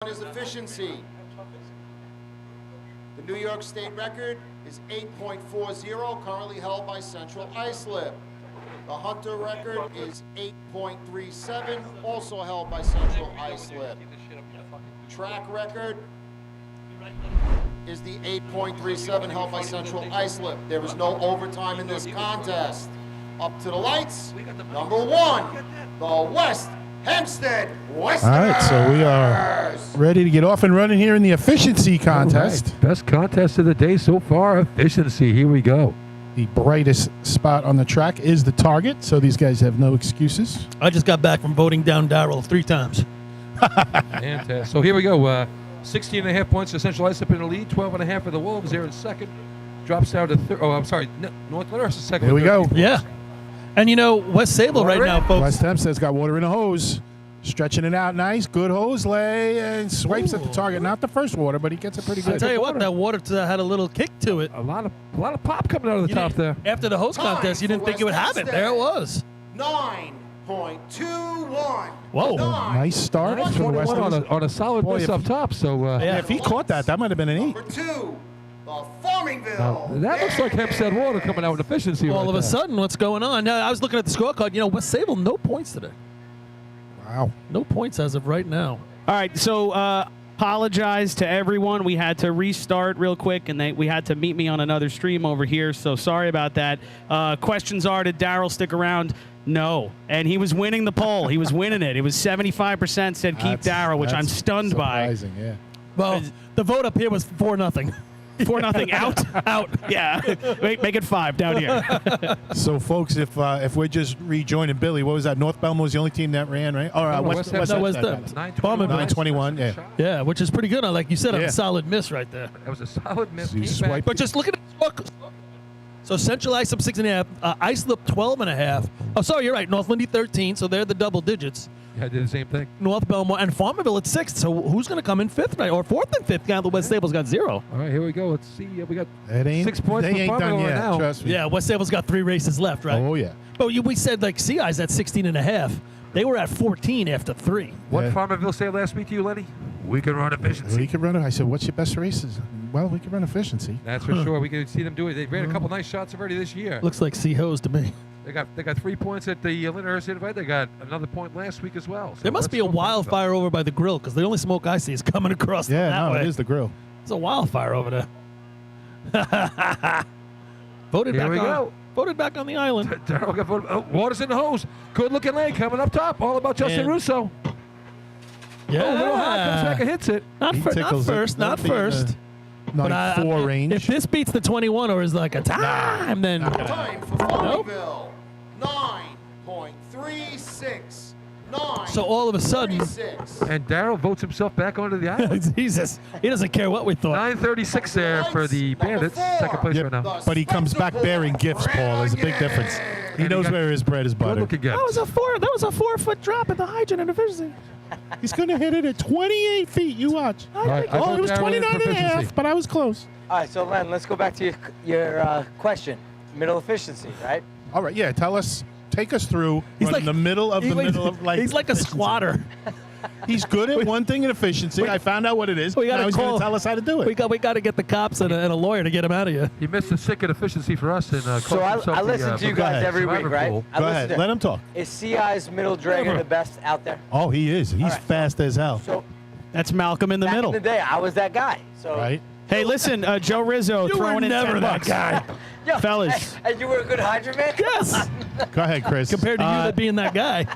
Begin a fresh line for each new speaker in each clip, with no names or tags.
is efficiency. The New York State record is 8.40, currently held by Central Islip. The Hunter record is 8.37, also held by Central Islip. Track record is the 8.37 held by Central Islip. There is no overtime in this contest. Up to the lights, number one, the West Hempstead Westerners.
All right, so we are ready to get off and running here in the efficiency contest.
Right. Best contest of the day so far, efficiency. Here we go.
The brightest spot on the track is the target, so these guys have no excuses.
I just got back from voting down Darrell 3 times.
Fantastic. So here we go. 16 and a half points to Central Islip in the lead. 12 and a half for the Wolves. They're in second. Drops down to third. Oh, I'm sorry. North Lindenhurst is second.
Here we go.
Yeah. And you know, West Sable right now, folks.
West Hempstead's got water in the hose. Stretching it out nice. Good hose lay and swipes at the target. Not the first water, but he gets it pretty good.
I'll tell you what, that water had a little kick to it.
A lot of pop coming out of the top there.
After the host contest, you didn't think it would happen. There it was.
9.21.
Whoa.
Nice start for the West
on a solid miss up top. So
if he caught that might have been an 8.
Number 2, the Farmingville.
That looks like Hempstead water coming out with efficiency.
All of a sudden, what's going on? Now, I was looking at the scorecard. You know, West Sable, no points today.
Wow.
No points as of right now.
All right, so apologize to everyone. We had to restart real quick, and we had to meet me on another stream over here, so sorry about that. Questions are, did Darrell stick around? No. And he was winning the poll. He was winning it. It was 75% said keep Darrell, which I'm stunned by.
Yeah.
Well, the vote up here was 4-0.
4-0 out? Out. Yeah. Make it 5 down here.
So, folks, if we're just rejoining Billy, what was that? North Belmont was the only team that ran, right? Or
West Hempstead.
921. Yeah.
Yeah, which is pretty good. Like you said, a solid miss right there.
That was a solid miss.
But just look at the score. So Central Islip 6.5, Islip 12.5. Oh, sorry, you're right. North Lindy 13, so they're the double digits.
Yeah, I did the same thing.
North Belmont and Farmerville at 6th. So who's going to come in 5th, right? Or 4th and 5th? Now the West Sable's got 0.
All right, here we go. Let's see. We got
ain't,
6 points
they
for
ain't done
Farmerville
yet,
right now.
trust me.
Yeah, West Sable's got 3 races left, right?
Oh, yeah.
But we said, like, CI's at 16.5. They were at 14 after 3.
What did Farmerville say last week to you, Lenny? We can run efficiency.
We can run it. I said, what's your best races? Well, we can run efficiency.
That's for sure. We can see them do it. They ran a couple nice shots already this year.
Looks like C-Hose to me.
They got 3 points at the Lindenhurst invite. They got another point last week as well. So
there must be a wildfire over by the grill because the only smoke I see is coming across that way.
It is the grill.
There's a wildfire over there. Voted back on the island.
Darrell got voted. Oh, water's in the hose. Good looking lane coming up top. All about Justin Russo.
Yeah.
Oh, little high, comes back and hits it.
Not first.
Not 4 range.
If this beats the 21 or is like a time, then
Time for Farmingville. 9.36. 9.
So all of a sudden,
and Darrell votes himself back onto the island.
Jesus, he doesn't care what we thought.
9:36 there for the Bandits, second place right now.
But he comes back bearing gifts, Paul. There's a big difference. He knows where his bread is buttered.
Good-looking gifts.
That was a 4-foot drop in the hydrant and efficiency.
He's going to hit it at 28 feet. You watch. It was 29 and a half, but I was close.
All right, so Len, let's go back to your question. Middle efficiency, right?
All right, yeah. Take us through the middle of like.
He's like a squatter.
He's good at one thing in efficiency. I found out what it is. Now he's going to tell us how to do it.
We got to get the cops and a lawyer to get him out of here.
He missed the sick at efficiency for us. And
so I listen to you guys every week, right?
Go ahead. Let him talk.
Is CI's middle dragon the best out there?
Oh, he is. He's fast as hell.
So
that's Malcolm in the middle.
Back in the day, I was that guy. So
right.
Hey, listen, Joe Rizzo throwing in $10.
Guy.
Yo,
fellas.
And you were a good hydrant man?
Yes.
Go ahead, Chris.
Compared to you being that guy.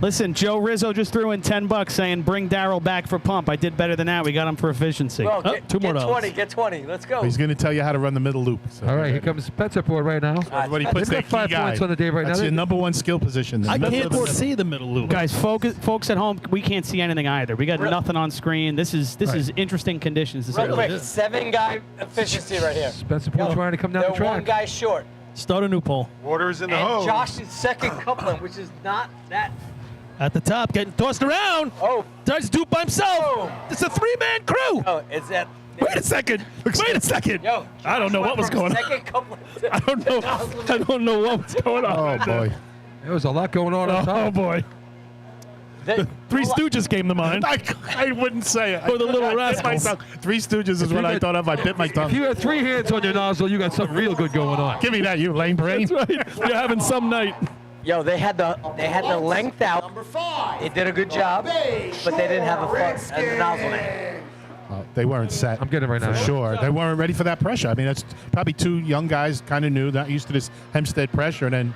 Listen, Joe Rizzo just threw in $10 saying bring Darrell back for pump. I did better than that. We got him for efficiency.
Well,
$2 more.
Get 20. Let's go.
He's going to tell you how to run the middle loop. So
all right, here comes Spencer Port right now.
Everybody puts
They've got 5 points on the day right
That's
now.
your number 1 skill position.
I can't see the middle loop.
Guys, folks at home, we can't see anything either. We got nothing on screen. This is interesting conditions.
Real quick, 7-guy efficiency right here.
Spencer Port trying to come down the track.
They're 1 guy short.
Start a new poll.
Water is in the
and
hose.
Josh's second coupling, which is not that.
At the top, getting tossed around.
Oh.
Tries to do it by himself.
Oh.
It's a 3-man crew.
Oh, it's that.
Wait a second.
Yo,
I don't know what was going on.
Second coupling.
I don't know what was going on.
Oh, boy.
There was a lot going on.
Oh, boy. Three Stooges came to mind.
I wouldn't say it.
Or the Little
I bit
Rascals.
myself. Three Stooges is what I thought of. I bit my
If
tongue.
you had 3 hands on your nozzle, you got something real good going on.
Give me that, you lame brain.
That's right. You're having some night.
Yo, they had the length out.
Number 5.
They did a good job, but they didn't have a nozzle in.
They weren't set.
I'm getting it right now.
For sure. They weren't ready for that pressure. I mean, that's probably 2 young guys, kind of new, not used to this Hempstead pressure. And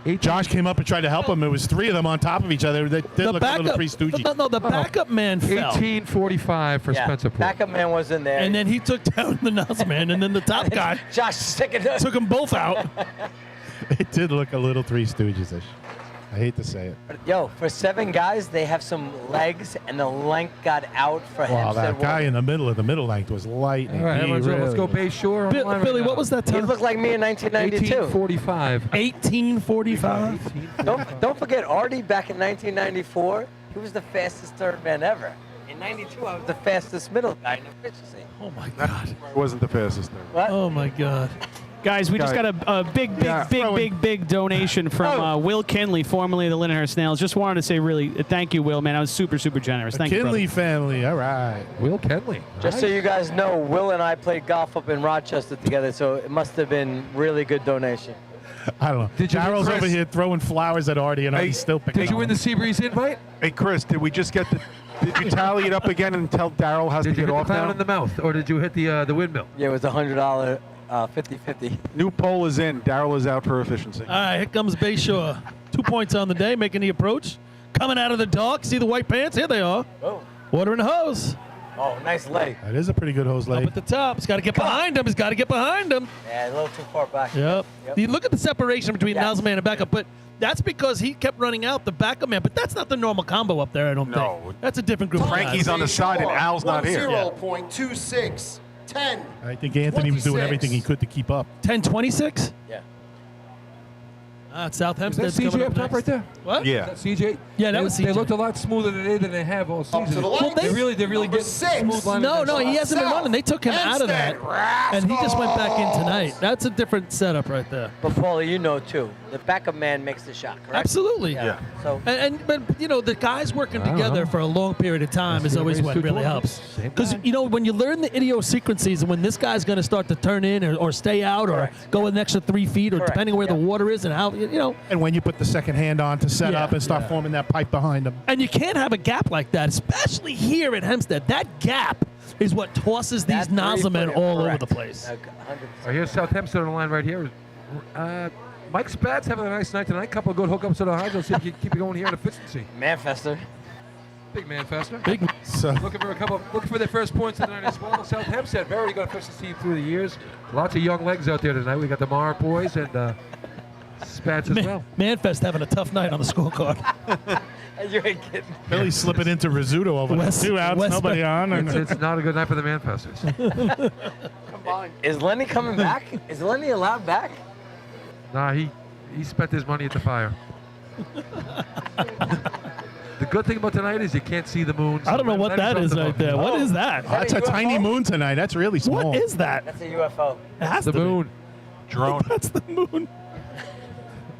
then Josh came up and tried to help them. It was 3 of them on top of each other. They did look a little pre-stoogey.
No, the backup man fell.
18:45 for Spencer Poole.
Backup man was in there.
And then he took down the nozzle man, and then the top guy
Josh sticking to
took them both out.
It did look a little Three Stooges-ish. I hate to say it.
Yo, for 7 guys, they have some legs, and the length got out for
Wow,
Hempstead.
that guy in the middle of the middle length was lightning.
All right,
He
everyone's ready. Let's go
really-
Bay Shore. on the line right
Billy,
now.
what was that
He
time?
looked like me in 1992.
18:45.
1845.
Don't forget, Artie back in 1994, he was the fastest third man ever. In 92, I was the fastest middle guy in efficiency.
Oh my God.
Wasn't the fastest there.
What?
Oh my God.
Guys, we just got a big donation from Will Kinley, formerly of the Lindenhurst Snails. Just wanted to say really thank you, Will, man. I was super generous. Thank you,
Kinley
brother.
family, all right.
Will Kenley.
Just so you guys know, Will and I played golf up in Rochester together, so it must have been really good donation.
I don't know.
Did you-
Daryl's
Chris-
over here throwing flowers at Artie, and Artie's still picking
Did you
on
win
him.
the Seabreeze invite?
Hey, Chris, did we just get the? Did you tally it up again and tell Daryl has
Did
to
you
get
hit the
off
clown
now?
in the mouth, or did you hit the windmill?
Yeah, it was $100 50-50.
New poll is in. Daryl is out for efficiency.
All right, here comes Bayshore. 2 points on the day, making the approach. Coming out of the dark. See the white pants? Here they are.
Oh,
Water in the hose.
oh, nice leg.
That is a pretty good hose
Up
leg.
at the top. He's got to get behind him. He's got to get behind him.
Yeah, a little too far back.
Yep.
Yep.
You look at the separation between
Yes.
nozzle man and backup, but that's because he kept running out the backup man. But that's not the normal combo up there, I don't
No.
think. That's a different group of
Frankie's
guys.
on the side and Al's not here.
0.2610.
I think Anthony was doing everything he could to keep up.
10-26?
Yeah.
It's South
Is that
Hempstead's
CJ
coming
up top
next.
right there?
What?
Yeah.
Is that CJ?
Yeah, that
They-
was
They
CJ.
looked a lot smoother today than they have all season.
to the
Well,
lights.
they're really
Number
getting
6.
smooth line.
No, no, he hasn't been
South
running. They took him out of that,
Hempstead
and he just went back in tonight. That's a different setup right there.
But Paulie, you know too, the backup man makes the shot, correct?
Absolutely.
Yeah.
So
But you know, the guys working
I don't
together
know.
for a long period of time is
That's
always
the
what
race
really
220.
helps.
Same
Because
guy.
you know, when you learn the idiosyncrasies and when this guy's going to start to turn in or stay out or
Correct.
go an extra 3 feet or
Correct.
depending where the
Yeah.
water is and how you know.
And when you put the second hand on to set
Yeah,
up and start
yeah.
forming that pipe behind him.
And you can't have a gap like that, especially here at Hempstead. That gap is what tosses these
that
nozzle men
3-footer,
all over
correct.
the place.
100%.
All right, here's South Hempstead on the line right here. Mike Spatz having a nice night tonight. Couple of good hookups to the highs. Let's see if you can keep it going here in efficiency.
Manfester.
Big man faster.
Big.
So
Looking for their first points tonight as well. South Hempstead, very good efficiency through the years. Lots of young legs out there tonight. We got the Mar boys and Spatz as well.
Manfest having a tough night on the scorecard.
You ain't kidding.
Billy's slipping into Rizzuto over there.
West-
2 outs,
West-
nobody on. And
It's not a good night for the Manfesters.
Is Lenny coming back? Is Lenny allowed back?
Nah, he spent his money at the fire. The good thing about tonight is you can't see the moon.
I don't know what that is right there. What is that?
that's a
UFO?
tiny moon tonight. That's really small.
What is that?
That's a UFO.
It has
The
to be.
moon.
Drone.
That's the moon.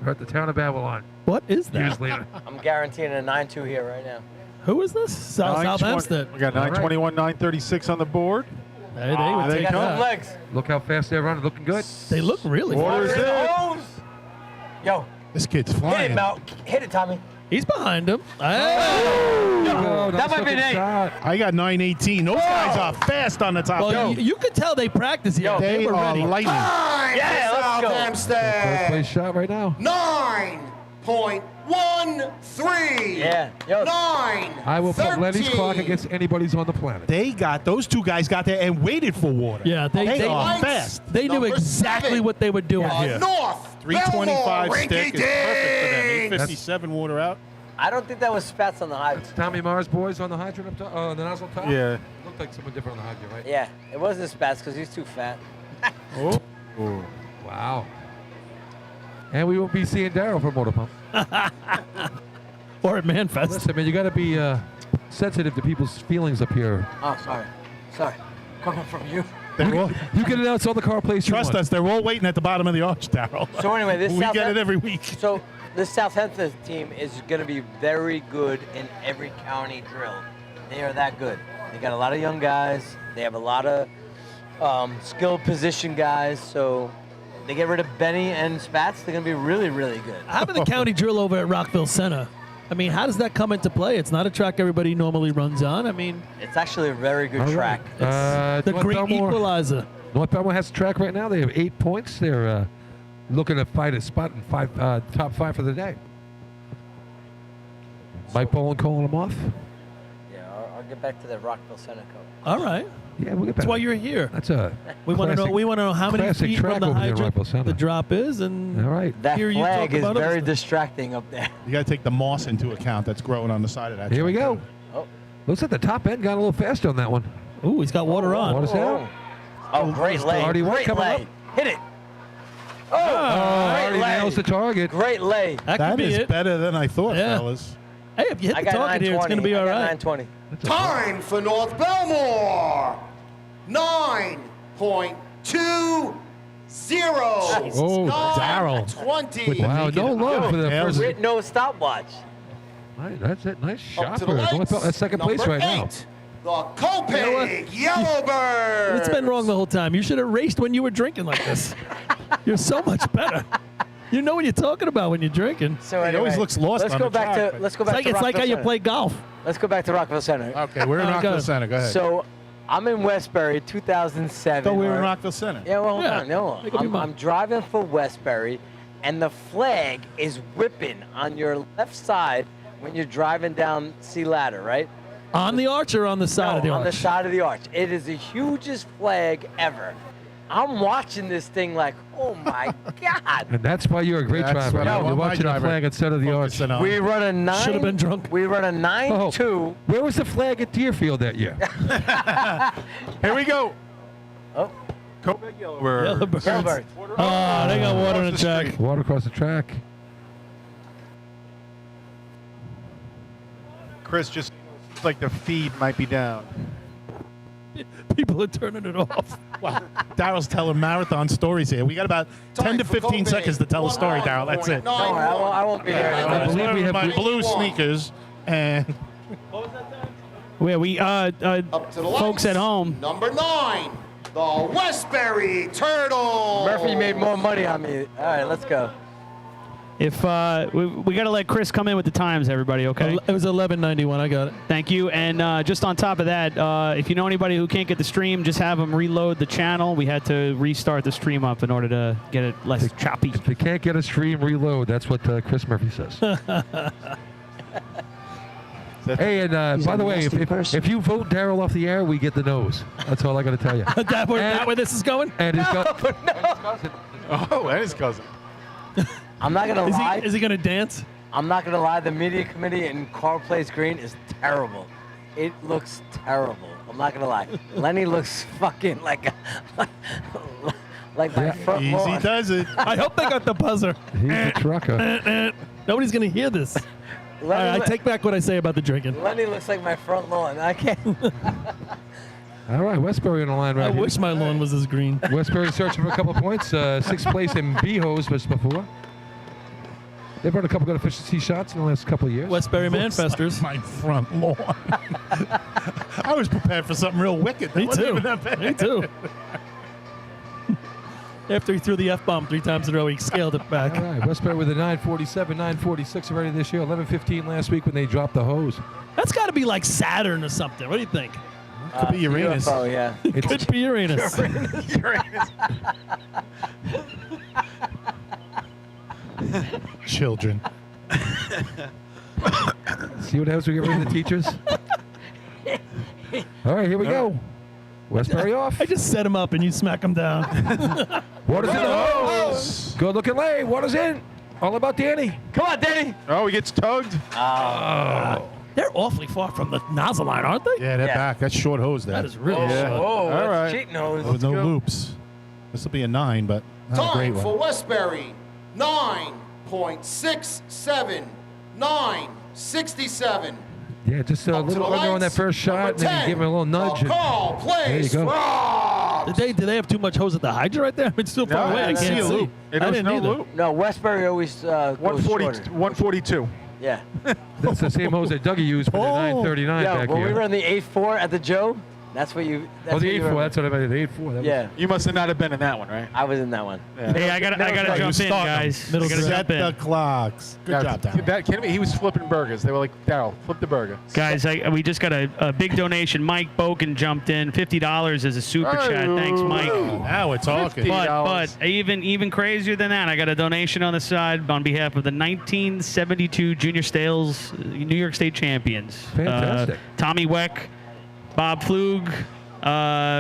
We're at the town of Babylon.
What is that?
Years later.
I'm guaranteeing a 9-2 here right now.
Who is this? South
920
Hempstead.
We got
All right.
921, 936 on the board.
Hey, they would
they
take
Got
come.
some
that.
legs.
Look how fast they're running. Looking good.
They look really
Water
fast.
is in.
Hose. Yo,
This kid's
hit it,
flying.
Mel. Hit it, Tommy.
He's behind him. Hey.
Oh,
that might be an 8.
shot.
I got 918. Those guys are fast on the top.
Well, you could tell they practice here.
Yo,
They
they
were
are
ready.
lightning.
Yeah, let's
South
go.
First
Hempstead.
place shot right now.
9.13.
Yeah. Yo,
9.
I will put Lenny's
13.
clock against anybody's on the planet.
Those 2 guys got there and waited for water.
Yeah, they
are
Lights.
fast.
They knew
Number
exactly
7.
what they were doing
Uh,
here.
North.
325
Belmore,
stick is perfect for them.
rinky-dink.
857 water out.
I don't think that was spats on the hydrant.
It's Tommy Mars boys on the hydrant up top, the nozzle top.
Yeah.
Looked like someone different on the hydrant, right?
Yeah, it wasn't spats because he's too fat.
Ooh.
Wow. And we won't be seeing Daryl for Motor Pump.
Or at Manfest.
Listen, man, you got to be sensitive to people's feelings up here.
Oh, sorry. Coming from you.
They're all,
You can announce all the car plays you
trust
want.
us, they're all waiting at the bottom of the arch, Daryl.
So anyway, this
We
South
get it every week.
So this Southampton team is going to be very good in every county drill. They are that good. They got a lot of young guys. They have a lot of skilled position guys. So they get rid of Benny and Spats. They're going to be really, really good.
Having the county drill over at Rockville Center, I mean, how does that come into play? It's not a track everybody normally runs on. I mean,
It's actually a very good track.
the
North
great
Belmore-
equalizer.
North Belmore has a track right now. They have 8 points. They're looking to fight a spot in top 5 for the day. Mike Boland calling them off.
Yeah, I'll get back to the Rockville Center coach.
All right.
Yeah, we'll get back.
That's why you're here.
That's a
We want to know.
classic-
We want to know how many
classic
feet
track
from the
over there in
hydrant
Rockville Center.
the drop is, and
All right.
That
Hear you
flag
talk
is
about other
very
stuff.
distracting up there.
You got to take the moss into account that's growing on the side of that.
Here we
track,
go.
too.
Oh.
Looks like the top end got a little faster on that one.
ooh, he's got water on.
Water's out.
Oh, great lay.
Artie White
Great
coming
lay.
up.
Hit it.
Oh,
great
Artie
lay.
nails the target.
Great lay.
That could
That
be
is
it.
better than I thought,
Yeah.
fellas.
Hey, if you hit
I
the
got
target here, it's going to
920.
be all
I got
right.
920.
Time for North Belmore. 9.20.
Oh,
Darryl.
20.
Wow, no love for the
Nails
first.
it.
With no stopwatch.
Right, that's it. Nice
Up
shot
to
for
the
North
lights.
Bel- That's second place
Number
right now.
8, the Copig Yellowbird.
It's been wrong the whole time. You should have raced when you were drinking like this. You're so much better. You know what you're talking about when you're drinking.
So
He
anyway,
always looks lost
Let's
on
go
the
back
track,
to
but-
let's go
It's
back
like,
to
it's like how
Rockville
you
Center.
play golf.
Let's go back to Rockville Center.
Okay, we're in
Go.
Rockville Center. Go ahead.
So I'm in Westbury, 2007.
thought we were in
right?
Rockville Center.
Yeah, well, hold
Yeah.
on. No,
Make up your
I'm
mind.
driving for Westbury, and the flag is whipping on your left side when you're driving down Sea Ladder, right?
On the arch or on the side of the
on
arch?
the side of the arch. It is the hugest flag ever. I'm watching this thing like, oh my God.
And that's why you're a great
That's
driver.
what I
You're
want my
watching the
driver
flag instead of the arch.
focusing on.
We run a 9.
Should've been drunk.
We run a 9-2.
Where was the flag at Deerfield that year?
Here we go.
Oh,
Copig Yellowbird.
Yellowbirds.
Yellowbird.
Oh, they got water in the track.
Water across the track.
Chris, just like the feed might be down.
People are turning it off.
Wow. Daryl's telling marathon stories here. We got about 10 to
for
15
Copig.
seconds to tell a story, Daryl. That's it.
don't worry, I won't be there.
I believe we have
my blue
81.
sneakers and
Where we
Up to the
folks
lights.
at home.
Number 9, the Westbury Turtle.
Murphy made more money on me. All right, let's go.
If we got to let Chris come in with the times, everybody. Okay.
It was 11:91. I got it.
Thank you. And just on top of that, if you know anybody who can't get the stream, just have them reload the channel. We had to restart the stream up in order to get it less choppy.
If you can't get a stream, reload. That's what Chris Murphy says. Hey, and by the way, if you vote Daryl off the air, we get the nose. That's all I got to tell you.
that where this is going?
And his
No,
oh, and his cousin.
I'm not gonna lie.
Is he going to dance?
I'm not gonna lie. The media committee in Carl Place Green is terrible. It looks terrible. I'm not gonna lie. Lenny looks fucking like like my front
Easy
lawn.
does it.
I hope they got the buzzer.
He's a trucker.
Nobody's going to hear this. All right, I take back what I say about the drinking.
Lenny looks like my front lawn. I can't.
All right, Westbury on the line
I
right here.
wish my lawn was as green.
Westbury searching for a couple points. Sixth place in B-Hose was before. They've run a couple good efficiency shots in the last couple of years.
Westbury Manfesters.
My front lawn. I was prepared for something real wicked. That
Me
wasn't
too.
even that bad.
Me too. After he threw the F-bomb 3 times in a row, he scaled it back.
All right, Westbury with a 947, 946 already this year. 11:15 last week when they dropped the hose.
That's got to be like Saturn or something. What do you think?
Could be Uranus.
UFO, yeah.
Could be Uranus.
Children.
See what happens when we get rid of the teachers? All right, here we go. Westbury off.
I just set him up and you smack him down.
Water's in the hose. Good looking lay. Water's in. All about Danny.
Come on, Danny.
Oh, he gets tugged.
They're awfully far from the nozzle line, aren't they?
Yeah, they're
Yeah.
back. That's short hose there.
That is really
Yeah.
short.
Oh,
All
that's
right.
cheating hose.
With no loops. This will be a 9, but not a great
Time for
one.
Westbury, 9.67, 9.67.
Yeah, just a
Up to
little
the
under on that
lights.
first shot,
Number
and then you
10,
give him a little nudge.
The call
There you
plays
go.
Rock. jobs.
Do they have too much hose at the hydrant right there? I mean, it's too far
No,
away. I
I didn't
can't
see a
see.
loop.
I
There's
didn't
no
either.
loop.
No, Westbury always goes
140,
shorter.
142.
Yeah.
That's the same hose that Dougie used for the 939
Yeah,
back
when
here.
we were on the 8-4 at the Joe, that's what you. That's
Oh, the
what you
8-4.
were-
That's what I meant. The 8-4. That
Yeah,
You must have not have been in that one, right?
I was in that one.
Hey, I gotta jump in,
start 'em.
guys.
Middle
I gotta
set
jump
The
in.
clocks. Good job, Tom.
That kidding me? He was flipping burgers. They were like, Daryl, flip the burger.
Guys, we just got a big donation. Mike Boken jumped in, $50 as a super chat. Thanks, Mike.
Now we're talking.
But even crazier than that, I got a donation on the side on behalf of the 1972 Junior Stales New York State champions.
Fantastic.
Tommy Weck, Bob Flug,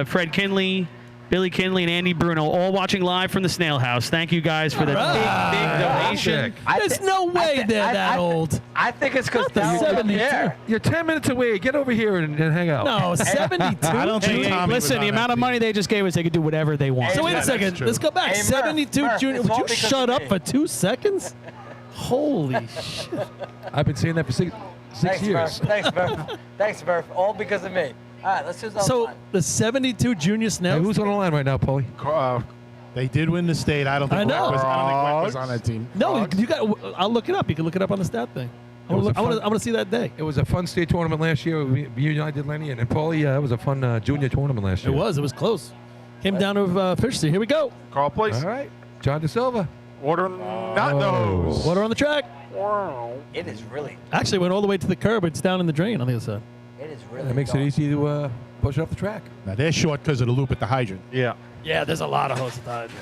Fred Kinley, Billy Kinley, and Andy Bruno, all watching live from the Snail House. Thank you guys for the big donation.
There's no way they're that old.
I think it's because
the
Daryl
72.
was there.
You're 10 minutes away. Get over here and hang out.
No, 72.
I don't think
Hey,
Tommy was
listen,
on
the
that
amount of
team.
money they just gave us, they could do whatever they want.
So wait a
that's
second.
true.
Let's go back.
Hey, Murph,
72
Murph,
junior.
it's
Would
all
you
because
shut
of
up
me.
for 2 seconds? Holy shit.
I've been saying that for six
Thanks,
years.
Murph. Thanks, Murph. Thanks, Murph. All because of me. All right, let's just.
So the 72 junior
Hey,
Snails.
who's on the line right now, Paulie?
They did win the state. I don't think
I know.
Weck was on that team.
No, you got. I'll look it up. You can look it up on the stat thing. I
was a
want
fun-
to see that day.
It was a fun state tournament last year. You and I did, Lenny, and Paulie. It was a fun junior tournament last year.
It was close. Came down to fish. Here we go.
Call, please.
All right. John DeSilva.
Order not those.
Water on the track.
it is really.
Actually, went all the way to the curb. It's down in the drain on the other side.
It is really.
That makes it
dark.
easy to push it off the track.
Now they're short because of the loop at the hydrant.
Yeah.
Yeah, there's a lot of hose at the hydrant.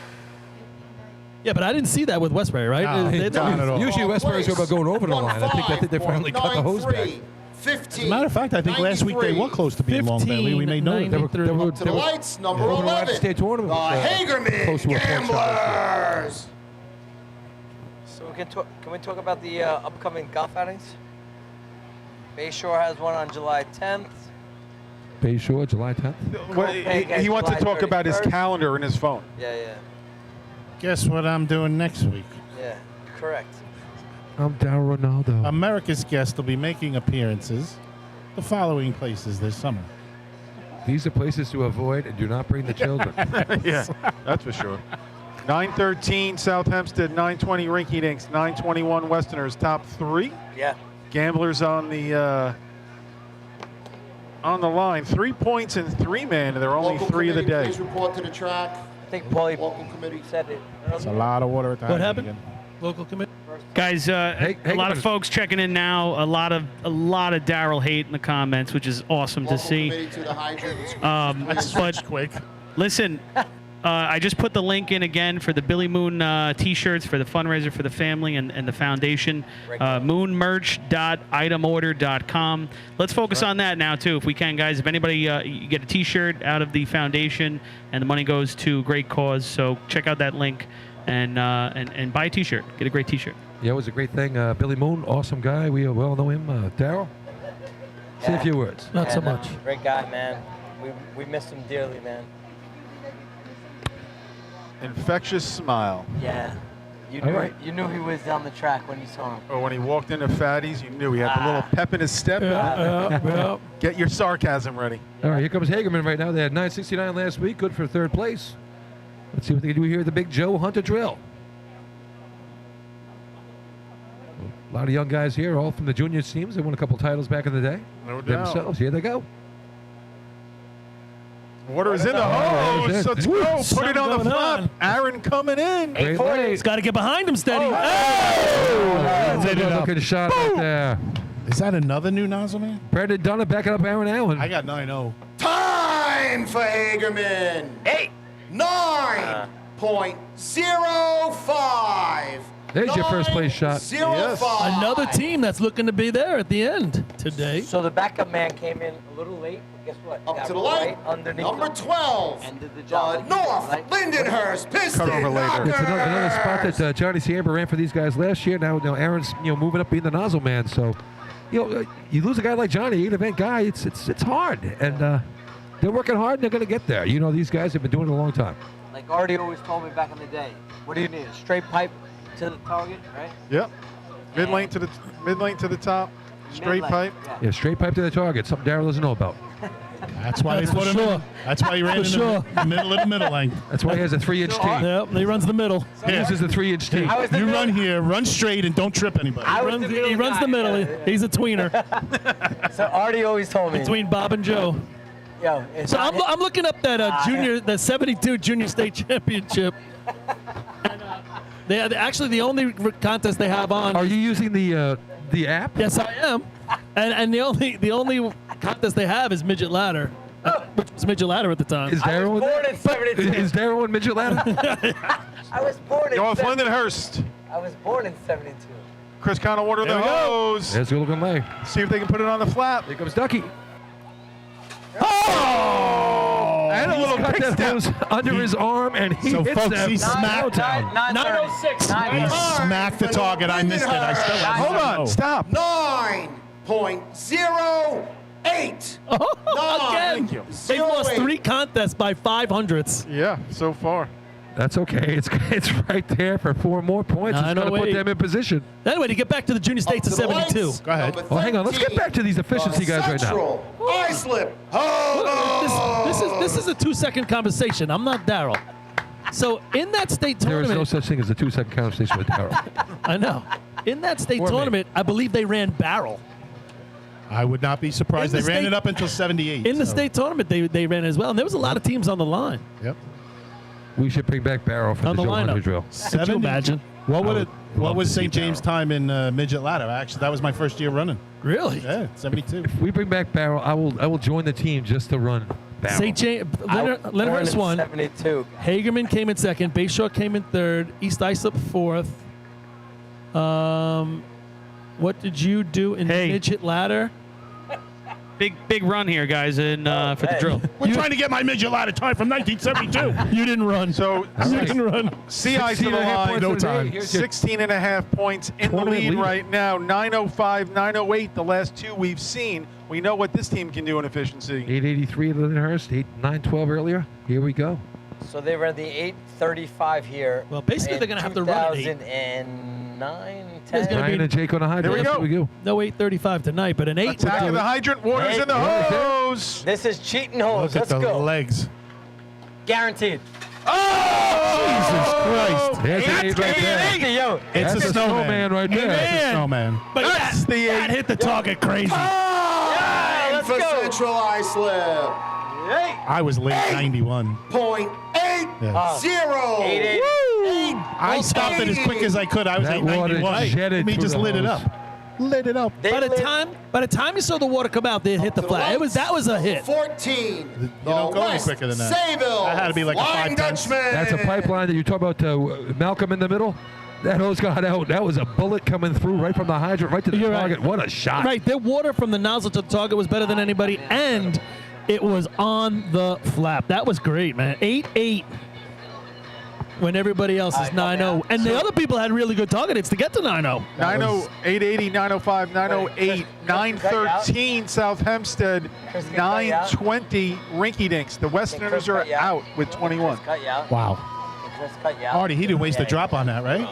Yeah, but I didn't see that with Westbury, right?
No,
They-
not at all.
Usually Westbury's about going over the line. I think they finally cut the hose back.
15.
As a matter of fact, I think last week they were close to being long belly. We made note of it.
15,
To the lights, number
Over the
11.
state tournament
The
was, close to
Hagerman
a point shot.
Gamblers.
So we can talk. Can we talk about the upcoming golf outings? Bayshore has one on July 10th.
Bayshore, July 10th.
Well, he wants to
July
talk about his
31st.
calendar in his phone.
Yeah.
Guess what I'm doing next week?
Yeah. Correct.
I'm Darryl Ronaldo.
America's Guest will be making appearances the following places this summer.
These are places to avoid, and do not bring the children.
Yeah, that's for sure. 913 South Hempstead, 920 Rinky Dinks, 921 Westerners, top 3.
Yeah.
Gamblers on the line. 3 points and 3-man, and there are only
Local
3 of the
committee,
day.
Please report to the track.
I think Paulie
Local committee.
said it.
It's a lot of water at the
What
hydrant
happened?
again.
Local committee.
Guys, a lot of folks checking in now. A lot of Daryl hate in the comments, which is awesome to
Local
see.
committee to the hydrant.
But
Quick.
listen, I just put the link in again for the Billy Moon T-shirts for the fundraiser for the family and the foundation. Moonmerch.itemorder.com. Let's focus on that now too, if we can, guys. If anybody you get a T-shirt out of the foundation, and the money goes to a great cause, so check out that link and buy a T-shirt. Get a great T-shirt.
Yeah, it was a great thing. Billy Moon, awesome guy. We well know him. Daryl, say a few words.
Not so much.
Great guy, man. We miss him dearly, man.
Infectious smile.
Yeah. You
All
knew,
right.
you knew he was on the track when you saw him.
Or when he walked into Fatty's, you knew he had the little pep in his step.
Yeah.
Get your sarcasm ready.
All right, here comes Hagerman right now. They had 969 last week, good for third place. Let's see what they do here at the Big Joe Hunter Drill. A lot of young guys here, all from the junior teams. They won a couple titles back in the day.
No doubt.
Themselves. Here they go.
Water is in the hose.
There's it.
Let's go. Put
Something
it on the
going
flop.
on.
Aaron coming in.
Great
Forty.
late.
He's got to get behind him steady.
That's a
Lit it
good
up.
looking shot right there.
Is that another new nozzle, man?
Brendan Dunn backing up Aaron Allen.
I got 9-0.
Time for Hagerman. 9.05.
There's your first place shot.
9.05.
Another team that's looking to be there at the end today.
So the backup man came in a little late. But guess what?
Up
Got
to the light.
right underneath
Number
him.
12.
Ended the job.
North
Like-
Lindenhurst Piston
Cut over later.
It's another spot that Johnny Ciamber ran for these guys last year. Now Aaron's moving up being the nozzle man. So you lose a guy like Johnny, 8-event guy. It's hard, and they're working hard and they're going to get there. These guys have been doing it a long time.
Like Artie always told me back in the day. What do you need? A straight pipe to the target, right?
Yep. Mid lane to the top. Straight
Mid-lane,
pipe.
Yeah.
Yeah, straight pipe to the target. Something Darryl doesn't know about.
That's why they put him in. That's why he ran in
sure.
the middle of the middle lane.
That's why he has a 3-inch tee.
Yep, he runs the middle.
He uses a 3-inch tee.
I was the
You
middle-
run here, run straight, and don't trip anybody.
I was
Runs-
the middle
he runs
guy.
the middle. He's a tweener
So Artie always told me.
between Bob and Joe.
Yo, it's
So
not-
I'm looking up that the 72 junior state championship. And, they actually the only contest they have on.
Are you using the app?
Yes, I am. And the only contest they have is midget ladder, which was midget ladder at the time.
Is
I
Darryl
was
in
born
there?
in 72.
Is Darryl in midget ladder?
I was born in
North
72.
Lindenhurst.
I was born in 72.
Chris Conowwater the
There we go.
hose.
There's a looking lay.
See if they can put it on the flap.
Here comes Ducky.
Oh!
And a little
Got
pick
that
step.
hose under his arm, and he
So,
hits
folks,
that.
he smacked
down.
906.
He smacked the target. I missed it. I still have
Hold on, stop.
9.08.
Again, they lost 3 contests by 500ths.
Yeah, so far.
That's okay. It's right there for 4 more points. It's got to put
908.
them in position.
Anyway, to get back to the junior states of 72.
Go ahead.
Oh, hang on. Let's get back to these efficiency guys right now.
Central, Islip. Oh,
This is a 2-second conversation. I'm not Darryl. So in that state
There is no
tournament,
such thing as a 2-second conversation with Darryl.
I know. In that state
Or me.
tournament, I believe they ran barrel.
I would not be surprised.
In
They
the
ran
state-
it up until 78.
In the
so-
state tournament, they ran as well, and there was a lot of teams on the line.
Yep.
We should bring back Barrow for
On
the
the
Joe Hunter
lineup.
drill.
Could you imagine?
What would
I
it?
would
What
love
was
to see
St. James'
Barrow.
time in midget ladder? Actually, that was my first year running.
Really?
Yeah, 72.
If we bring back Barrow, I will join the team just to run Barrow.
St. James,
Born
Lindenhurst
in
won.
72.
Hagerman came in second. Bayshore came in third. East Islip fourth. What did you do in
Hey.
midget ladder?
Big run here, guys, in for the
hey.
drill.
We're trying to get my midget ladder time from 1972.
You didn't run.
So
You didn't run.
CI to
16
the
and a half
line.
points
no
in a day.
time.
Here's your
16 and a half points in the
Tournament
lead
leader.
right now. 905, 908, the last 2 we've seen. We know what this team can do in efficiency.
883 Lindenhurst, 912 earlier. Here we go.
So they ran the 835 here.
Well, basically,
in
they're gonna have to run at 8.
2009,
There's
10.
gonna
Ryan
be-
and Jake on the high.
Here we
That's
go.
what we go.
No 8:35 tonight, but an 8.
Attack of the hydrant. Water's
Hey,
in the
right there.
hose.
This is cheating hose.
Look at
Let's
the
go.
legs.
Guaranteed.
Jesus Christ.
There's an 8 right there.
Hey, yo.
It's
That's
a snowman.
right there.
It's a snowman.
But
That's
that,
the
that
8.
hit the target crazy.
Yeah, let's
for
go.
Central Islip.
I was late 91.
8.80.
880.
I stopped it as quick as I could. I was
That
891.
water jetted
Let me
through
just
the
lit it
hose.
up. Lit it up.
They
By the
lit-
time you saw the water come out, they hit the flat. That was a hit.
14.
You don't go any quicker than that.
Sayville.
That had to be like a
Flying
5-10.
Dutchman.
That's a pipeline that you talk about Malcolm in the middle. That hose got out. That was a bullet coming through right from the hydrant right to the
You're right.
target. What a shot.
Right, their water from the nozzle to the target was better than anybody, and it was on the flap. That was great, man. 8-8 when everybody else is 9-0. And the other people had really good target hits to get to 9-0.
90, 880, 905, 908, 913 South Hempstead, 920 Rinky Dinks. The Westerners are out with 21.
Cut you out.
Wow.
Chris cut you out.
Artie, he didn't waste a drop on that, right?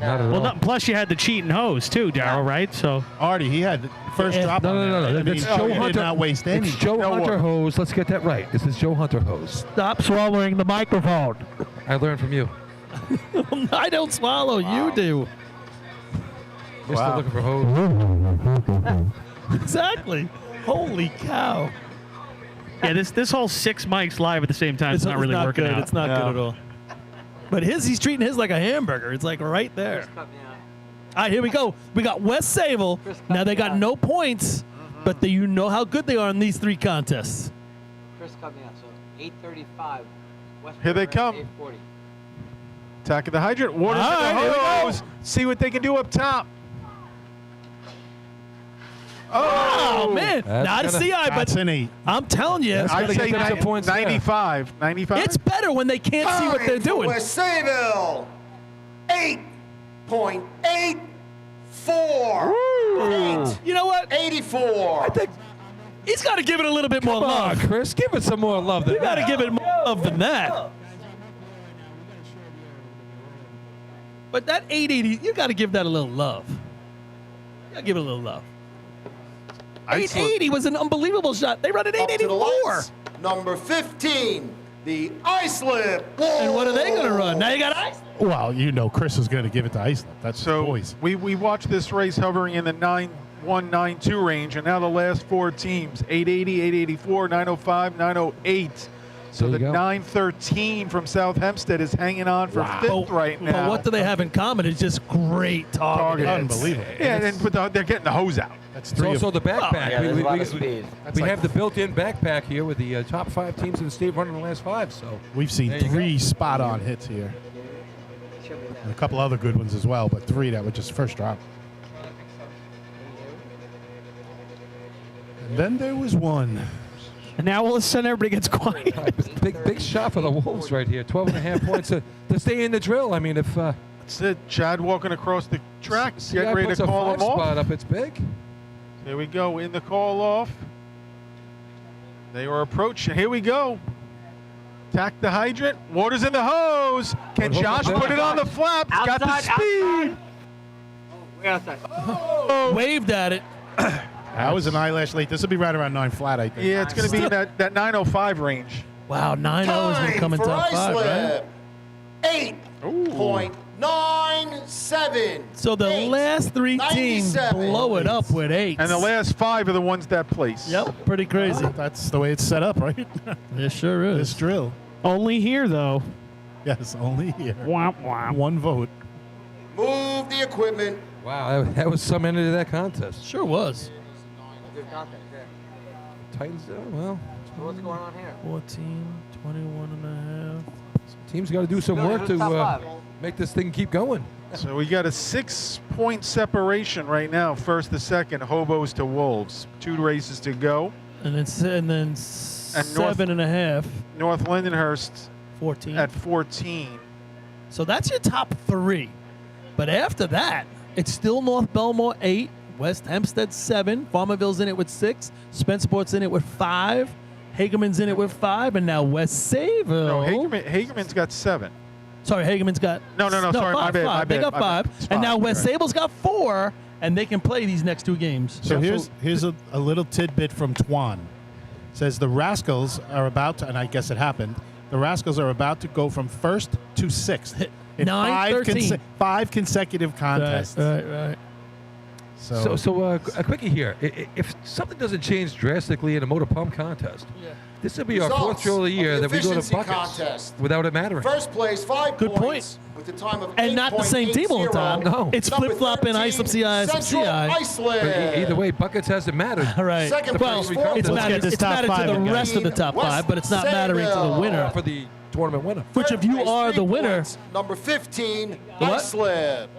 Not at
Well,
all.
plus you had the cheating hose too, Darryl, right? So
Artie, he had the first
Yeah.
drop
No,
on
no,
that.
no, no.
I mean,
That's Joe
he
Hunter.
did not waste any.
It's Joe
No
Hunter
water.
hose. Let's get that right. This is Joe Hunter hose.
Stop swallowing the microphone.
I learned from you.
I don't swallow, you do.
Mister
Wow.
looking for hose.
Exactly. Holy cow.
yeah, this whole 6 mics live at the same time is not really working
good.
out.
It's not good at all. But he's treating his like a hamburger. It's like right there.
Cut me out.
All right, here we go. We got West Sayville. Now they got no points, but you know how good they are in these 3 contests.
Chris cut me out. So 835. West
Here they
River,
come.
840.
Attack of the hydrant. Water's
All right,
in
here
the
we go.
hose. See what they can do up top.
Oh, man.
That's
Not a
gonna-
CI,
That's
but
an 8.
I'm telling you,
That's
I'd
gonna
say
get them some points there.
95. 95?
it's better when they can't see what they're doing.
West Sayville. 8.84.
You know what?
84.
He's got to give it a little bit more
Come on,
love.
Chris. Give it some more love than
You got to
that.
give it more love than that. But that 880, you got to give that a little love. You got to give it a little love.
Islip.
880 was an unbelievable shot. They run at
Up to the
884.
lights. Number 15, the Islip.
And what are they going to run? Now you got ice.
Well, you know Chris is going to give it to Iceland. That's the
So
boys.
we watched this race hovering in the 9-1-9-2 range, and now the last four teams, 880, 884, 905, 908. So
There
the
you go.
913 from South Hempstead is hanging on for fifth right now.
But what do they have in common? It's just great targeting.
Unbelievable.
Yeah, and they're getting the hose out.
That's
It's
three
also
of
the backpack.
Yeah, there's a lot of speed.
We have the built-in backpack here with the top 5 teams in the state running the last 5. So
We've seen
There you go.
3 spot-on hits here. And a couple other good ones as well, but 3 that were just first drop. And then there was one.
And now all of a sudden everybody gets quiet.
big shot for the Wolves right here. 12.5 points to stay in the drill. I mean, if
That's it. Chad walking across the track,
CI
getting ready
puts
to
a
call
5
him off.
spot up, it's big.
Here we go in the call off. They are approaching. Here we go. Tack the hydrant. Water's in the hose. Can
What
Josh
happened?
put it on the flap? He's got the speed.
Waved at it.
That was an eyelash late. This will be right around 9 flat, I think.
Yeah, it's going to be in that 905 range.
Wow, 9-0 is going to come in
for
top 5, right?
Islip. 8.97.
So the last 3 teams
97.
blow it up with 8.
And the last 5 are the ones that place.
Yep, pretty crazy.
That's the way it's set up, right?
It sure
This
is.
drill.
Only here, though.
Yes, only here.
Womp womp.
1 vote.
Move the equipment.
Wow, that was some end to that contest.
Sure was.
Titans, well,
What's going on here?
14, 21 and a half.
teams got to do some work to make this thing keep going.
So we got a 6-point separation right now, first to second, Hobos to Wolves. 2 races to go.
And then 7.5,
North Lindenhurst
14.
at 14.
So that's your top 3. But after that, it's still North Belmore 8, West Hempstead 7, Farmerville's in it with 6, Spencerport's in it with 5, Hagerman's in it with 5, and now West Sayville.
No, Hagerman's got 7.
Sorry, Hagerman's got.
No, sorry, my
five,
bad,
five.
my
They
bad,
got
my
5,
bad. It's
and now
5,
West
you're right.
Sable's got 4, and they can play these next 2 games.
So here's a little tidbit from Twan. Says the Rascals are about to, and I guess it happened, the Rascals are about to go from 1st to 6th in
9-13.
5 consecutive contests.
Right.
So a quickie here. If something doesn't change drastically in a motor pump contest, this will be our 4th
Results
drill of the year
of the
that we go to
efficiency
buckets
contest.
without it mattering.
First place, 5
Good
points. With the time of
And not the same team all the time.
No.
It's
Number
flip-flopping
13,
Islip CI, Islip
Central
CI.
Iceland.
But either way, buckets hasn't mattered.
All right.
Second
Well,
place,
it's
fourth
mattered,
place.
it's mattered to the
again.
rest of the top 5, but it's not mattering to the
Sayville.
winner.
For the tournament winner.
Which, if you
Third
are
place,
the
3
winner,
points. Number 15,
what?
Islip.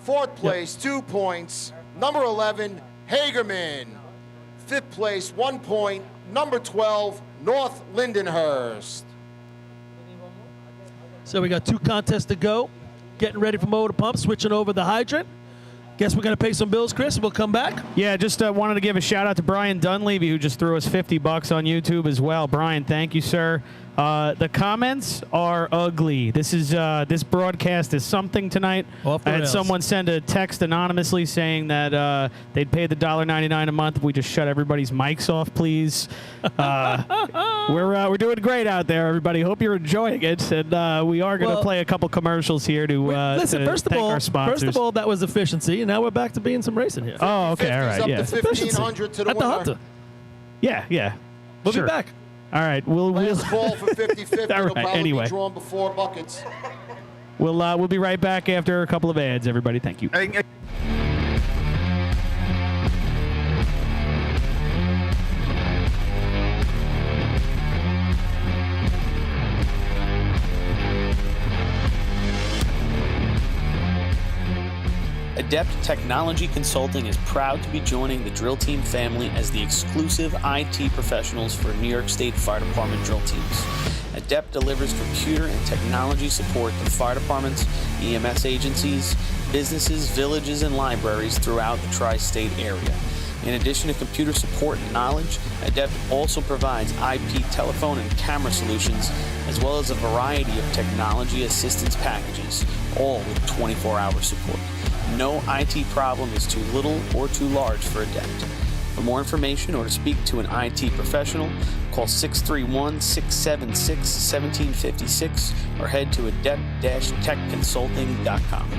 4th place, 2 points. Number 11, Hagerman. 5th place, 1 point. Number 12, North Lindenhurst.
so we got 2 contests to go. Getting ready for motor pump, switching over the hydrant. Guess we're going to pay some bills, Chris, and we'll come back.
Yeah, just wanted to give a shout out to Brian Dunleavy, who just threw us $50 on YouTube as well. Brian, thank you, sir. The comments are ugly. This broadcast is something tonight.
Off the
I had
rails.
someone send a text anonymously saying that they'd pay the $1.99 a month if we just shut everybody's mics off, please. We're doing great out there, everybody. Hope you're enjoying it, and we are going to
Well,
play a couple commercials here to
Listen,
to
first of
thank
all,
our sponsors.
that was efficiency, and now we're back to being some racing here.
Oh, okay, all
50s
right,
up
yeah,
to 1,500 to the
At the
winner.
Hunter.
yeah.
We'll
Sure.
be back.
All right, we'll
Last call for 50-50.
All
It'll
right,
probably
anyway.
be drawn before buckets.
we'll be right back after a couple of ads. Everybody, thank you.
Adept Technology Consulting is proud to be joining the Drill Team family as the exclusive IT professionals for New York State Fire Department drill teams. Adept delivers computer and technology support to fire departments, EMS agencies, businesses, villages, and libraries throughout the tri-state area. In addition to computer support and knowledge, Adept also provides IP telephone and camera solutions, as well as a variety of technology assistance packages, all with 24-hour support. No IT problem is too little or too large for Adept. For more information or to speak to an IT professional, call 631-676-1756 or head to adept-techconsulting.com.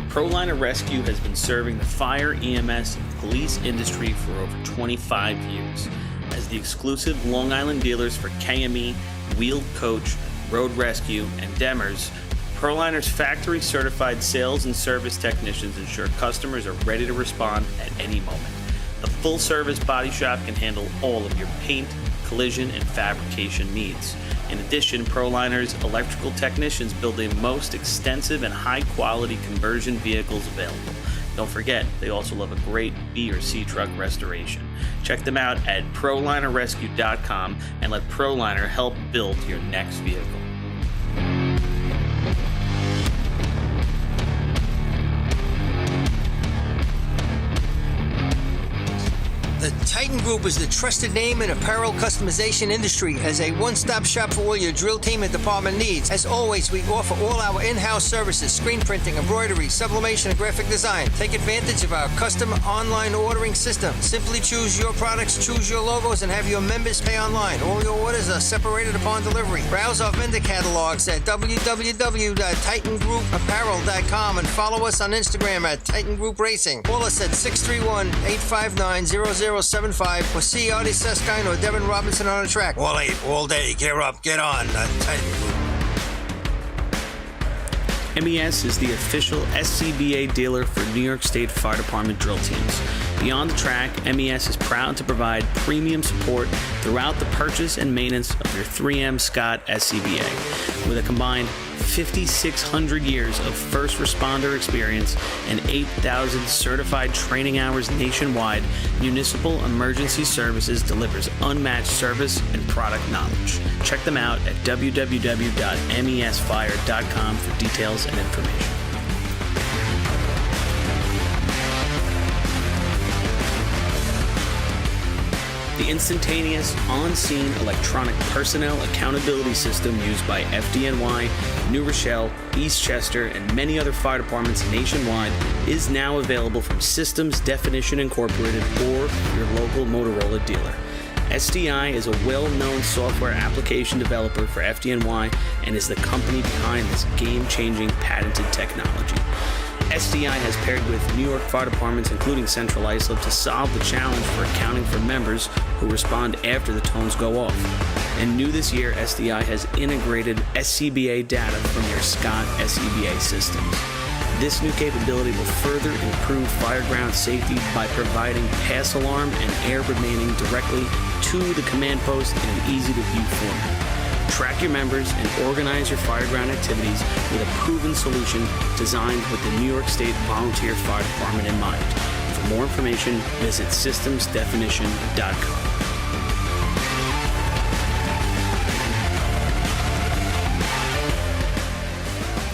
ProLiner Rescue has been serving the fire, EMS, and police industry for over 25 years. As the exclusive Long Island dealers for KME, Wheeled Coach, Road Rescue, and Demers, ProLiner's factory-certified sales and service technicians ensure customers are ready to respond at any moment. The full-service body shop can handle all of your paint, collision, and fabrication needs. In addition, ProLiner's electrical technicians build the most extensive and high-quality conversion vehicles available. Don't forget, they also love a great B or C truck restoration. Check them out at ProLinerRescue.com and let ProLiner help build your next vehicle.
The Titan Group is the trusted name in apparel customization industry as a one-stop shop for all your drill team and department needs. As always, we offer all our in-house services, screen printing, embroidery, sublimation, and graphic design. Take advantage of our custom online ordering system. Simply choose your products, choose your logos, and have your members pay online. All your orders are separated upon delivery. Browse our vendor catalogs at www.TitanGroupApparel.com and follow us on Instagram at Titan Group Racing. Call us at 631-859-0075 or see Artie Seskine or Devin Robinson on the track. All 8, all day. Gear up, get on. Titan Group.
MES is the official SCBA dealer for New York State Fire Department drill teams. Beyond the track, MES is proud to provide premium support throughout the purchase and maintenance of your 3M Scott SCBA. With a combined 5,600 years of first responder experience and 8,000 certified training hours nationwide, Municipal Emergency Services delivers unmatched service and product knowledge. Check them out at www.mesfire.com for details and information. The instantaneous, on-scene electronic personnel accountability system used by FDNY, New Rochelle, Eastchester, and many other fire departments nationwide is now available from Systems Definition Incorporated or your local Motorola dealer. SDI is a well-known software application developer for FDNY and is the company behind this game-changing patented technology. SDI has paired with New York fire departments, including Central Islip, to solve the challenge for accounting for members who respond after the tones go off. And new this year, SDI has integrated SCBA data from your Scott SCBA systems. This new capability will further improve fireground safety by providing pass alarm and air remaining directly to the command post in an easy-to-view format. Track your members and organize your fireground activities with a proven solution designed with the New York State Volunteer Fire Department in mind. For more information, visit systemsdefinition.com.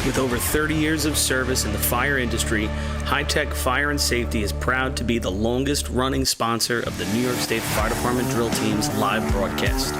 With over 30 years of service in the fire industry, High Tech Fire and Safety is proud to be the longest-running sponsor of the New York State Fire Department drill team's live broadcast.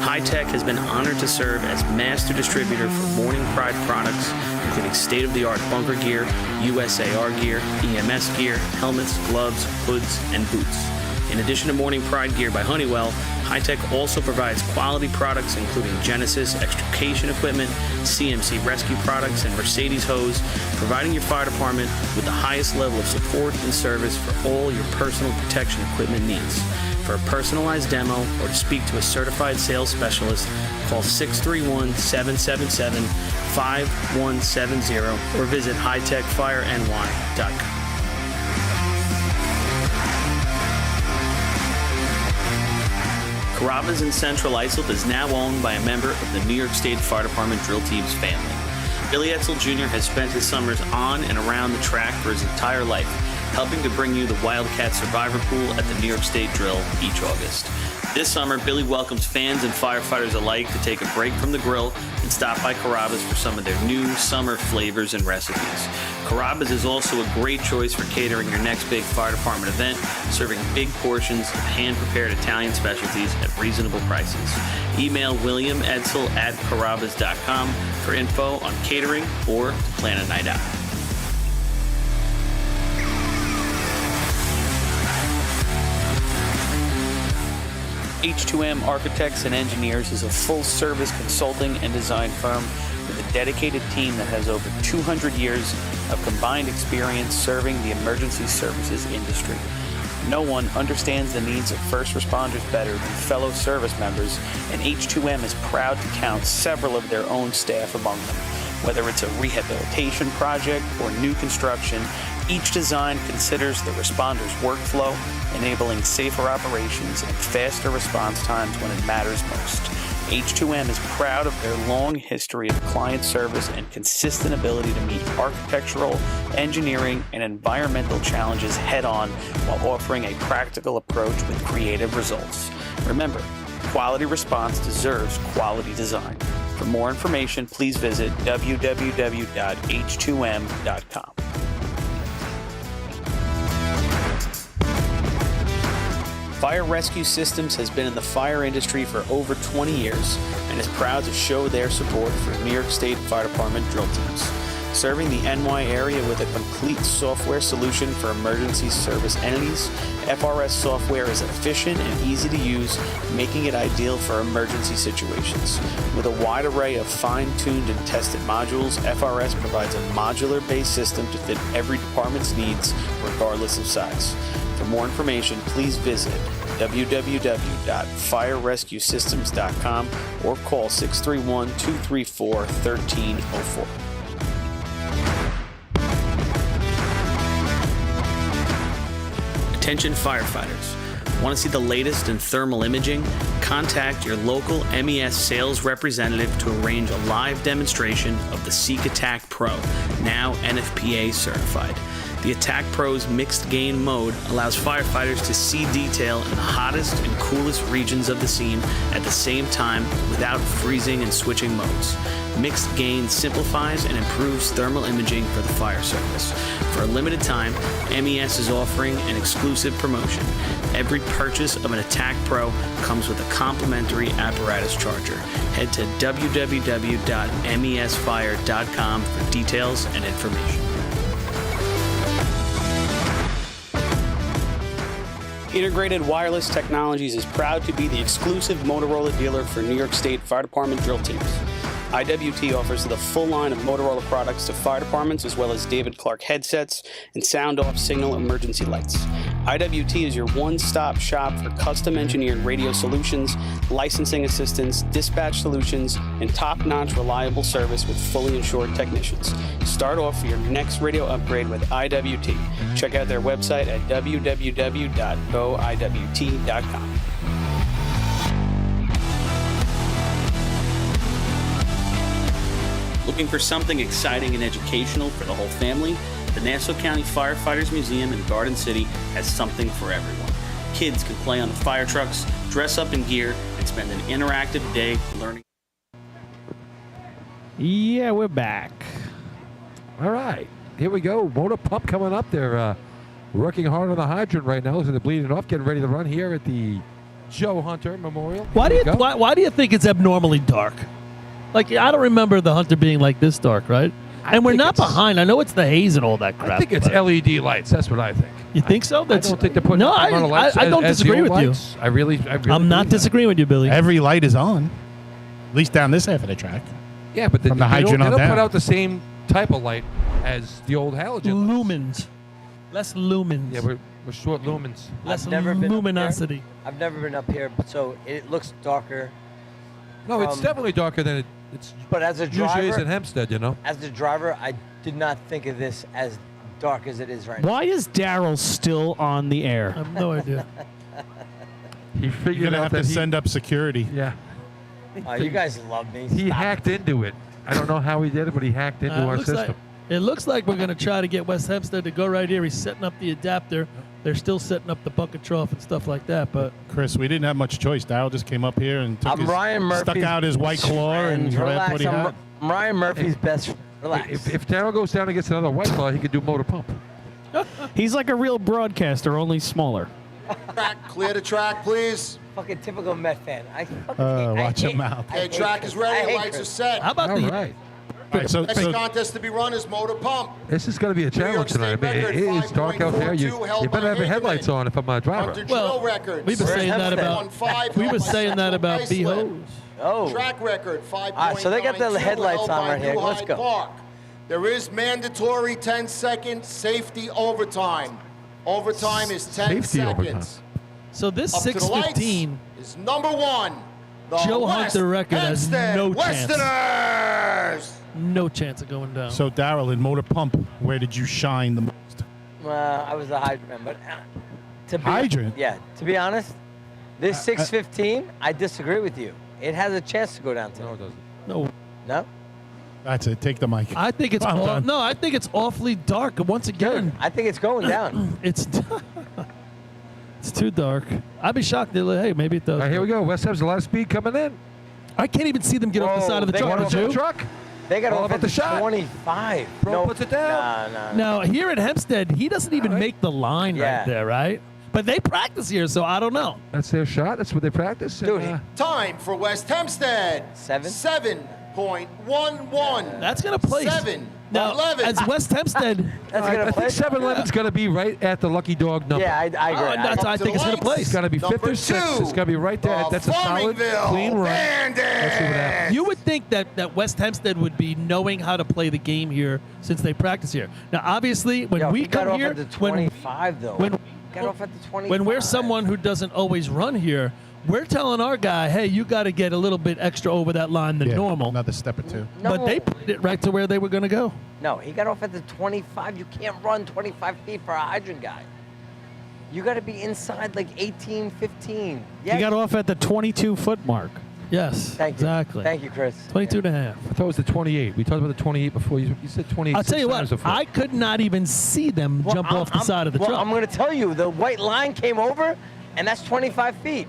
High Tech has been honored to serve as master distributor for Morning Pride products, including state-of-the-art bunker gear, USAR gear, EMS gear, helmets, gloves, hoods, and boots. In addition to Morning Pride gear by Honeywell, High Tech also provides quality products including Genesis extrication equipment, CMC rescue products, and Mercedes hose, providing your fire department with the highest level of support and service for all your personal protection equipment needs. For a personalized demo or to speak to a certified sales specialist, call 631-777-5170 or visit hightechfireny.com. Carrabba's in Central Islip is now owned by a member of the New York State Fire Department drill team's family. Billy Etzel Jr. has spent his summers on and around the track for his entire life, helping to bring you the Wildcat Survivor Pool at the New York State Drill each August. This summer, Billy welcomes fans and firefighters alike to take a break from the grill and stop by Carrabba's for some of their new summer flavors and recipes. Carrabba's is also a great choice for catering your next big fire department event, serving big portions of hand-prepared Italian specialties at reasonable prices. Email William Edsel at Carrabba's.com for info on catering or to plan a night out. H2M Architects and Engineers is a full-service consulting and design firm with a dedicated team that has over 200 years of combined experience serving the emergency services industry. No one understands the needs of first responders better than fellow service members, and H2M is proud to count several of their own staff among them. Whether it's a rehabilitation project or new construction, each design considers the responder's workflow, enabling safer operations and faster response times when it matters most. H2M is proud of their long history of client service and consistent ability to meet architectural, engineering, and environmental challenges head-on while offering a practical approach with creative results. Remember, quality response deserves quality design. For more information, please visit www.h2m.com. Fire Rescue Systems has been in the fire industry for over 20 years and is proud to show their support for New York State Fire Department drill teams. Serving the NY area with a complete software solution for emergency service entities, FRS software is efficient and easy to use, making it ideal for emergency situations. With a wide array of fine-tuned and tested modules, FRS provides a modular-based system to fit every department's needs, regardless of size. For more information, please visit www.firerescuesystems.com or call 631-234-1304. Attention firefighters. Want to see the latest in thermal imaging? Contact your local MES sales representative to arrange a live demonstration of the Seek Attack Pro, now NFPA certified. The Attack Pro's mixed gain mode allows firefighters to see detail in the hottest and coolest regions of the scene at the same time without freezing and switching modes. Mixed gain simplifies and improves thermal imaging for the fire service. For a limited time, MES is offering an exclusive promotion. Every purchase of an Attack Pro comes with a complimentary apparatus charger. Head to www.mesfire.com for details and information. Integrated Wireless Technologies is proud to be the exclusive Motorola dealer for New York State Fire Department drill teams. IWT offers the full line of Motorola products to fire departments, as well as David Clark headsets and sound-off signal emergency lights. IWT is your one-stop shop for custom-engineered radio solutions, licensing assistance, dispatch solutions, and top-notch reliable service with fully insured technicians. Start off your next radio upgrade with IWT. Check out their website at www.goiwt.com. Looking for something exciting and educational for the whole family? The Nassau County Firefighters Museum in Garden City has something for everyone. Kids can play on the fire trucks, dress up in gear, and spend an interactive day learning.
Yeah, we're back.
All right. Here we go. Motor pump coming up. They're working hard on the hydrant right now. So they're bleeding off, getting ready to run here at the Joe Hunter Memorial.
Why do you think it's abnormally dark? Like, I don't remember the Hunter being like this dark, right? And we're not behind. I know it's the haze and all that crap.
I think it's LED lights. That's what I think.
You think so?
I don't think they're putting
no.
a lot of lights
I don't
as
disagree with
lights.
you.
I really
I'm not disagreeing with you, Billy.
Every light is on, at least down this half of the track.
Yeah, but
from the hydrant
they
on
don't
down.
put out the same type of light as the old halogen
lumens. Less lumens.
Yeah, we're short lumens.
Less
I've never been
luminosity.
I've never been up here, so it looks darker.
No, it's definitely darker than it's.
But as a
usually
driver,
is in Hempstead, you know.
As a driver, I did not think of this as dark as it is right now.
Why is Daryl still on the air?
I have no idea.
He
You're
figured
gonna
out
have
that
to
he,
send up security.
Yeah,
You guys love me.
he
Stop
hacked into it. I don't know how he did it, but he hacked into our
looks
system.
It looks like we're going to try to get West Hempstead to go right here. He's setting up the adapter. They're still setting up the bucket trough and stuff like that. But
Chris, we didn't have much choice. Darryl just came up here and took stuck out his white claw and
relax.
what he had.
I'm Ryan Murphy's best. Relax.
If Darryl goes down and gets another white claw, he could do motor pump.
He's like a real broadcaster, only smaller.
Clear the track, please.
Fucking typical Met fan. I fucking
Watch your mouth.
Okay, track is ready. Lights are set.
how about
All
the
right.
All right, so
Next contest to be run is motor pump.
This is going to be a challenge tonight. I mean, it is dark out there. You better have your headlights on if I'm a driver.
Hunter
Well,
drill record.
we've been saying that about B-Hose.
Oh.
Track record 5.92.
All right, so they got the headlights
held
on
by
right here.
New
Let's
Hyde
go.
Park. There is mandatory 10-second safety overtime. Overtime is 10
Safety overtime.
seconds.
So this
Up to the lights
6:15,
is number one. The
Joe
West
Hunter record has
Hempstead
no chance.
Westerners.
no chance of going down.
So Darryl, in motor pump, where did you shine the most?
I was a hydrant, but to be
Hydrant?
Yeah, to be honest, this 6:15, I disagree with you. It has a chance to go down to.
No, it doesn't.
no,
No?
That's it. Take the mic.
I think it's
I'm done.
no. I think it's awfully dark. Once again,
I think it's going down.
it's it's too dark. I'd be shocked. Hey, maybe it does.
All right, here we go. West Ham's a lot of speed coming in.
I can't even see them get off the
Whoa,
side of the
they
truck.
got
Did
off
you?
the
Truck.
They got
All
off
about
at
the
the
shot.
25.
Bro puts it down.
Nah.
Now here at Hempstead, he doesn't even make the line
Yeah.
right there, right? But they practice here, so I don't know.
That's their shot. That's what they practice.
Dude,
And,
Time for West Hempstead. 7.11.
That's gonna place
7.
now
11.
as West Hempstead.
That's
I
gonna
think 7-Eleven's going to be right at the lucky dog number.
Yeah, I agree.
that's- I
Up to
think
the
it's gonna
lights.
place.
It's going to be
Number
5th or 6th.
two,
It's going to be right there. That's a solid,
Farmingville
clean run.
Bandits.
Let's see what happens.
You would think that West Hempstead would be knowing how to play the game here since they practice here. Now, obviously, when
Yo,
we
he got
come
off
here,
at the 25 though.
when-
got off at the 25.
when we're someone who doesn't always run here, we're telling our guy, hey, you got to get a little bit extra over that line than
Yeah,
normal.
Another step or two.
No.
But they put it right to where they were going to go.
No, he got off at the 25. You can't run 25 feet for a hydrant guy. You got to be inside like 18, 15. Yeah.
He got off at the 22-foot mark.
Yes,
Thank you.
exactly.
Thank you, Chris.
22 and a half.
I thought it was the 28. We talked about the 28 before. You said 28.
I'll tell you
6
what,
times before.
I could not even see them
Well,
jump off the side of the
well,
truck.
I'm going to tell you, the white line came over, and that's 25 feet.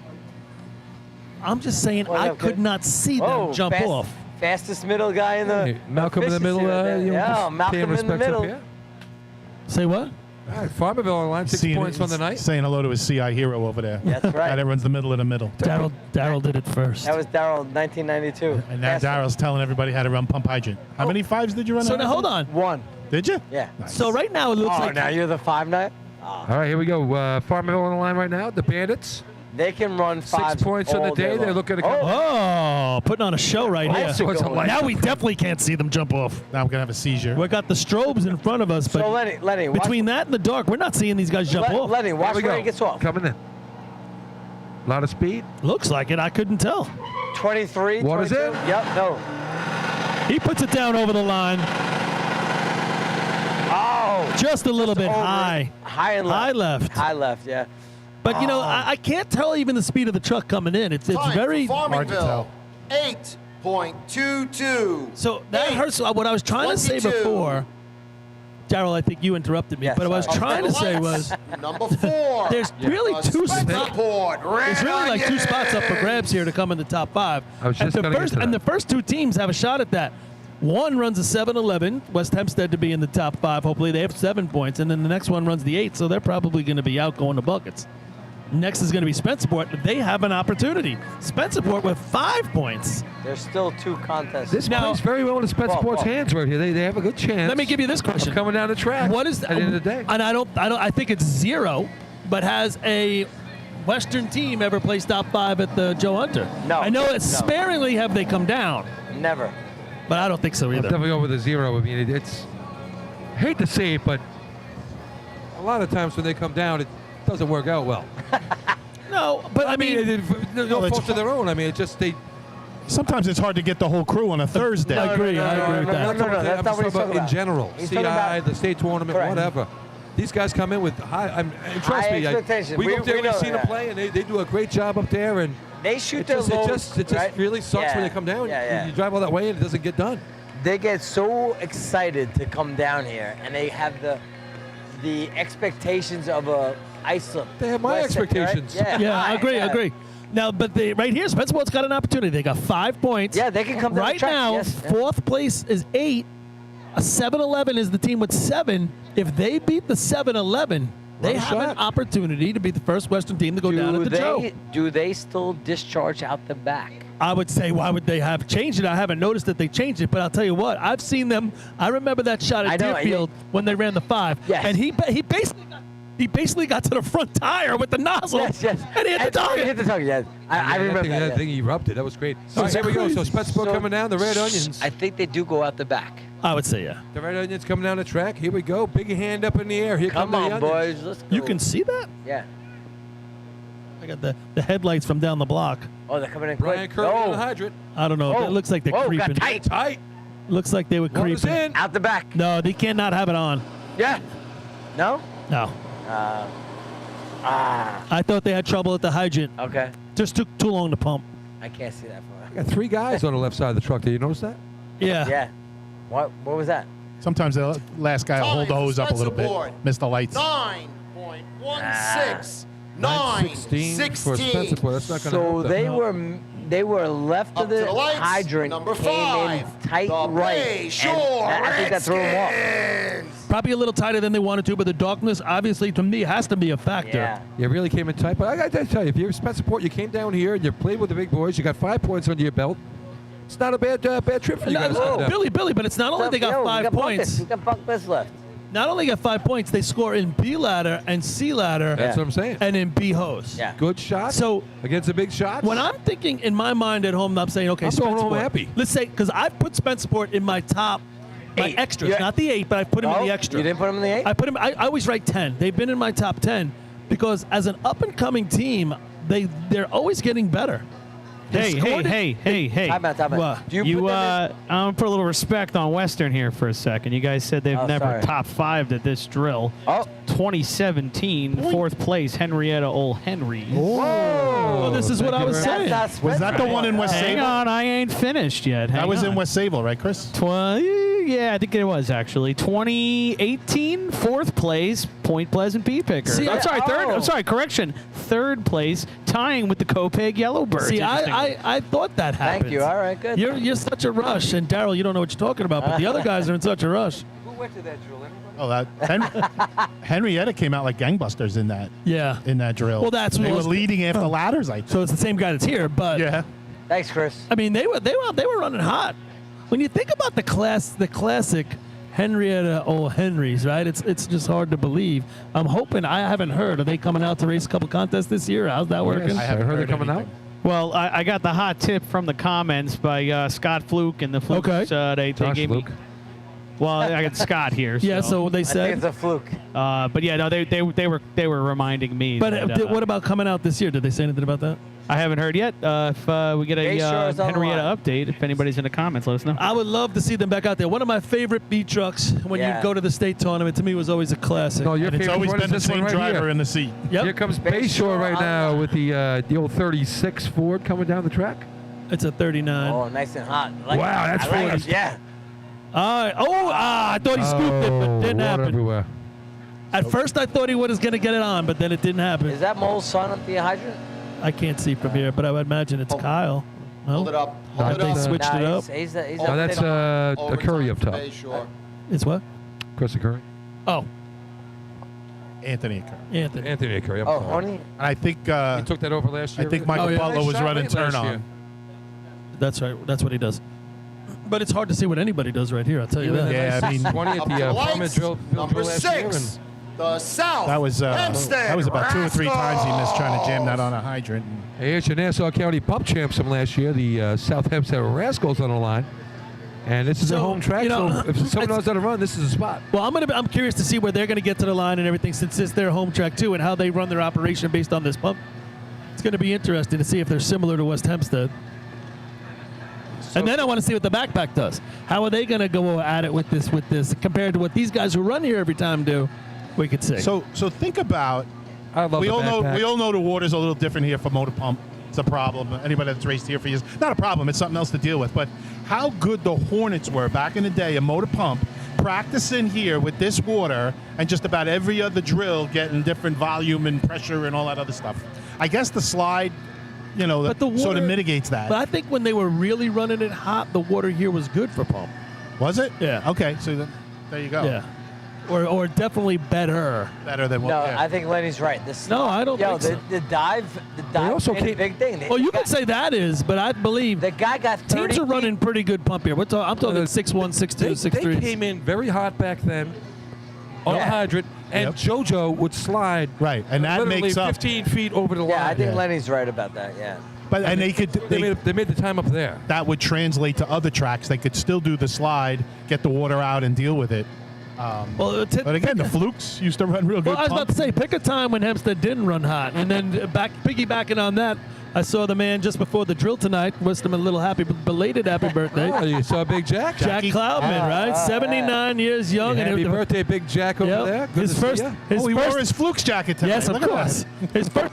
I'm just saying
Well,
I
okay.
could not see them jump off.
Fastest middle guy in the.
Hey, Malcolm in the middle.
Yeah,
just
Malcolm
paying
in the
respects up
middle.
here.
Say what?
All right, Farmerville on line, 6 points on the night.
Saying hello to his CI hero over there.
That's right.
Guy that runs the middle of the middle.
Daryl did it first.
That was Darryl, 1992.
And now Daryl's telling everybody how to run pump hydrant. How many fives did you run?
So
out
now
of?
hold on.
One.
Did you?
Yeah.
So right now it looks
Oh,
like
now you're the 5 now?
All right, here we go. Farmerville on the line right now. The Bandits.
They can run 5
6 points on the day. They're looking to come.
oh, putting on a show right
Lights
here.
are going.
Now we definitely can't see them jump off.
Now I'm gonna have a seizure.
We got the strobes in front of us, but
So Lenny, watch,
between that and the dark, we're not seeing these guys jump off.
Lenny, watch
Here we
where
go.
he gets off.
Coming in. A lot of speed.
Looks like it. I couldn't tell.
23.
Water's
22.
in?
Yep. No.
He puts it down over the line,
Oh.
just a little bit
Over.
high.
High and left.
High left.
High left. Yeah.
But you know, I can't tell even the speed of the truck coming in. It's
Time
very
for
hard to
Farmingville.
tell.
8.22.
so that
Eight,
hurts. What I was trying to say
22.
before, Daryl, I think you interrupted me.
Yes,
but what I was
sorry.
trying to say was
Number 4.
there's really two spots.
Spencerport.
There's really like two spots up for grabs here to come in the top 5.
I was just
and
gonna get to
and
that.
the first two teams have a shot at that. One runs a 7-11, West Hempstead to be in the top 5. Hopefully they have 7 points, and then the next one runs the 8, so they're probably going to be out going to buckets. Next is going to be Spencerport. They have an opportunity. Spencerport with 5 points.
There's still 2 contests.
This
Now-
plays very well in Spencerport's hands right here. They have a good chance.
Let me give you this question.
Coming down the track.
What is
at the end of the day?
And I think it's 0, but has a Western team ever placed top 5 at the Joe Hunter?
No.
I know it's
No.
sparingly have they come down,
Never.
but I don't think so
I'm
either.
definitely over the 0. I mean, it's. I hate to say it, but a lot of times when they come down, it doesn't work out well.
No, but I mean,
no
it's
fault of their own. I mean, it just they.
Sometimes it's hard to get the whole crew on a Thursday.
I agree with that.
No,
I'm
that's
talking
not what he's
about
talking
in
about.
general.
He's
CI,
talking about-
the state tournament,
Correct.
whatever. These guys come in with high. And trust
High
me,
expectations.
we go
We-
up there,
we
we've
know
seen them
that.
play, and they do a great job up there. And
They shoot
it
their
just,
loads.
it just
right?
really sucks when
Yeah.
they come down.
Yeah, yeah.
You drive all that way and it doesn't get done.
they get so excited to come down here, and they have the expectations of a ice slip.
They have my
West End, right?
expectations.
Yeah, I agree.
yeah.
I agree. Now, but right here, Spencerport's got an opportunity. They got 5 points.
Yeah, they can come down
right
the track.
now.
Yes, yeah.
4th place is 8. A 7-11 is the team with 7. If they beat the 7-11, they have an opportunity to be the first Western team to go down at the Joe.
Do they still discharge out the back?
I would say, why would they have changed it? I haven't noticed that they changed it, but I'll tell you what, I've seen them. I remember that shot at Deerfield when they ran the 5,
Yes.
and he basically got to the front tire with the nozzle,
Yes, yes.
and he hit the target.
Hit the target, yes. I remember that.
That thing erupted. That was great. All right, here we go. So Spencerport coming down, the Red Onions.
I think they do go out the back.
I would say, yeah.
The Red Onions coming down the track. Here we go. Big hand up in the air. Here
Come
come the
on,
Onions.
boys. Let's go.
You can see that?
Yeah.
I got the headlights from down the block.
Oh, they're coming in
Brian
quick.
Kirby on the
Oh,
hydrant.
I don't know.
Oh.
It looks like they're
Whoa,
creeping.
got tight.
Tight.
Looks like they were
One is
creeping.
in.
out the back.
No, they cannot have it on.
Yeah. No?
No.
Ah.
I thought they had trouble at the hydrant.
Okay.
Just took too long to pump.
I can't see that far.
I got 3 guys on the left side of the truck. Did you notice that?
Yeah.
Yeah. What was that?
Sometimes the last guy will hold the hose up a little bit.
Spencerport.
Miss the lights.
9.16.
9.16 for
9.16.
Spencerport. That's not going to
So
help them.
they were left
Up
of
to
the
the lights.
hydrant,
Number
came
5.
in tight
the
right,
Bayshore
and I think that threw him off.
Redskins.
Probably a little tighter than they wanted to, but the darkness, obviously, to me, has to be a factor.
Yeah.
You really came in tight. But I got to tell you, if you're Spencerport, you came down here and you played with the big boys. You got 5 points under your belt. It's not a bad trip for you guys.
Billy, but it's not only they got 5 points.
We got Buck left.
Not only got 5 points, they score in B ladder and C ladder
That's what I'm saying.
and in B hose.
Yeah.
Good shot.
So
against the big shots.
when I'm thinking in my mind at home, I'm saying, okay,
I'm going home
Spencerport.
happy.
Let's say, because I've put Spencerport in my top, my
8.
extras,
Yeah.
not the 8, but I put him in the extra.
You didn't put him in the 8?
I put him. I always write 10. They've been in my top 10 because as an up and coming team, they're always getting better. They scored it-
Hey.
Time out.
What?
Do you
You,
put them in?
I'm gonna put a little respect on Western here for a second. You guys said they've
Oh,
never
sorry.
top 5'd at this drill.
Oh.
2017, 4th place, Henrietta Ole Henry.
Well, this is what I was saying.
That's
Was that the one in West
Hang
Sable?
on, I ain't finished yet.
That
Hang
was in
on.
West Sable, right, Chris?
Yeah, I think it was actually 2018, 4th place, Point Pleasant Bee Picker.
See,
I'm sorry, third.
oh.
I'm sorry, correction, 3rd place, tying with the Copeg Yellowbirds.
See,
interestingly.
I thought that happened.
Thank you. All right, good.
You're such a rush, and Daryl, you don't know what you're talking about, but the other guys are in such a rush.
Who went to that drill?
Oh, that Henrietta came out like gangbusters in that
Yeah.
drill.
Well, that's
they
what
were
was-
leading after ladders. I
So it's the same guy that's here, but
yeah.
Thanks, Chris.
I mean, they were running hot. When you think about the classic Henrietta Ole Henrys, right? It's just hard to believe. I'm hoping. I haven't heard. Are they coming out to race a couple contests this year? How's that working?
I heard they're coming out.
Well, I got the hot tip from the comments by Scott Fluke and the Flukes.
Okay.
They
Josh
gave
Fluke.
me. Well, I got Scott here.
Yeah. So they
I think
said.
it's a fluke.
But yeah, no, they were reminding me.
But
that,
what about coming out this year? Did they say anything about that?
I haven't heard yet. If we get
Bay
a
Shore is on the
Henrietta
line.
update, if anybody's in the comments, let us know.
I would love to see them back out there. One of my favorite beat trucks when
Yeah.
you go to the state tournament, to me, was always a classic.
No, your
And it's
favorite
always
one
been
is
the
this one
same
right
driver
here.
in the seat.
Yep.
Here comes
Bay
Bayshore
Shore
right
on
now
the-
with the old 36 Ford coming down the track.
It's a 39.
Oh, nice and hot. I like
Wow,
it.
that's
I like
fast.
it. Yeah.
I thought he scooped it, but didn't
water
happen.
everywhere.
At first, I thought he was going to get it on, but then it didn't happen.
Is that Mole's son at the hydrant?
I can't see from here, but I would imagine it's Kyle. No?
Hold it up. Hold
I
it
think
up.
so.
Switched it up.
He's
No,
up
that's
there.
a Curry up top.
Bayshore.
It's what?
Chris Curry.
Oh,
Anthony Kerr.
Anthony.
Anthony Curry. I'm
Oh,
sorry.
honey.
And I think
He took that over last year.
I think Michael
yeah.
Butler
Nice
was
shot
running
late
turn
last year.
on.
That's right. That's what he does. But it's hard to see what anybody does right here. I'll tell you that.
Yeah, I mean
20 at
Up
the
to the
Parliament
lights.
drill
Number
last year.
6. The South.
that was
Hempstead
about 2 or 3 times he missed trying to jam that
Rascals.
on a hydrant.
Hey, here's your Nassau County Pub Champs from last year, the South Hempstead Rascals on the line. And this is their
So,
home track,
you know,
so if someone
it's-
knows how to run, this is a spot.
Well, I'm curious to see where they're going to get to the line and everything, since it's their home track too, and how they run their operation based on this pump. It's going to be interesting to see if they're similar to West Hempstead. And then I want to see what the backpack does. How are they going to go at it with this compared to what these guys who run here every time do? We could see.
So think about
I love
we
the
all
backpack.
know the water's a little different here for motor pump. it's a problem. Anybody that's raced here for years, not a problem. It's something else to deal with. But how good the Hornets were back in the day, a motor pump, practicing here with this water and just about every other drill getting different volume and pressure and all that other stuff. I guess the slide,
But the
sort
water-
of mitigates that.
But I think when they were really running it hot, the water here was good for pump.
Was it?
Yeah.
Okay, so there you go.
Yeah. Or definitely better.
Better than what?
No,
yeah.
I think Lenny's right.
No, I don't think so.
The dive
also
made a
keep-
big thing.
Well, you could say that is, but I believe
The guy got 30
teams are running pretty good pump here. I'm talking 6'1", 6'2", 6'3".
They came in very hot back then on
Yeah.
a hydrant, and
Yep.
JoJo would slide
Right, and that
literally
makes up.
15 feet over the line.
Yeah, I think
Yeah.
Lenny's right about that. Yeah.
But and they
They made the time up there.
that would translate to other tracks. They could still do the slide, get the water out, and deal with it.
Well,
But again, the Flukes used to run real good.
Well, I was about
pump.
to say, pick a time when Hempstead didn't run hot, and then piggybacking on that, I saw the man just before the drill tonight. Wished him a little belated happy birthday.
Oh, you saw Big Jack?
Jack Cloudman, right? 79 years young, and
Happy
it-
birthday, Big Jack over
Yep.
there. Good
His
to see
first,
ya.
his
He
first,
wore his Flukes jacket tonight.
yes, of
Look at
course.
that.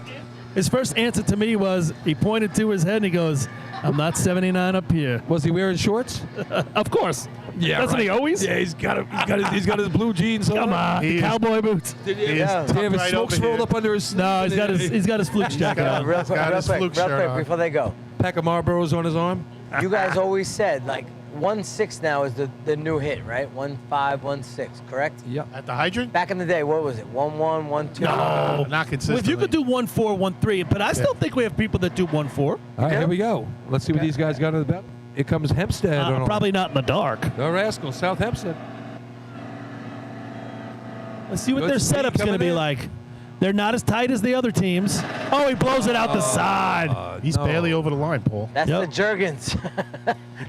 His first answer to me was he pointed to his head and he goes, "I'm not 79 up here."
Was he wearing shorts?
Of course.
Yeah,
Doesn't he always?
Yeah, he's got his blue jeans on.
Come on,
He is-
cowboy boots.
Did he,
He is
yeah. Did he have his
tucked right
smokes
over
rolled
here.
up under his?
No, he's got his Flukes jacket
Yeah,
on.
real
He's
quick,
got
real
his
quick,
Fluke
real
shirt
quick
on.
before they go.
Pack of Marlboros on his arm.
You guys always said like 1.6 now is the new hit, right? 1.5, 1.6, correct?
Yeah.
At the hydrant?
Back in the day, what was it? 1.1, 1.2?
No, not
Well,
consistently.
if you could do 1.4, 1.3, but I still think we have people that do 1.4.
All right, here we go. Let's see what these guys got in the belt. Here comes Hempstead. on
Probably not in the dark.
the Rascals, South Hempstead.
Let's see what
Good
their
speed
setup's going to
coming
be
in.
like. They're not as tight as the other teams. Oh, he blows it out the side.
He's barely over the line, Paul.
That's
Yep.
the Jergens.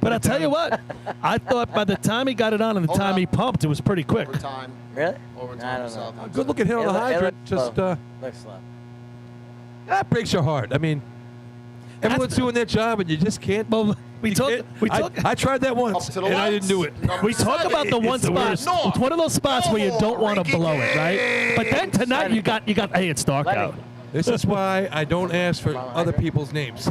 But I'll tell you what, I thought by the time he got it on and the
Hold
time
up.
he pumped, it was pretty quick.
Overtime.
Really?
Overtime.
I don't know.
Southampton.
Good looking hit on the hydrant. Just
Looks slow.
that breaks your heart. I mean, everyone's doing their job, and you just can't.
Well, we
you
talk.
can't-
We talk.
I tried that once,
Up to the
and I
lights.
didn't do it.
Number
We talk
7.
about the one
It's the
spot.
worst.
It's one of those spots where you don't want to
Ricky
blow it, right? But then tonight you got. Hey, it's dark
Lenny.
out.
This is why I don't ask for other people's names.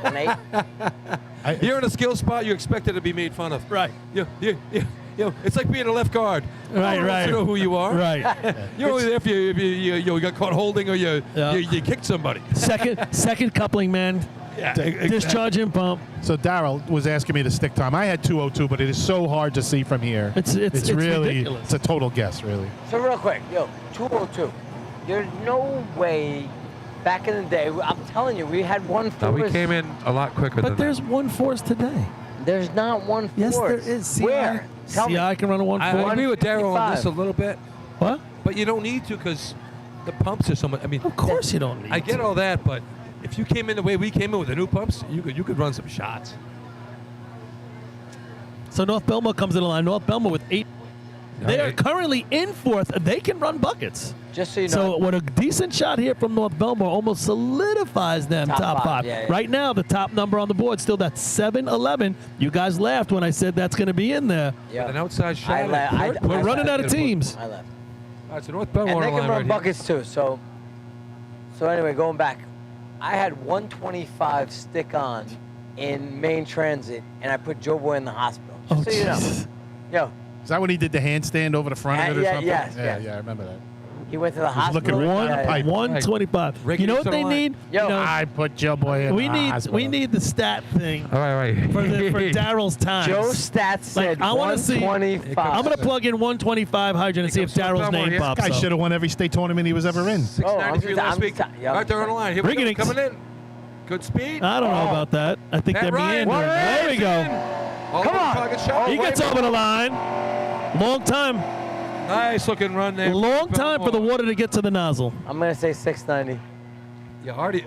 1.8.
You're in a skill spot, you expect it to be made fun of.
Right.
You know, it's like being a left guard.
Right,
No one wants
right.
to know who you are.
Right.
You're only there if you got caught holding or you kicked somebody.
Second coupling, man.
Yeah,
Discharge and pump.
So Daryl was asking me the stick time. I had 2:02, but it is so hard to see from here.
It's
really
ridiculous.
it's a total guess, really.
So real quick, 202. There's no way. Back in the day, I'm telling you, we had 1.4.
No, we came in a lot quicker
But
than
there's 1.4s today.
There's not 1.4.
Yes, there is.
Where? Tell me.
CI can run a 1.4.
I agree with Daryl on this a little bit,
What?
but you don't need to because the pumps are so much. I mean,
Of course you don't need
I get
to.
all that, but if you came in the way we came in with the new pumps, you could run some shots.
So North Belmont comes in the line. North Belmont with 8. They are
Right.
currently in 4th. They can run buckets.
Just so you know.
So with a decent shot here from North Belmont almost solidifies them
Top
top
five,
five.
yeah, yeah.
Right now, the top number on the board still that 7-11. You guys laughed when I said that's going to be in there.
yeah.
An outside shot.
I la- I-
We're
I
running
left.
out of teams.
I left.
All right, so North Belmont
And they
on the
can
line
run
right
buckets too. So anyway, going back, I had 125 stick on in main transit, and I put Joe Boy in the hospital. Just so you know.
Jesus.
Yo,
Is that when he did the handstand over the front of it or
Yeah,
something?
yes,
yeah,
yes.
yeah, I remember that.
he went to the
looking
hospital.
one
Yeah, yeah.
pipe.
125.
Ricky
You know what
to the
they
line.
need?
Yo,
You know,
I put Joe Boy in
we
the
need
hospital.
the stat thing
All right.
for Daryl's time.
Joe Stats said
I want to see.
125.
I'm going to plug in 125 hydrant and see if
Here comes
Daryl's
Belmont
name
here.
pops
Guy
up.
should have won every state tournament he was ever in.
693 last week.
yeah.
Right there on the line. Here we go.
Riggins.
Coming in. Good speed.
I don't know about that. I think
Pat
they're
Ryan.
meandering. There we go.
Come on.
He gets over the line. Long time.
Nice looking run there.
Long time for the water to get to the nozzle.
I'm going to say 690.
You already.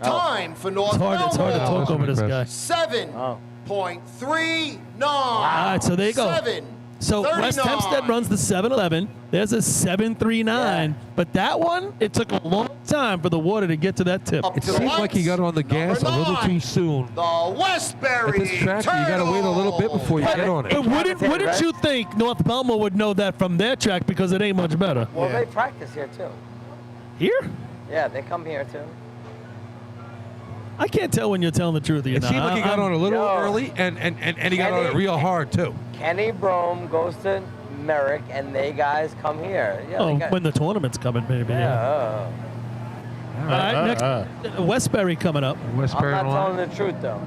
Time for North
It's hard to
Belmont.
talk over this guy.
7.39.
All right, so there you go.
7.
So West
39.
Hempstead runs the 7-11. There's a 7.39. But that one, it took a long time for the water to get to that tip.
Up
It
to the
seemed like he got on the gas a
Number
little
9,
too soon.
The Westbury
At this track, you got to wait a little bit before you
But
get on it.
wouldn't you think North Belmont would know that from their track because it ain't much better?
Well, they practice here too.
Here?
Yeah, they come here too.
I can't tell when you're telling the truth or you're
It
not.
seemed like he got on a little
Yo.
early, and he got on it real hard, too.
Kenny Brome goes to Merrick, and they guys come here. Yeah,
Oh,
they got,
when the tournament's coming, maybe.
yeah.
All right, next, Westbury coming up.
I'm
Westbury
not
on the line.
telling the truth though.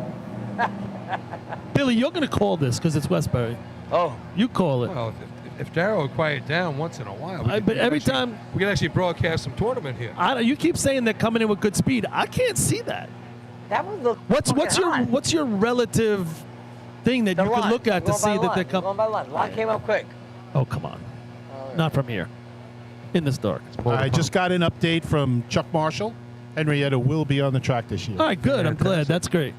Billy, you're going to call this because it's Westbury.
Oh,
You call it.
Well, if Darryl would quiet down once in a while,
But every time
we can actually broadcast some tournament here.
you keep saying they're coming in with good speed. I can't see that.
that was the.
What's your relative thing that you could look at to see that they're
Going
coming?
by line. Line came up quick.
Oh, come on. Not from here. In this dark.
I just got an update from Chuck Marshall. Henrietta will be on the track this year.
All right, good. I'm glad. That's great.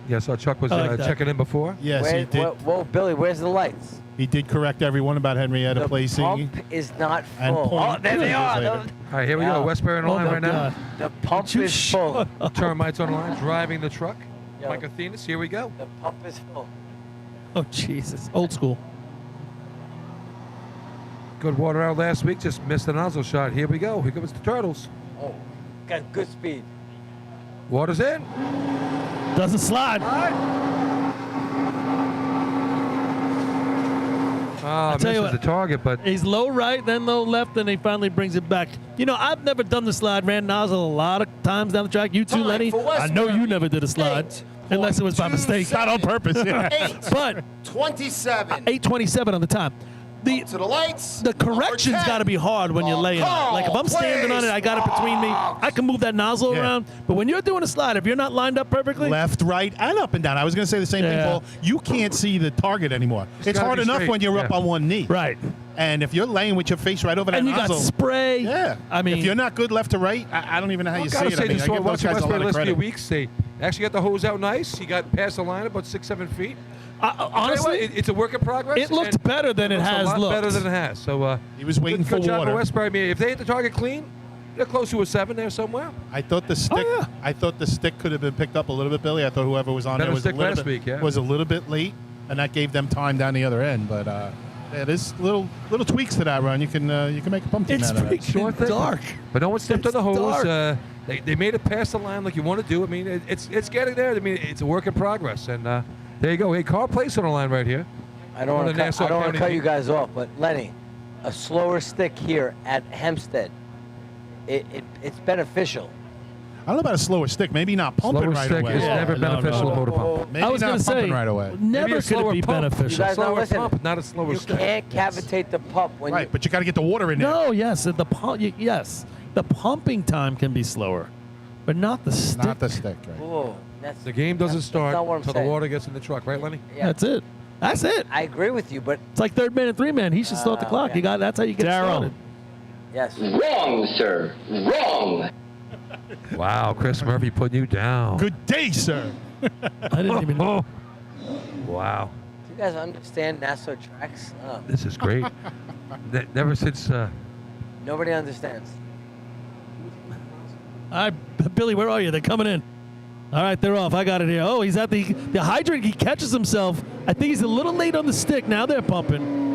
Yeah, so Chuck was
I like that.
checking in before.
Yes, he did.
Whoa, Billy, where's the lights?
He did correct everyone about Henrietta
The
placing.
pump is not
and
full.
point.
Oh, there they are.
Later.
All right, here we
Yeah.
go. Westbury on the
Oh,
line
my
right
God.
The pump
You
is full.
now. Termites on the line, driving the truck.
Yo.
Mike Athenas, here we go.
The pump is full.
Oh, Jesus. Old school.
Good water out last week, just missed the nozzle shot. Here we go. Here comes the Turtles.
Oh, got good speed.
Water's in.
Doesn't slide. tell you
Misses the
what.
target, but
He's low right, then low left, and he finally brings it back. You know, I've never done the slide, ran nozzle a lot of times down the track. You too,
Time
Lenny.
for
I know you
Westbury.
never did a slide. Unless it was by mistake. Not on purpose. Yeah.
8:27.
8:27 on the time.
To the lights.
The correction's
Number 10.
got to be hard when you're laying on it. Like if I'm standing on it, I got it between me. I can move that nozzle
Yeah.
around. But when you're doing a slide, if you're not lined up perfectly,
Left, right, and up and down. I was going to say the same thing,
Yeah.
Paul. You can't see the target anymore. It's
gotta
hard
be
enough
straight.
when you're up
Yeah.
on one knee.
right?
And if you're laying with your face right over that
And you got
nozzle,
spray.
yeah.
I mean,
if you're not good left to right, I don't even know how
I
you see
gotta
it.
say,
I mean,
just
I give those
watching
guys a
Westbury
lot
the
of
last few
credit.
weeks, they actually got the hose out nice. He got past the line about 6-7 feet.
honestly,
it's a work in progress.
it looked
and
better than it
looks
has
a lot
looked.
better than it has. So
He was waiting
good
for
job
water.
by Westbury. I mean, if they hit the target clean, they're close to a 7 there somewhere.
I thought the stick.
yeah.
I thought the stick could have been picked up a little bit, Billy. I thought whoever was on
Better
there was a
stick
little
last
bit,
week, yeah.
was a little bit late, and that gave them time down the other end. But yeah, there's little tweaks to that run. You can make a pump team
It's
out of that.
freaking dark.
But no one stepped on
It's
the hose.
dark.
They made it past the line like you want to do. I mean, it's getting there. I mean, it's a work in progress. And there you go. Hey, Carl Place on the line right here.
I don't
On
want
the
to
Nassau County
cut
team.
you guys off, but Lenny, a slower stick here at Hempstead, it's beneficial.
I don't know about a slower stick. Maybe not pumping
Slower
right
stick
away.
is never
no,
beneficial
no,
in motor pump.
Maybe
I was
not
going to
pumping
say,
right away.
Maybe
never
a
could
slower
it be
pump.
beneficial.
You guys not
Slower
listening.
pump, not a slower
You
stick.
can't cavitate the pump when
Right, but you got to get the water in there.
No, yes, the yes, the pumping time can be slower, but not the stick.
Not the stick. Right.
Whoa, that's,
The game doesn't
that's
start
not what I'm
until the
saying.
water gets in the truck, right, Lenny?
Yeah,
That's it. That's it.
I agree with you, but
It's like third man and three man. He should start the clock.
okay.
That's how you get started.
yes.
Wrong, sir. Wrong.
Wow, Chris Murphy putting you down.
Good day, sir.
I didn't even know.
Wow,
Do you guys understand Nassau tracks?
this is great. Never since
Nobody understands.
All right, Billy, where are you? They're coming in. All right, they're off. I got it here. Oh, he's at the hydrant. He catches himself. I think he's a little late on the stick. Now they're pumping.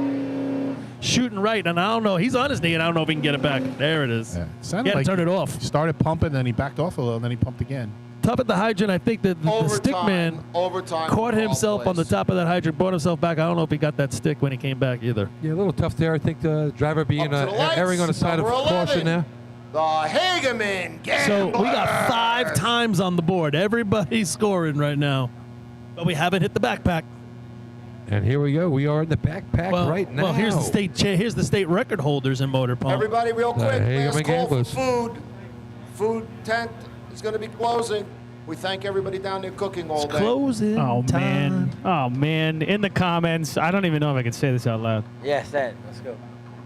Shooting right, and I don't know. He's on his knee, and I don't know if he can get it back. There it is.
Yeah.
He
Sounded
had to
like
turn it off.
He started pumping, then he backed off a little, and then he pumped again.
Tough at the hydrant. I think that the stick man
Overtime.
caught
for
himself
all
on the
plays.
top of that hydrant, brought himself back. I don't know if he got that stick when he came back either.
yeah, a little tough there. I think the driver being
Up to the lights,
erring on the side of
number
caution
11.
there.
The Hageman Gambler.
So we got 5 times on the board. Everybody's scoring right now, but we haven't hit the backpack.
And here we go. We are in the backpack right now.
Well, here's the state record holders in motor pump.
Everybody, real quick.
Hageman
Last call for
Gamblers.
food. Food tent is going to be closing. We thank everybody down there cooking all day.
Closing time.
Oh man! In the comments, I don't even know if I can say this out loud.
Yes, that. Let's go.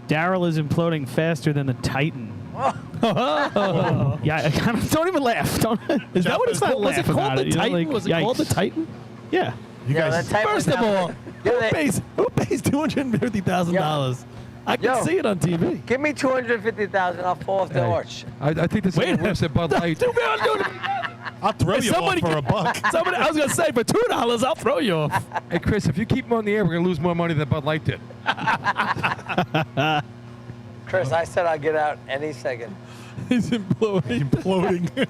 Daryl is imploding faster than the Titan.
Oh.
Yeah, don't even laugh. Don't.
Is that what it's
Not
called? Was it
laugh
called
about
the
it, you know,
Titan?
like,
Was it called the
yikes.
Titan?
Yeah.
You
Yeah,
guys,
that type
First
was
of all,
not- Yeah, they-
who pays $250,000? I can
Yo.
see it on TV.
Give me 250,000. I'll fall off the
Hey.
arch.
I think this
Wait
is worse than Bud Light.
I'll throw you off for a buck.
Somebody, I was gonna say for $2, I'll throw you off.
Hey, Chris, if you keep him on the air, we're going to lose more money than Bud Light did.
Chris, I said I'll get out any second.
He's imploding.
You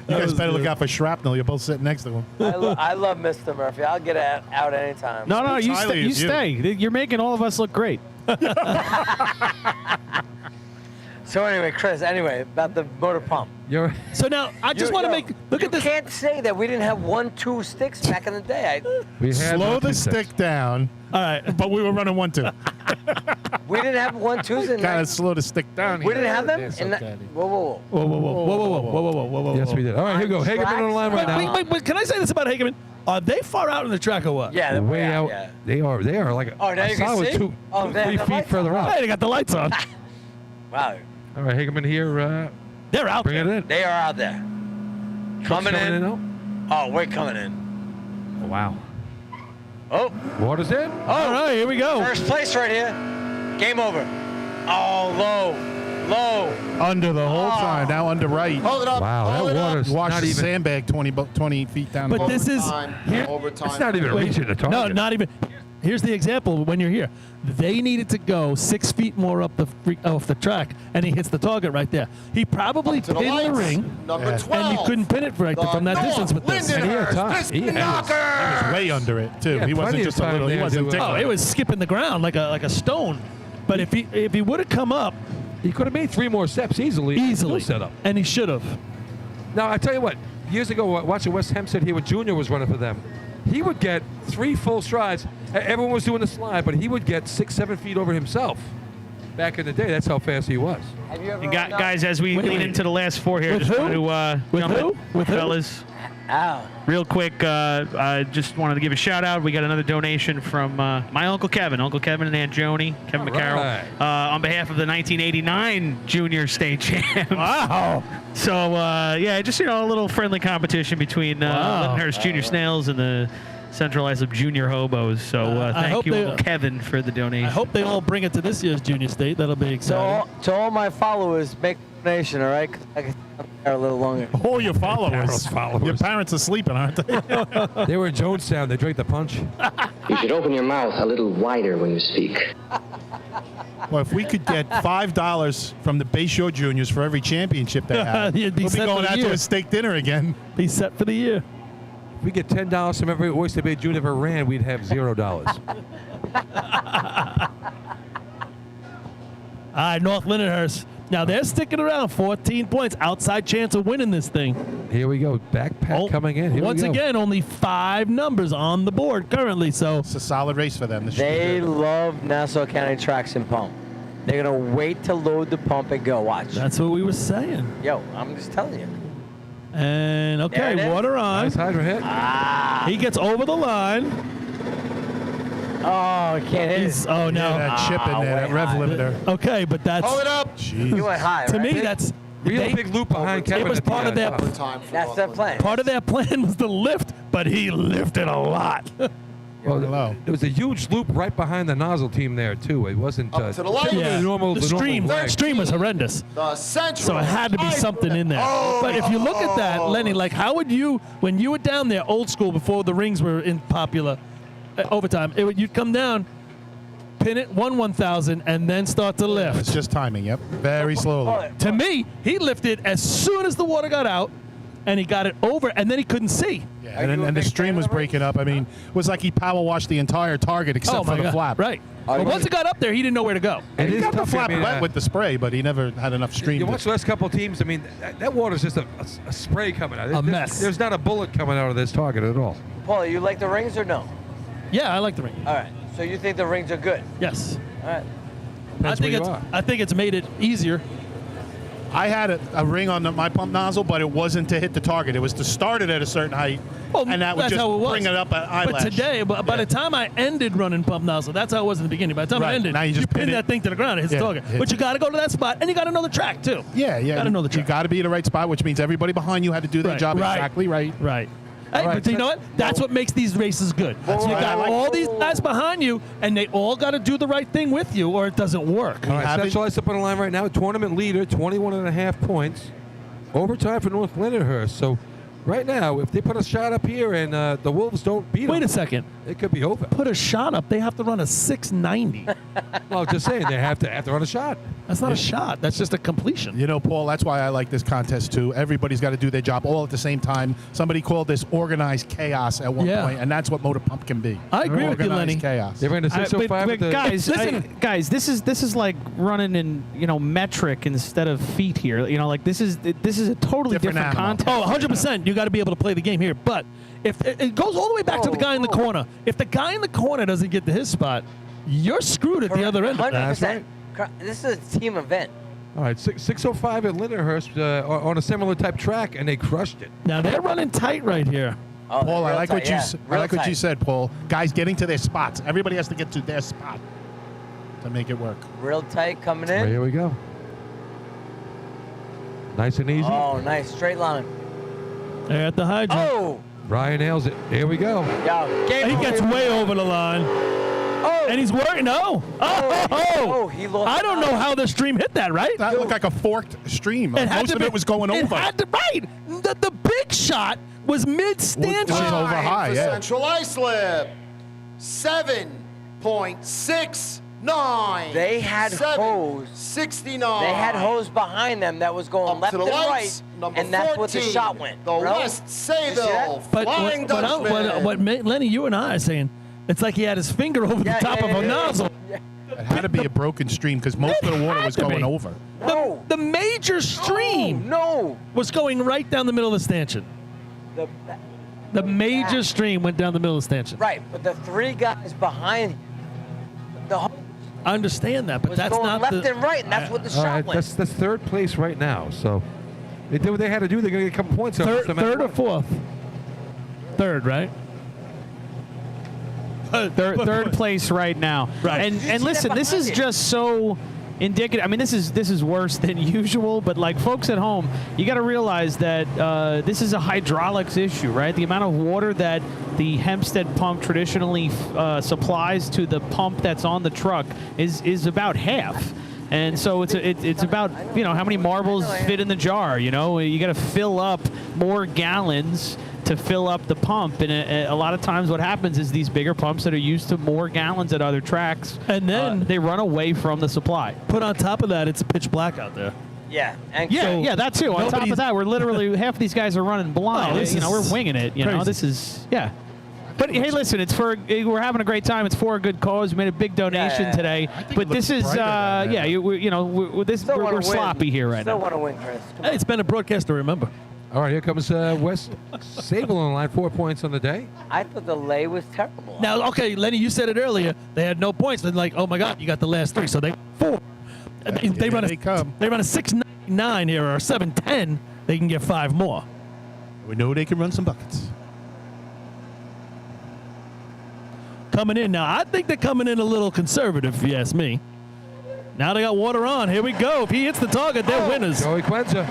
guys better look out for shrapnel. You're both sitting next to him.
I love Mr. Murphy. I'll get out anytime.
No, you
highly of you.
stay. You're making all of us look great.
So anyway, Chris, about the motor pump.
So now, I just want to look at this.
You can't say that we didn't have 1-2 sticks back in the day.
We had
Slow
one,
the
two
stick
sticks.
down.
All right.
But we were running 1-2.
We didn't have 1-2s in
Kind of slow the stick down.
We didn't have them? Whoa.
Whoa.
Yes, we did. All right, here we go. Hagerman on the line right now.
Wait. Can I say this about Hagerman? Are they far out in the track or what?
Yeah,
They're way out.
Yeah.
They are like
Oh, now
a
you can
solid
see?
2,
Oh, they have
3
the
feet
lights
further
on.
out.
Hey, they got the lights on.
Wow.
All right, Hagerman here.
They're out
Bring
there.
it in.
They are out there.
Truck's
Coming in.
now?
Oh, we're coming in.
Oh, wow.
Oh,
Water's in.
All right, here we go.
first place right here. Game over. Oh, low.
Under the whole time. Now under right.
Hold it up.
Wow,
Hold
that
it up.
water's
Watch
not
the
even.
sandbag 20 feet down.
But this is
Overtime.
It's not even reaching the target.
no, not even. Here's the example when you're here. They needed to go 6 feet more up off the track, and he hits the target right there. He probably
To the
pinned the
lights.
ring,
Number 12.
and you couldn't pin it from that
North
distance with this.
And he had time.
Lindenhurst,
He
this
had-
knocker.
He was way under it too.
Yeah,
He wasn't
plenty
just
of
a
time
little. He
there
wasn't
to,
tickling.
Oh, it was skipping the ground like a stone. But if he would have come up
He could have made 3 more steps easily.
easily,
Set up.
and he should have.
Now, I tell you what, years ago, watching West Hempstead here when Junior was running for them, he would get 3 full strides. Everyone was doing the slide, but he would get 6-7 feet over himself. Back in the day, that's how fast he was.
Have you ever
And
run
guys, as we lean into the last 4 here,
With
just
who?
wanted to
With
jump
who?
in,
With who?
fellas.
Ow.
Real quick, I just wanted to give a shout out. We got another donation from my Uncle Kevin and Aunt Joni, Kevin
All
McCarroll,
right.
on behalf of the 1989 Junior State Champs.
Wow.
So, yeah, just, a little friendly competition between Lindenhurst Junior Snails and the Central Islip Junior Hobos. So,
I
thank
hope
you,
they-
Uncle Kevin, for the donation.
I hope they all bring it to this year's Junior State. That'll be exciting.
To all my followers, make a donation, all right? 'Cause I can stay there a little longer.
All your followers.
Carol's followers.
Your parents are sleeping, aren't they?
They were in Jonestown. They drank the punch.
You should open your mouth a little wider when you speak.
Well, if we could get $5 from the Bayshore Juniors for every championship they have,
You'd be
we'll be
set for
going
the
out to
year.
a steak dinner again.
Be set for the year.
If we get $10 from every Oyster Bay Junior ever ran, we'd have $0.
All right, North Lindenhurst. Now they're sticking around. 14 points. Outside chance of winning this thing.
Here we go. Backpack coming in. Here
Once
we go.
again, only 5 numbers on the board currently. So
It's a solid race for them. This
They
year.
love Nassau County Tracks and Pump. They're going to wait to load the pump and go. Watch.
that's what we were saying.
Yo, I'm just telling you.
And
There
okay,
it is.
water on.
Nice hydrant hit.
He gets over the line.
Oh, I can't hit
He's
it.
oh no.
That chip in there, that
way
rev
high.
limiter.
Okay, but that's
Hold it up.
You went high,
to
right?
me that's
Real
they-
big loop behind Kevin.
was
at the
part of
end.
their-
Overtime for
That's
North
their plan.
part of their plan was the lift, but he lifted a lot.
Well,
Hello.
there was a huge loop right behind the nozzle team there too. It wasn't
Up to the light.
the normal.
the
the normal
stream
leg.
stream was horrendous.
The Central.
So it had to be something in there. But if you look at that, Lenny, like how would you, when you were down there old school before the rings were in popular overtime, you'd come down, pin it 1/1000, and then start to lift.
It's just timing, yep. Very slowly.
To me, he lifted as soon as the water got out, and he got it over, and then he couldn't see.
Yeah,
Are you
and
a
the
big
stream
fan
was
of it?
breaking up. I mean, it was like he power washed the entire target except for the flap.
Right.
Are
But
you-
once it got up there, he didn't know where to go.
It
He
is
got the
tough.
flap
I mean,
wet with the spray, but he never had enough stream.
You
to-
watch the last couple of teams. I mean, that water's just a spray coming out.
A mess.
There's not a bullet coming out of this target at all.
Paul, you like the rings or no?
Yeah, I like the ring.
All right. So you think the rings are good?
Yes.
All right.
Depends where you are.
I think it's made it easier.
I had a ring on my pump nozzle, but it wasn't to hit the target. It was to start it at a certain height, and that would
that's
just
how it was.
bring it up an eyelash.
But today, by the time I ended running pump nozzle, that's how it was in the beginning. By the time I
Right.
ended,
Now you just
pin
pin it.
that thing to the ground, it hits
Yeah,
the target.
hits
But you
it.
got to go to that spot, and you got to know the track too.
Yeah.
Got to know the
You
track.
got to be in the right spot, which means everybody behind you had to do their
Right,
job
right.
exactly right.
Right. Hey,
right,
but you know what? That's what makes these races good.
That's
you
right.
got
I like-
all these guys behind you, and they all got to do the right thing with you, or it doesn't work.
All right,
have it.
Central Islip on the line right now. Tournament leader, 21.5 points. Overtime for North Lindenhurst. So right now, if they put a shot up here and the Wolves don't beat them.
Wait a second.
it could be over.
put a shot up, they have to run a 690.
Well, just saying they have to run a shot.
That's not a shot. That's just a completion.
You know, Paul, that's why I like this contest, too. Everybody's got to do their job all at the same time. Somebody called this organized chaos at one
Yeah.
point, and that's what Motor Pump can be.
I agree with you,
Organized
Lenny.
chaos.
They ran a 605.
but
at the,
guys,
Listen.
guys, this is like running in metric instead of feet here. You know, like this is a totally
Different
different
animal.
contest.
Oh, 100%. You got to be able to play the game here. But if it goes all the way back to the guy in the corner. If the guy in the corner doesn't get to his spot, you're screwed at the other end.
100%.
That's right.
This is a team event.
all right, 605 at Lindenhurst on a similar type track, and they crushed it.
Now they're running tight right here.
Oh,
Paul, I
real
like
tight,
what you
yeah.
s- I
Real
like what you
tight.
said, Paul. Guys getting to their spots. Everybody has to get to their spot to make it work.
Real tight coming
Right,
in.
here we go. Nice and easy.
Oh, nice. Straight line.
They're at the hydrant.
Oh!
Ryan nails it. Here we go.
Yo, game
He gets way over the line.
Oh!
And he's working. No. Oh.
He lost.
I don't know how the stream hit that, right?
That looked like a forked stream.
It had
Most
to
of
be-
it was going over.
Right. The big shot was mid-stanchion.
It was over
Time
high,
for
yeah.
Central Islip. 7.69.
They had hose.
7.69.
They had hose behind them that was going
Up
left
to the
and
lights,
right,
number
and that's what the
14,
shot went.
The
Bro.
West
You see
Sayville
that?
But
Flying Dutchman.
what Lenny, you and I are saying, it's like he had his finger over the top of a nozzle.
It had to be a broken stream because most of the water was
had to
going
be.
over.
No.
The major stream
No.
was going right down the middle of the stanchion. The major stream went down the middle of the stanchion.
Right, but the three guys behind the hose
I understand that, but
was
that's
going
not
left
the.
and right, and that's what the
All
shot
right,
went.
that's third place right now. So they did what they had to do. They're going to get a couple points.
Third or fourth? Third, right?
Third place right now.
Right.
And
see
listen,
that
this
behind
is
you?
just so indicative. I mean, this is worse than usual. But like folks at home, you got to realize that this is a hydraulics issue, right? The amount of water that the Hempstead pump traditionally supplies to the pump that's on the truck is about half. And so it's about how many marbles fit in the jar. You got to fill up more gallons to fill up the pump, and a lot of times what happens is these bigger pumps that are used to more gallons at other tracks,
And then
they run away from the supply.
put on top of that, it's pitch black out there.
Yeah, and
Yeah, that too. On top
nobody's-
of that, we're literally half of these guys are running blind.
Oh, this
we're
is
winging it.
crazy.
This is But hey, listen, we're having a great time. It's for a good cause. We made a big donation
Yeah.
today,
think
but
it
this
looks
is
brighter down there.
we're sloppy here right
Still
now.
want to win, Chris. Come
Hey, it's been a broadcast to remember.
All right, here comes West Sayville on the line. 4 points on the day.
I thought the lay was terrible.
Now, okay, Lenny, you said it earlier. They had no points. Then, like, oh my God, you got the last three, so they 4. They run
they come.
They run a 6.99 here or a 7.10. They can get 5 more.
We know they can run some buckets.
Coming in now, I think they're coming in a little conservative, if you ask me. Now they got water on. Here we go. If he hits the target, they're winners.
Joey Quenza.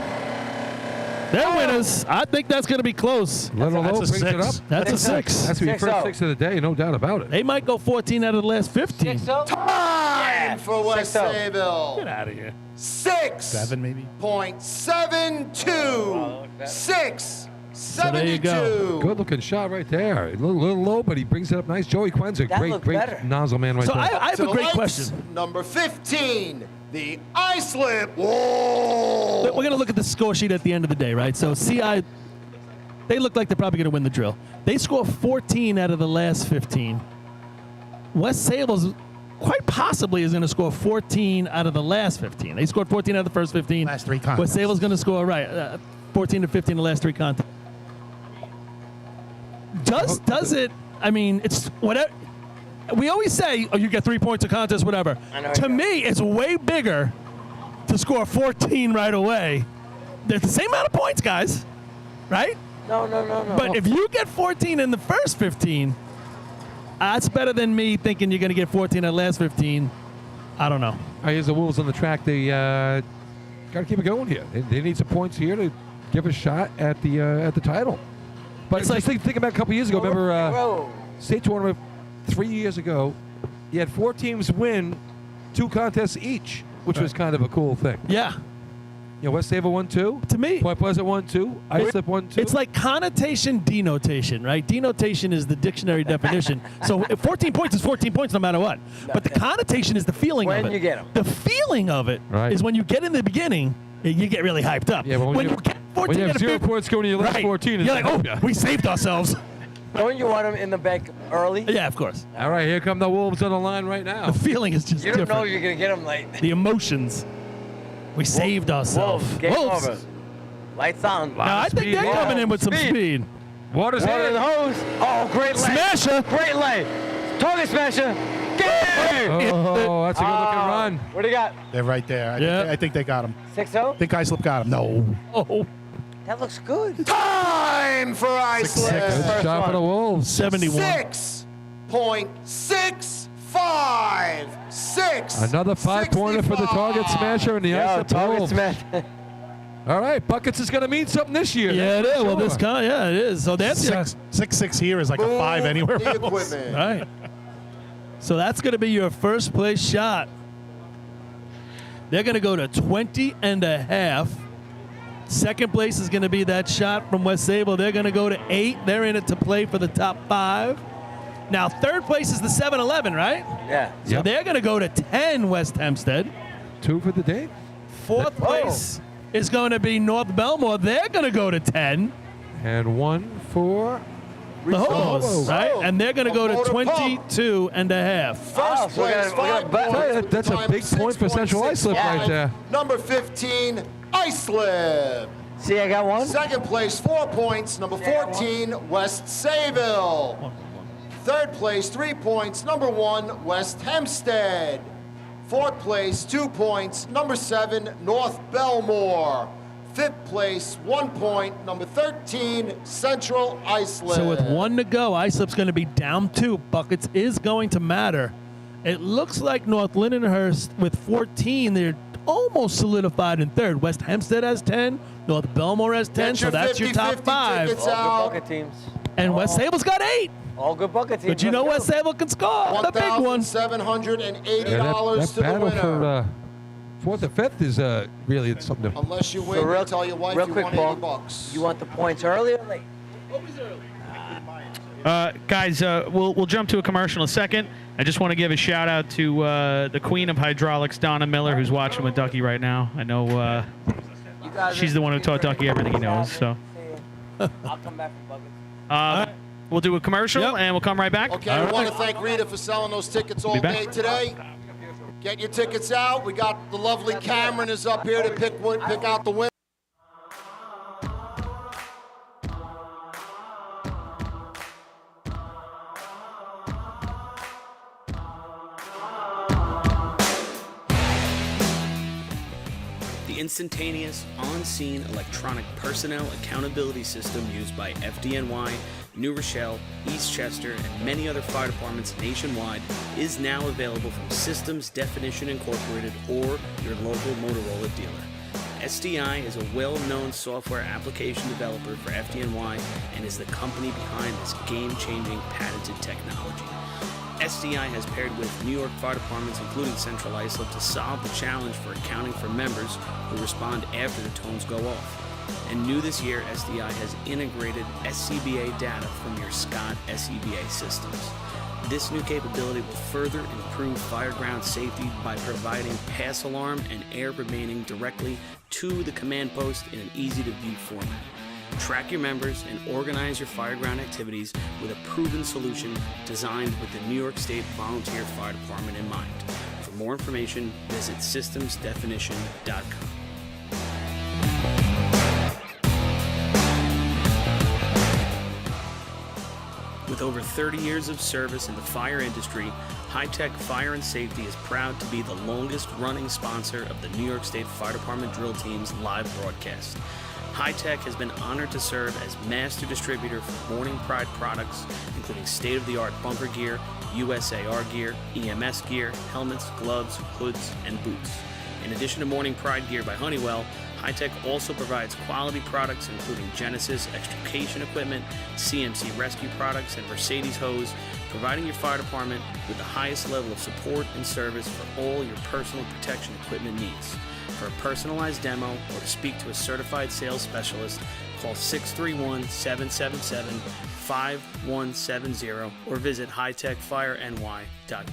They're winners. I think that's going to be close.
Little low
That's a
brings it up.
6.
That's a 6.
That's going to be
6-0.
first 6 of the day, no doubt about it.
They might go 14 out of the last 15.
6-0?
Time for West
6-0.
Sayville.
Get out of here.
7 maybe.
6.72. 6.72.
there you go.
Good looking shot right there. A little low, but he brings it up nice. Joey Quenza,
That
great
looked better.
nozzle man right
So
there.
I have
To
a
the
great
lights,
question.
Number 15, the Islip. Whoa.
We're going to look at the score sheet at the end of the day, right? So CI, they look like they're probably going to win the drill. They score 14 out of the last 15. West Sayville's quite possibly is going to score 14 out of the last 15. They scored 14 out of the first 15.
Last 3 contests.
West Sayville's going to score, 14 to 15 the last 3 contests. Does it, I mean, it's whatever. We always say, oh, you get 3 points a contest, whatever.
I know
To
you
me, it's way bigger to score 14 right away. They're the same amount of points, guys, right?
No.
But if you get 14 in the first 15, that's better than me thinking you're going to get 14 in the last 15. I don't know.
All right, here's the Wolves on the track. They got to keep it going here. They need some points here to give a shot at the title. But
It's
just
like-
think about a couple years ago. Remember
Bro.
state tournament 3 years ago? You had 4 teams win 2 contests each, which was kind of a cool thing.
Yeah.
West Sable 1-2.
To me,
Point Pleasant 1-2. Islip 1-2.
it's like connotation denotation, right? Denotation is the dictionary definition. So 14 points is 14 points no matter what. But the connotation is the feeling of it.
When you get 'em.
The feeling of it is
Right.
when you get in the beginning, you get really hyped up.
Yeah, but when you
get 14
when you have
and
0
15
points going to your last
right,
14,
you're like, oh, we saved ourselves.
Don't you want them in the bank early?
Yeah, of course.
All right, here come the Wolves on the line right now.
The feeling is just
You don't
different.
know you're going to get them late.
The emotions. We saved ourselves.
Wolves, game over. Lights on.
Now, I think they're coming in with some speed.
Water's
Water in the hose. Oh, great lay.
Smasher.
Great lay. Target smasher. Get it!
Oh, that's a good-looking run.
What do you got?
They're right there.
Yeah.
I think they got him.
6-0?
I think Islip got him. No.
Oh,
That looks good.
Time for Iceland.
Good
First
shot for
one.
the Wolves.
71.
6.656.
Another 5-pointer for the target smasher and the
Yo,
Islip
target
Wolves.
smash.
All right, buckets is going to mean something this year.
Yeah, it
that's
is.
for
Well, this
sure.
yeah, it is. So that's
6-6 here is like a 5 anywhere
the
else.
equipment.
right. So that's going to be your first place shot. They're going to go to 20.5. Second place is going to be that shot from West Sable. They're going to go to 8. They're in it to play for the top 5. Now, third place is the 7-11, right?
Yeah.
So
Yep.
they're going to go to 10, West Hempstead.
2 for the day.
Fourth place is going to be North Belmore. They're going to go to 10.
And 1 for
The Hobos, right? And they're going to go to
Motor pump.
22.5.
First
so we
place,
got- we got
5
bet-
points. with
That's
the
a
time
big
of
point for Central Islip
6.65.
right there.
Number 15, Islip.
See, I got one.
Second place, 4 points. Number 14, West Sayville. Third place, 3 points. Number 1, West Hempstead. Fourth place, 2 points. Number 7, North Belmore. Fifth place, 1 point. Number 13, Central Islip.
So with 1 to go, Islip's going to be down 2. Buckets is going to matter. It looks like North Lindenhurst with 14, they're almost solidified in third. West Hempstead has 10. North Belmore has 10.
Get
So
your
that's your top
50-50
5.
tickets
All
out.
good bucket teams.
And West Sable's got 8.
All good bucket teams.
But you know
Let's
West
go.
Sable can score. The big one.
$1,780
Yeah, that
to the
battle
winner.
for 4th and 5th is really something.
Unless you win,
So real-
you tell your wife
real
you
quick,
want
Paul.
$80.
You want the points early or late?
Guys, we'll jump to a commercial in a second. I just want to give a shout out to the queen of hydraulics, Donna Miller, who's watching with Ducky right now. I know
You guys
she's the one who taught Ducky everything he knows. So
I'll come back for buckets.
we'll do a commercial and we'll come right back.
Okay, I want to thank Rita for selling those tickets all
Be back.
day today. Get your tickets out. We got the lovely Cameron is up here to pick out the winner.
The instantaneous, on-scene electronic personnel accountability system used by FDNY, New Rochelle, Eastchester, and many other fire departments nationwide is now available from Systems Definition Incorporated or your local Motorola dealer. SDI is a well-known software application developer for FDNY and is the company behind this game-changing patented technology. SDI has paired with New York fire departments, including Central Islip, to solve the challenge for accounting for members who respond after the tones go off. And new this year, SDI has integrated SCBA data from your Scott SCBA systems. This new capability will further improve fireground safety by providing pass alarm and air remaining directly to the command post in an easy-to-view format. Track your members and organize your fireground activities with a proven solution designed with the New York State Volunteer Fire Department in mind. For more information, visit systemsdefinition.com. With over 30 years of service in the fire industry, High Tech Fire and Safety is proud to be the longest running sponsor of the New York State Fire Department Drill Team's live broadcast. High Tech has been honored to serve as master distributor for Morning Pride products, including state-of-the-art bunker gear, USAR gear, EMS gear, helmets, gloves, hoods, and boots. In addition to Morning Pride gear by Honeywell, High Tech also provides quality products including Genesis extrication equipment, CMC rescue products, and Mercedes hose, providing your fire department with the highest level of support and service for all your personal protection equipment needs. For a personalized demo or to speak to a certified sales specialist, call 631-777-5170 or visit hightechfireny.com.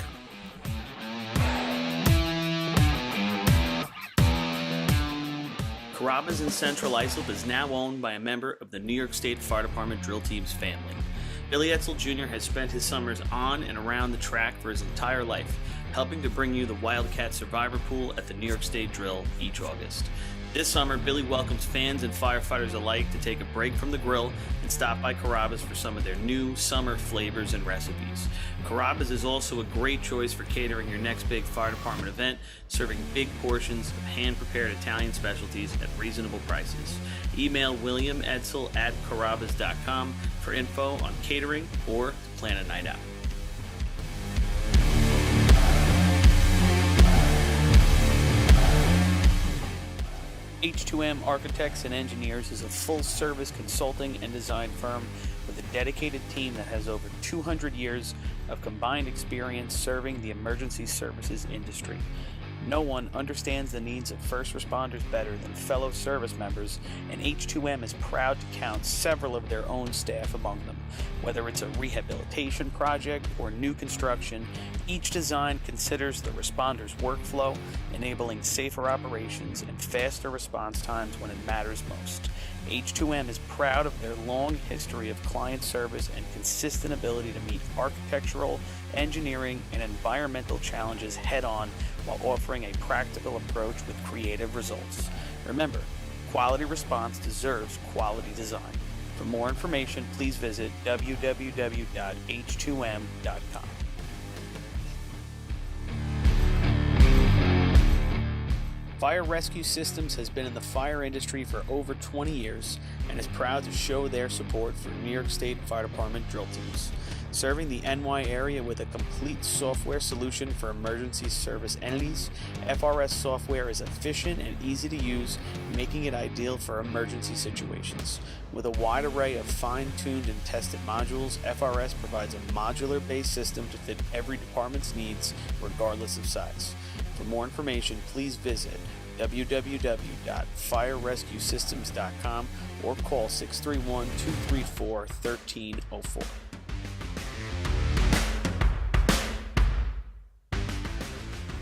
Carrabba's in Central Islip is now owned by a member of the New York State Fire Department drill team's family. Billy Etzel Jr. has spent his summers on and around the track for his entire life, helping to bring you the Wildcat Survivor Pool at the New York State Drill each August. This summer, Billy welcomes fans and firefighters alike to take a break from the grill and stop by Carrabba's for some of their new summer flavors and recipes. Carrabba's is also a great choice for catering your next big fire department event, serving big portions of hand-prepared Italian specialties at reasonable prices. Email William Edsel at carrabbas.com for info on catering or to plan a night out. H2M Architects and Engineers is a full-service consulting and design firm with a dedicated team that has over 200 years of combined experience serving the emergency services industry. No one understands the needs of first responders better than fellow service members, and H2M is proud to count several of their own staff among them. Whether it's a rehabilitation project or new construction, each design considers the responder's workflow, enabling safer operations and faster response times when it matters most. H2M is proud of their long history of client service and consistent ability to meet architectural, engineering, and environmental challenges head-on while offering a practical approach with creative results. Remember, quality response deserves quality design. For more information, please visit www.h2m.com. Fire Rescue Systems has been in the fire industry for over 20 years and is proud to show their support for New York State Fire Department drill teams. Serving the NY area with a complete software solution for emergency service entities, FRS software is efficient and easy to use, making it ideal for emergency situations. With a wide array of fine-tuned and tested modules, FRS provides a modular-based system to fit every department's needs, regardless of size. For more information, please visit www.firerescuesystems.com or call 631-234-1304.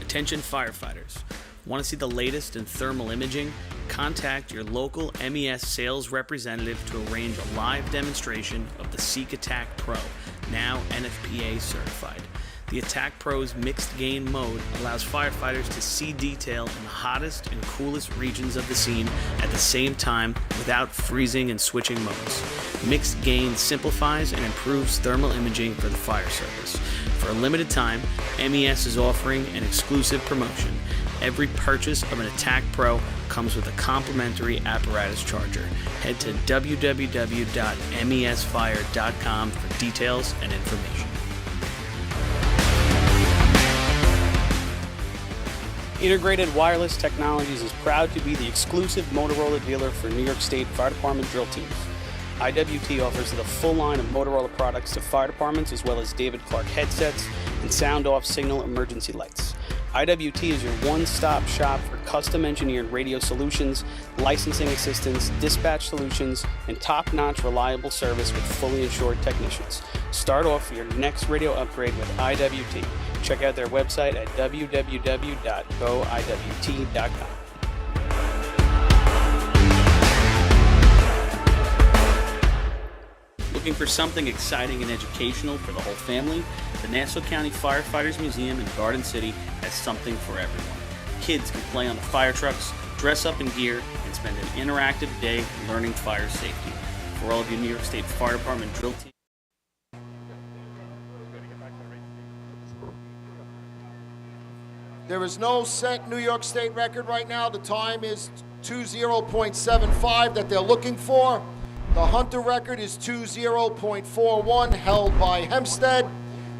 Attention firefighters. Want to see the latest in thermal imaging? Contact your local MES sales representative to arrange a live demonstration of the Seek Attack Pro, now NFPA certified. The Attack Pro's mixed gain mode allows firefighters to see detail in the hottest and coolest regions of the scene at the same time without freezing and switching modes. Mixed gain simplifies and improves thermal imaging for the fire service. For a limited time, MES is offering an exclusive promotion. Every purchase of an Attack Pro comes with a complimentary apparatus charger. Head to www.mesfire.com for details and information. Integrated Wireless Technologies is proud to be the exclusive Motorola dealer for New York State Fire Department drill teams. IWT offers the full line of Motorola products to fire departments, as well as David Clark headsets and sound-off signal emergency lights. IWT is your one-stop shop for custom-engineered radio solutions, licensing assistance, dispatch solutions, and top-notch reliable service with fully insured technicians. Start off your next radio upgrade with IWT. Check out their website at www.goiwt.com. Looking for something exciting and educational for the whole family? The Nassau County Firefighters Museum in Garden City has something for everyone. Kids can play on the fire trucks, dress up in gear, and spend an interactive day learning fire safety. For all of you New York State Fire Department drill teams,
There is no set New York State record right now. The time is 20.75 that they're looking for. The Hunter record is 20.41, held by Hempstead.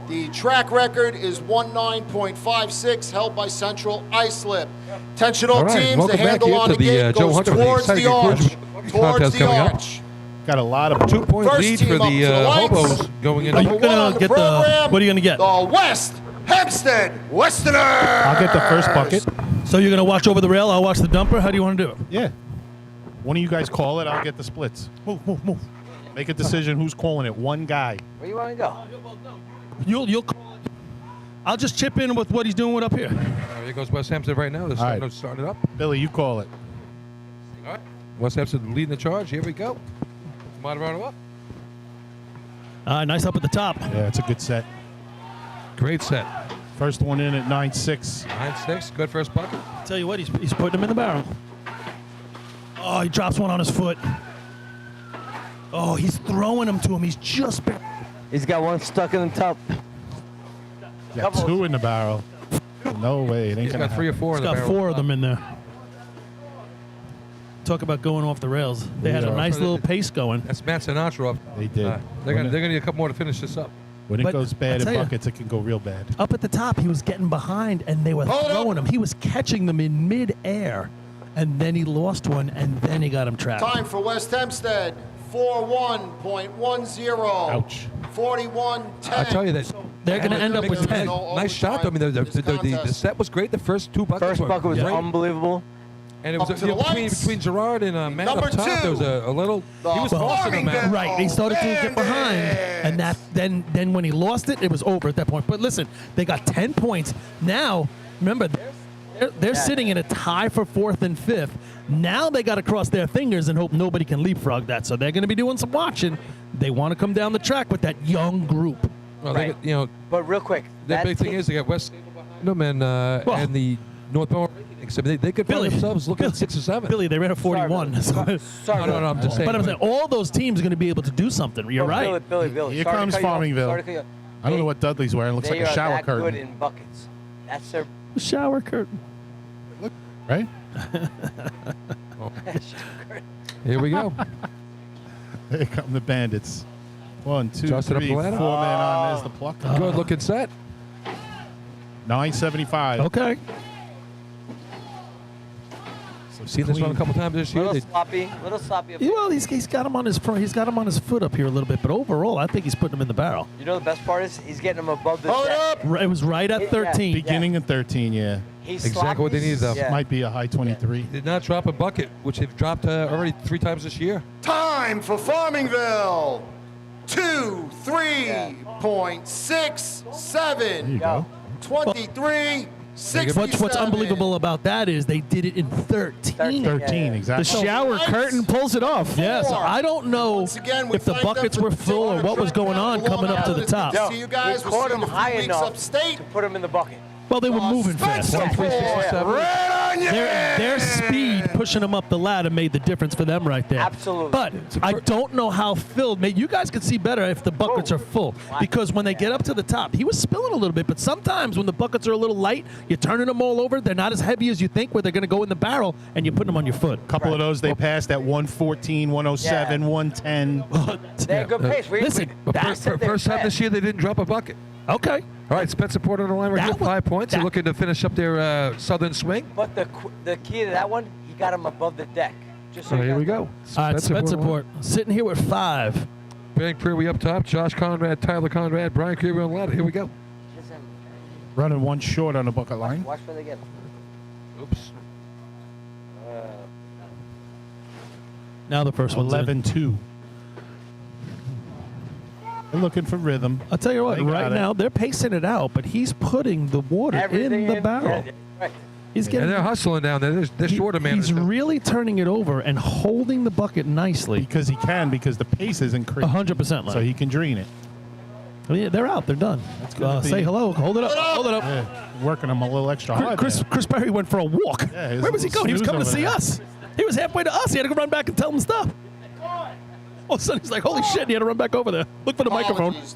The track record is 19.56, held by Central Islip. Attention all teams, the
welcome back
handle
here
on
to
the gate
Joe
goes
Hunter
towards the arch. Towards
contest
the
coming up.
arch.
Got a lot of
2-point
First
lead
team
for
up to
the
the lights.
Hobos going into
Number one on the program,
what are you gonna get?
The West Hempstead Westerner.
I'll get the first bucket.
So you're gonna watch over the rail. I'll watch the dumper. How do you want to do it?
Yeah. One of you guys call it. I'll get the splits. Move. Make a decision who's calling it. One guy.
Where you want to go?
You'll. I'll just chip in with what he's doing with up here.
Here goes West Hampton right now. They're starting to start it up.
Billy, you call it.
All right. West Hampton leading the charge. Here we go. Moderato up.
Nice up at the top.
Yeah, it's a good set.
Great set.
First one in at 9-6.
9-6. Good first bucket.
Tell you what, he's putting him in the barrel. Oh, he drops one on his foot. Oh, he's throwing them to him. He's just.
He's got one stuck in the top.
Got two in the barrel. No way. It ain't
He's
gonna
got 3 or 4 in the
got
barrel.
4 of them in there. Talk about going off the rails. They had a
Yeah.
nice little pace going.
That's Matt Sinatra up.
They did.
They're gonna need a couple more to finish this up.
When it
But
goes bad
I'll
in
tell ya.
buckets, it can go real bad.
Up at the top, he was getting behind, and they were throwing him. He was catching them in midair, and then he lost one, and then he got him trapped.
Time for West Hempstead. 41.10.
Ouch.
41.10.
I tell you that.
They're going to end up with 10.
Nice shot. I mean, the set was great. The first 2 buckets
First
were
bucket was
great.
unbelievable.
And it was
Up to the lights.
between Gerard and Matt
Number
up top.
2.
There was a little. He was forcing him out.
Right, he started to get behind, and that then when he lost it, it was over at that point. But listen, they got 10 points. Now, remember, they're sitting in a tie for 4th and 5th. Now they got to cross their fingers and hope nobody can leapfrog that. So they're going to be doing some watching. They want to come down the track with that young group.
Well,
Right.
they, you know,
But real quick,
the big thing is they got West behind them and the North Bowman. So they could find themselves looking at 6 or 7.
Billy, they ran a 41.
Sorry,
No, I'm just saying.
But I'm saying all those teams are going to be able to do something. You're right.
Billy.
Here
sorry to
comes
cut you off.
Farmingville.
Sorry to cut you off.
I don't know what Dudley's wearing. Looks
They
like a
are
shower
that
curtain.
good in buckets. That's their
Shower curtain.
Right?
Here we go.
Here come the Bandits. 1, 2,
Toss it up
3,
the
4
ladder.
man on. There's the pluck.
Good looking set.
975.
Okay.
We've seen this one a couple times this year.
little
They-
sloppy. Little sloppy.
Yeah, well, he's got him on his front. He's got him on his foot up here a little bit, but overall, I think he's putting him in the barrel.
You know the best part is he's getting them above the
Hold
deck.
up.
It was right at 13.
Beginning of 13, yeah.
He's
Exactly what they
sloppy.
need, though.
Yeah.
Might be a high 23.
Did not drop a bucket, which they've dropped already 3 times this year.
Time for Farmingville. 23.67.
There you go.
23.67.
What's unbelievable about that is they did it in 13.
13, exactly.
The shower curtain pulls it off.
Yeah, so I don't know
Once again, we
if the
thanked them
buckets
for
were full or
doing
what was
a track
going on
down
coming up to
Long
the top.
Island. See you guys.
We
We'll
caught
see
him
you in a
high
few weeks
enough
upstate.
to put him in the bucket.
Well, they were moving fast. Their speed pushing them up the ladder made the difference for them right there.
Absolutely.
But I don't know how filled. You guys can see better if the buckets are full, because when they get up to the top, he was spilling a little bit. But sometimes when the buckets are a little light, you're turning them all over. They're not as heavy as you think, where they're going to go in the barrel, and you're putting them on your foot.
A couple of those they passed at 114, 107,
Yeah.
110.
They had good pace.
Listen,
But
that's
first time this year, they didn't drop a bucket.
okay.
All right, Spencer Porter on the line right
That
here,
one-
5 points. They're
that-
looking to finish up their southern swing.
But the key to that one, he got him above the deck. Just so
So
you
here we
guys
go.
know.
All right, Spencer Port sitting here with 5.
Bank Prairie up top. Josh Conrad, Tyler Conrad, Brian Creary on the ladder. Here we go.
Just,
Running one short on the bucket line.
watch where they get him.
Oops.
Now the first one's in.
11-2. They're looking for rhythm.
I'll tell you what,
They got
right
it.
now they're pacing it out, but he's putting the water
Everything
in the barrel.
Yeah, right.
He's getting.
And they're hustling down there. They're shorter, man.
He's really turning it over and holding the bucket nicely.
Because he can, because the pace is increased.
100%.
So he can drain it.
Oh, yeah, they're out. They're done.
good to
Say
be-
hello. Hold it up. Hold it up.
Yeah, working them a little extra hard.
Chris Perry went for a walk.
Yeah, he was
Where
a
was he
little
going? He was
snooze
coming to
over
see
there.
us. He was halfway to us. He had to go run back and tell him stuff. All of a sudden, he's like, holy shit. He had to run back over there. Look for the microphone.
Apologies.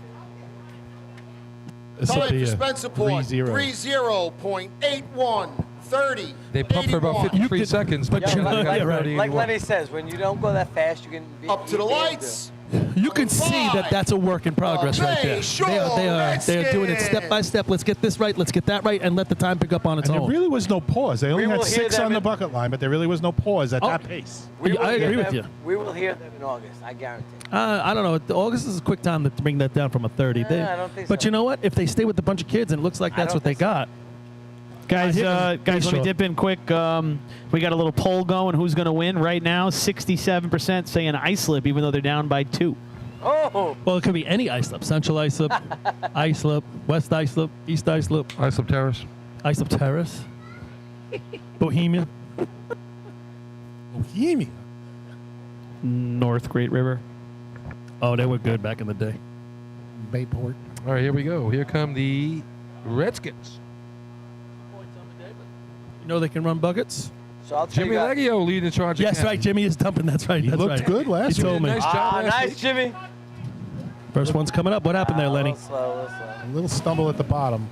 This will
Time
be
for
a
Spencer Port.
3-0.
30.81. 30.
They pumped for about
81.
53 seconds.
but you know,
Like,
yeah, right.
like Lenny says, when you don't go that fast, you can be
Up to the
you can
lights.
You can see that that's a work in progress right there. They're doing it step by step. Let's get this right. Let's get that right, and let the time pick up on its
And
own.
there really was no pause. They only
We
had
will hear
6
them
on the
in-
bucket line, but there really was no pause at
Oh.
that pace.
We will
I
hear
agree with
them-
you.
We will hear them in August, I guarantee.
I don't know. August is a quick time to bring that down from a 30.
I don't think
But
so.
you know what? If they stay with a bunch of kids and it looks like
I
that's
don't
what they
think so.
got,
Guys, let me
sure.
dip in quick. We got a little poll going. Who's going to win right now? 67% saying Islip, even though they're down by 2.
Oh,
Well, it could be any islip. Central islip, islip, west islip, east islip,
Islip Terrace.
islip terrace, Bohemia.
Bohemia.
North Great River.
Oh, they were good back in the day.
Bayport.
All right, here we go. Here come the Redskins.
You know they can run buckets?
so I'll tell
Jimmy
you guys.
Leggio leading the charge.
Yes,
again.
right. Jimmy is dumping. That's right.
He
That's
looked
right.
good last
He told me.
Nice job last
Nice,
week.
Jimmy.
First one's coming up. What happened there,
A
Lenny?
little slow, a little slow.
A little stumble at the bottom.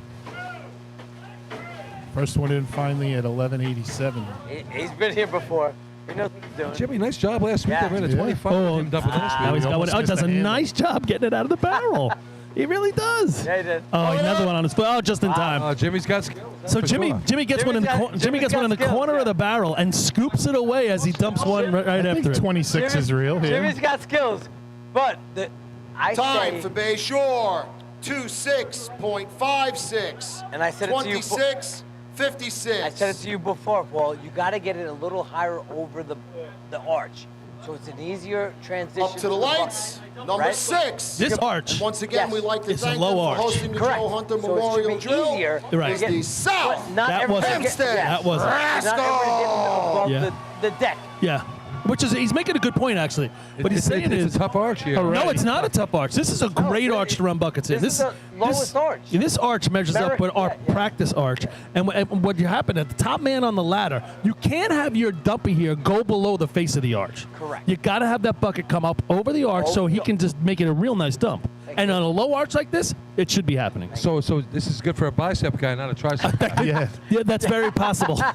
First one in finally at 1187.
He's been here before. He knows what he's doing.
Jimmy, nice job last week.
Yeah.
They ran a
Yeah.
25.
Oh,
him dumping last
Now
week.
he's got one.
almost
Oh,
missed
does
the
a
handle.
nice job getting it out of the barrel. He really does.
Yeah, he did.
Oh, another one on his foot. Oh, just in time.
Jimmy's got skills.
So
for
Jimmy,
sure.
Jimmy gets one in the
Jimmy's
Jimmy
got
gets one in the
skills,
corner
yeah.
of the barrel and scoops it away as he dumps one right
I
after
think
it.
26 is real here.
Jimmy's got skills, but I
Time
say,
for Bayshore. 26.56.
and I said it to you.
26.56.
I said it to you before, Paul. You got to get it a little higher over the arch, so it's an easier transition.
Up to the lights. Number
Right?
6.
This arch.
And once again,
Yes.
we'd like to
It's a
thank
low
them
arch.
for hosting the
Correct.
Joe Hunter
So it should
Memorial
be
Drill.
easier.
Right.
Is
to
the
get-
South
but not
That
everybody
wasn't-
gets-
Hempstead.
that wasn't.
Not everybody getting above
Yeah.
the deck.
Yeah, which is he's making a good point actually. What he's saying
it's
is
a tough arch here.
no, it's not a tough arch. This is a great arch to run buckets in.
This is the lowest arch.
This arch measures up with our practice arch. And what happened at the top man on the ladder, you can't have your dumpy here go below the face of the arch.
Correct.
You got to have that bucket come up over the arch so he can just make it a real nice dump. And on a low arch like this, it should be happening.
So this is good for a bicep guy, not a tricep guy.
Yeah.
Yeah, that's very possible.
All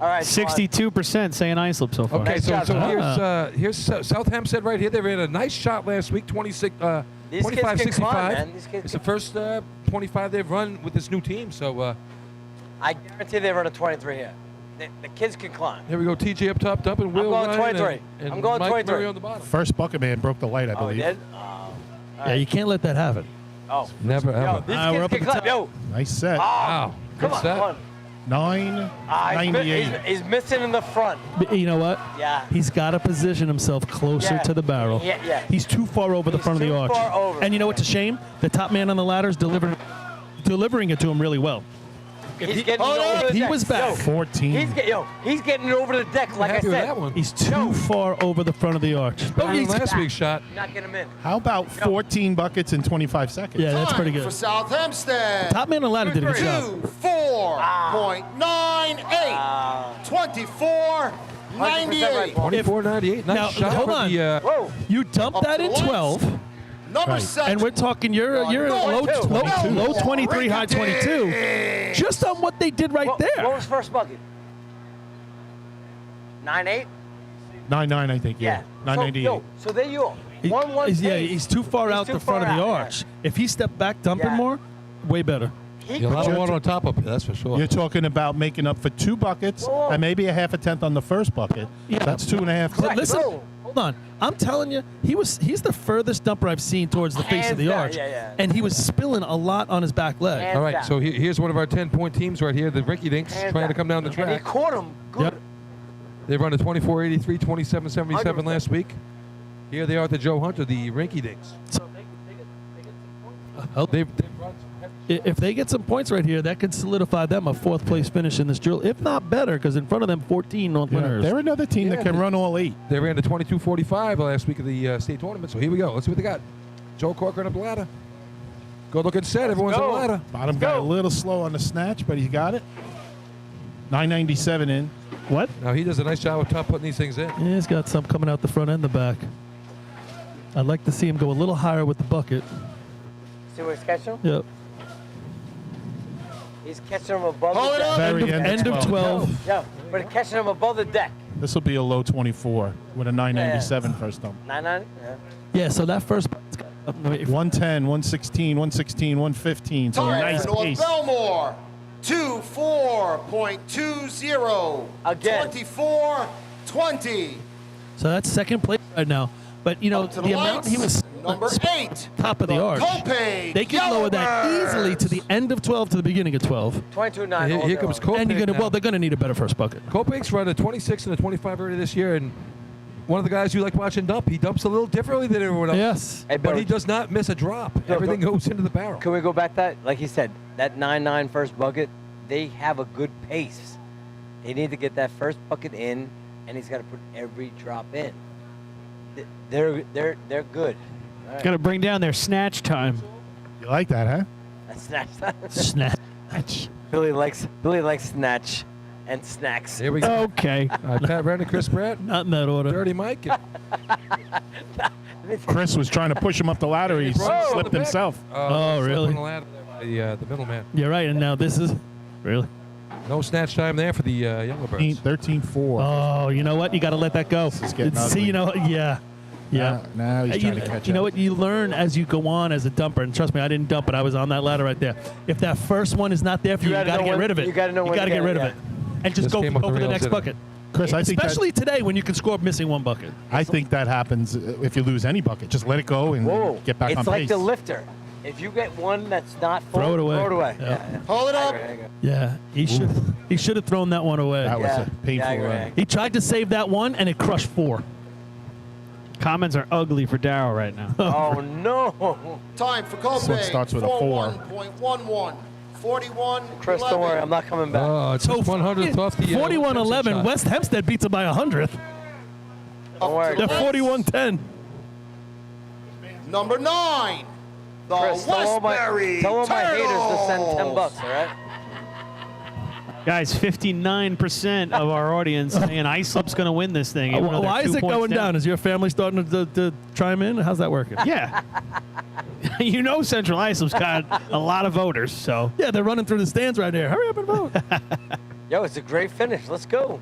right,
62% saying Islip so far.
Okay,
Nice
so
job,
here's South Hempstead right here. They ran a nice shot last week, 26,
These kids can
25-65.
climb, man. These kids
It's
can-
the first 25 they've run with this new team. So
I guarantee they run a 23 here. The kids can climb.
here we go. TJ up top, dumping Will
going
Ryan
23.
and
I'm going
Mike
23.
Murray on the bottom.
First bucket man broke the light, I
Oh, he
believe.
did?
Yeah, you can't let that happen.
Oh.
Never
Yo,
ever.
these
we're
kids
up
can
at the
climb. Yo.
Nice set.
Wow.
Come
Good
on,
set.
come on.
998.
He's missing in the front.
But you know what?
Yeah.
He's got to position himself closer
Yeah.
to the barrel.
Yeah, yeah.
He's too far over the
He's
front of the
too
arch.
far over.
And you know what's a shame? The top man on the ladder is delivering it to him really well.
He's getting
Hold
it over
on.
the
He
deck.
was back.
Yo,
14.
he's getting it over the deck, like I
Happy with
said.
that one.
He's too far over the front of the arch.
Better than
he's-
last week's shot.
Not getting him in.
How about 14 buckets in 25 seconds?
Yeah, that's pretty
Time
good.
for South Hempstead.
Top man on the ladder did a good job.
24.98. 24.98.
24-98. Nice
Now,
shot
hold
for
on.
the,
Whoa.
You dump
Up
that
to
in
the lights.
12,
Number
Right.
7.
and we're talking you're at low 23, high 22, just on what they did right
What
there.
was first bucket? 9-8?
9-9, I think. Yeah. 998.
So there you go.
He-
1-1
yeah,
pace.
he's too far
He's
out
too
the front
far
of the
out,
arch. If he stepped back dumping
Yeah.
more, way better.
He
a lot
could-
of water on top of it, that's for sure.
You're talking about making up for 2 buckets
Whoa.
and maybe a half a tenth on the first bucket.
Yeah.
That's 2.5.
Correct.
Listen,
Bro.
hold on. I'm telling you, he's the furthest dumper I've seen towards the face of the
Hands down,
arch,
yeah.
and he was spilling a lot on his back leg.
Hands
All right,
down.
so here's one of our 10-point teams right here, the Rinky Dinks,
Hands
trying to come down the
And he
track.
caught him good.
Yep.
They run a 24-83, 27-77
100%.
last week. Here they are at the Joe Hunter, the Rinky Dinks. They've run
If they get some points right here, that could solidify them a 4th place finish in this drill, if not better, because in front of them 14 North Lindenhurst.
They're another team that
Yeah,
can
they-
run all 8.
They ran to 22-45 last week of the state tournament. So here we go. Let's see what they got. Joe Corcoran up the ladder. Good looking set. Everyone's on
go.
the ladder.
Bottom guy a little slow on the snatch, but he got it. 997 in.
What?
Now he does a nice job of top putting these things in.
Yeah, he's got some coming out the front and the back. I'd like to see him go a little higher with the bucket.
See where he's catching him?
Yep.
He's catching him above
Hold
the
it
deck.
up.
Very
End of 12.
Yeah, but he's catching him above the deck.
This will be a low 24 with a 997 first dump.
9-9? Yeah.
Yeah, so that first.
110, 116, 116, 115. So a
Time
nice
for North
pace.
Belmore. 24.20.
Again.
24.20.
So that's second place right now. But, you know,
Up to
the amount he was
number 8.
top of the arch,
Kopay
they can lower that easily to the end of 12 to the beginning of 12.
22-9.
Here comes Kopay.
And you're gonna,
now.
well, they're going to need a better first bucket.
Kopay's run a 26 and a 25 already this year, and one of the guys you like watching dump, he dumps a little differently than everyone else.
Yes.
Hey,
But he does not miss a drop. Everything goes into the barrel.
Can we go back that? Like he said, that 9-9 first bucket, they have a good pace. They need to get that first bucket in, and he's got to put every drop in. They're good. All right.
Got to bring down their snatch time.
You like that, huh?
That's snatch time.
Snatch.
Billy likes snatch and snacks.
Here we go.
Okay.
Pat Brandon, Chris Pratt,
Not in that order.
Dirty Mike.
Chris was trying to push him up the ladder. He
Whoa.
slipped himself.
Oh, really?
The middleman.
You're right. And now this is really.
No snatch time there for the Yellow Birds.
13-4.
Oh, you know what? You got to let that go.
is getting
It's-
ugly.
See, you know, yeah. Yeah.
Now he's trying to catch
You know
up.
what? You learn as you go on as a dumper. And trust me, I didn't dump it. I was on that ladder right there. If that first one is not there for you, you
gotta
got to
know
get
when-
rid of it.
you gotta know when to
get
get
rid
it,
of it. And just
Just
go
came off
for
the
the
rails,
next
didn't it?
bucket.
Chris, I think
Especially today when you can score missing one bucket.
I think that happens if you lose any bucket. Just let it go and
Whoa.
get back
it's
on
like
pace.
the lifter. If you get one that's not full,
Throw it away.
Throw it away.
Yeah.
Hold it up.
Yeah. He should have thrown that one away.
That was
Yeah.
a painful
Yeah,
run.
right.
He tried to save that one, and it crushed 4.
Comments are ugly for Darryl right now.
Oh, no.
Time for
This one
Kopay.
starts with a 4.
41.11. 41.
Chris, don't worry. I'm not coming back.
Oh, it's 100th off the
41-11.
shot.
West Hempstead beats him by 100th.
Don't worry.
They're 41-10.
Number 9. The
Chris, tell all
Westbury
my haters to send
Turtles.
$10, all right?
Guys, 59% of our audience saying Islip's going to win this thing. even though they're
Why
2
is it
points
going down? Is your family starting to chime in? How's that working?
Yeah. You know Central Islip's got a lot of voters, so.
Yeah, they're running through the stands right here. Hurry up and vote.
Yo, it's a great finish. Let's go.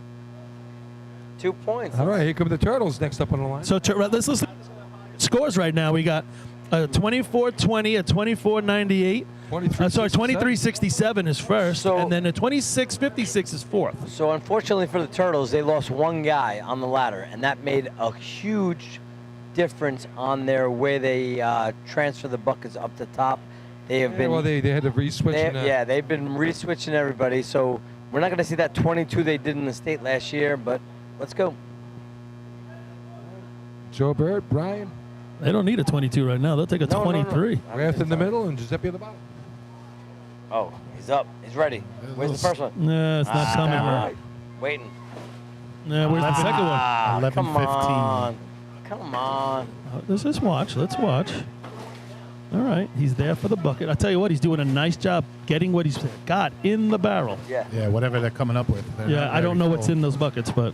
2 points.
All right, here come the Turtles next up on the line.
So let's listen. Scores right now. We got a 24-20, a 24-98. 23-67 is first,
So-
and then a 26-56 is fourth.
So unfortunately for the Turtles, they lost one guy on the ladder, and that made a huge difference on their way they transfer the buckets up the top. They have been
well, they had to re-switch.
they've been re-switching everybody. So we're not going to see that 22 they did in the state last year, but let's go.
Joe Bird, Brian,
They don't need a 22 right now. They'll take a
No, no, no.
23.
Rath in the middle, and Giuseppe at the bottom.
Oh, he's up. He's ready. Where's the first one?
No, it's not coming.
Ah, waiting.
No, where's the second one?
Ah,
11-15.
Come on. Come on.
Let's just watch. Let's watch. All right, he's there for the bucket. I tell you what, he's doing a nice job getting what he's got in the barrel.
Yeah.
Yeah, whatever they're coming up with. They're
Yeah,
not
I don't
very
know what's
full.
in those buckets, but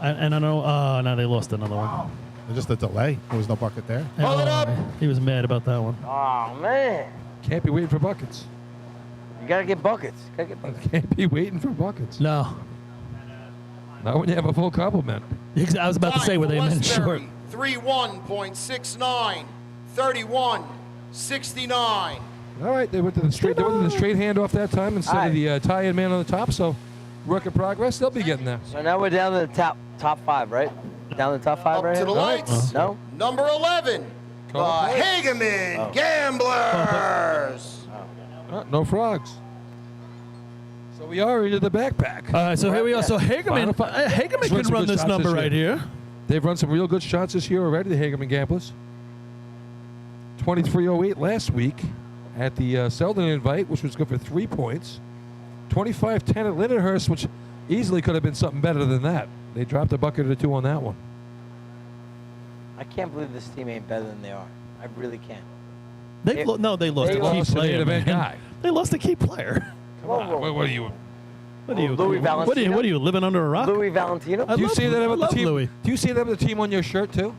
I know. Oh, no, they lost another one.
Just a delay. There was no bucket there.
Hold it up.
He was mad about that one.
Oh, man.
Can't be waiting for buckets.
You got to get buckets. Got to get buckets.
Can't be waiting for buckets.
No,
Not when you have a full complement.
I was about to say, were they men short?
31.69. 31.69.
All right, they went to the straight. They went to the straight handoff that time instead of the tie-in man on the top. So, work in progress. They'll be getting there.
So now we're down to the top 5, right? Down to the top 5
Up
right
to
here?
the lights.
No?
Number 11. The Hageman Gamblers.
No frogs. So we are into the backpack.
All right, so here we are. So Hagerman,
He's run
can
some
run
good
this
shots
number
this
right
year.
here.
They've run some real good shots this year already, the Hagerman Gamblers. 23:08 last week at the Selden Invite, which was good for 3 points. 25-10 at Lindenhurst, which easily could have been something better than that. They dropped a bucket or two on that one.
I can't believe this team ain't better than they are. I really can't.
They lost
they
a key
lost
an
player.
event
man.
guy.
They lost a key player.
Come on, what are you?
What are you?
Louis Valentino?
What are you living under a rock?
Louis Valentino?
I
Do you
love-
see that
I
about the
love
team?
Louis.
Do you see that with the team on your shirt too?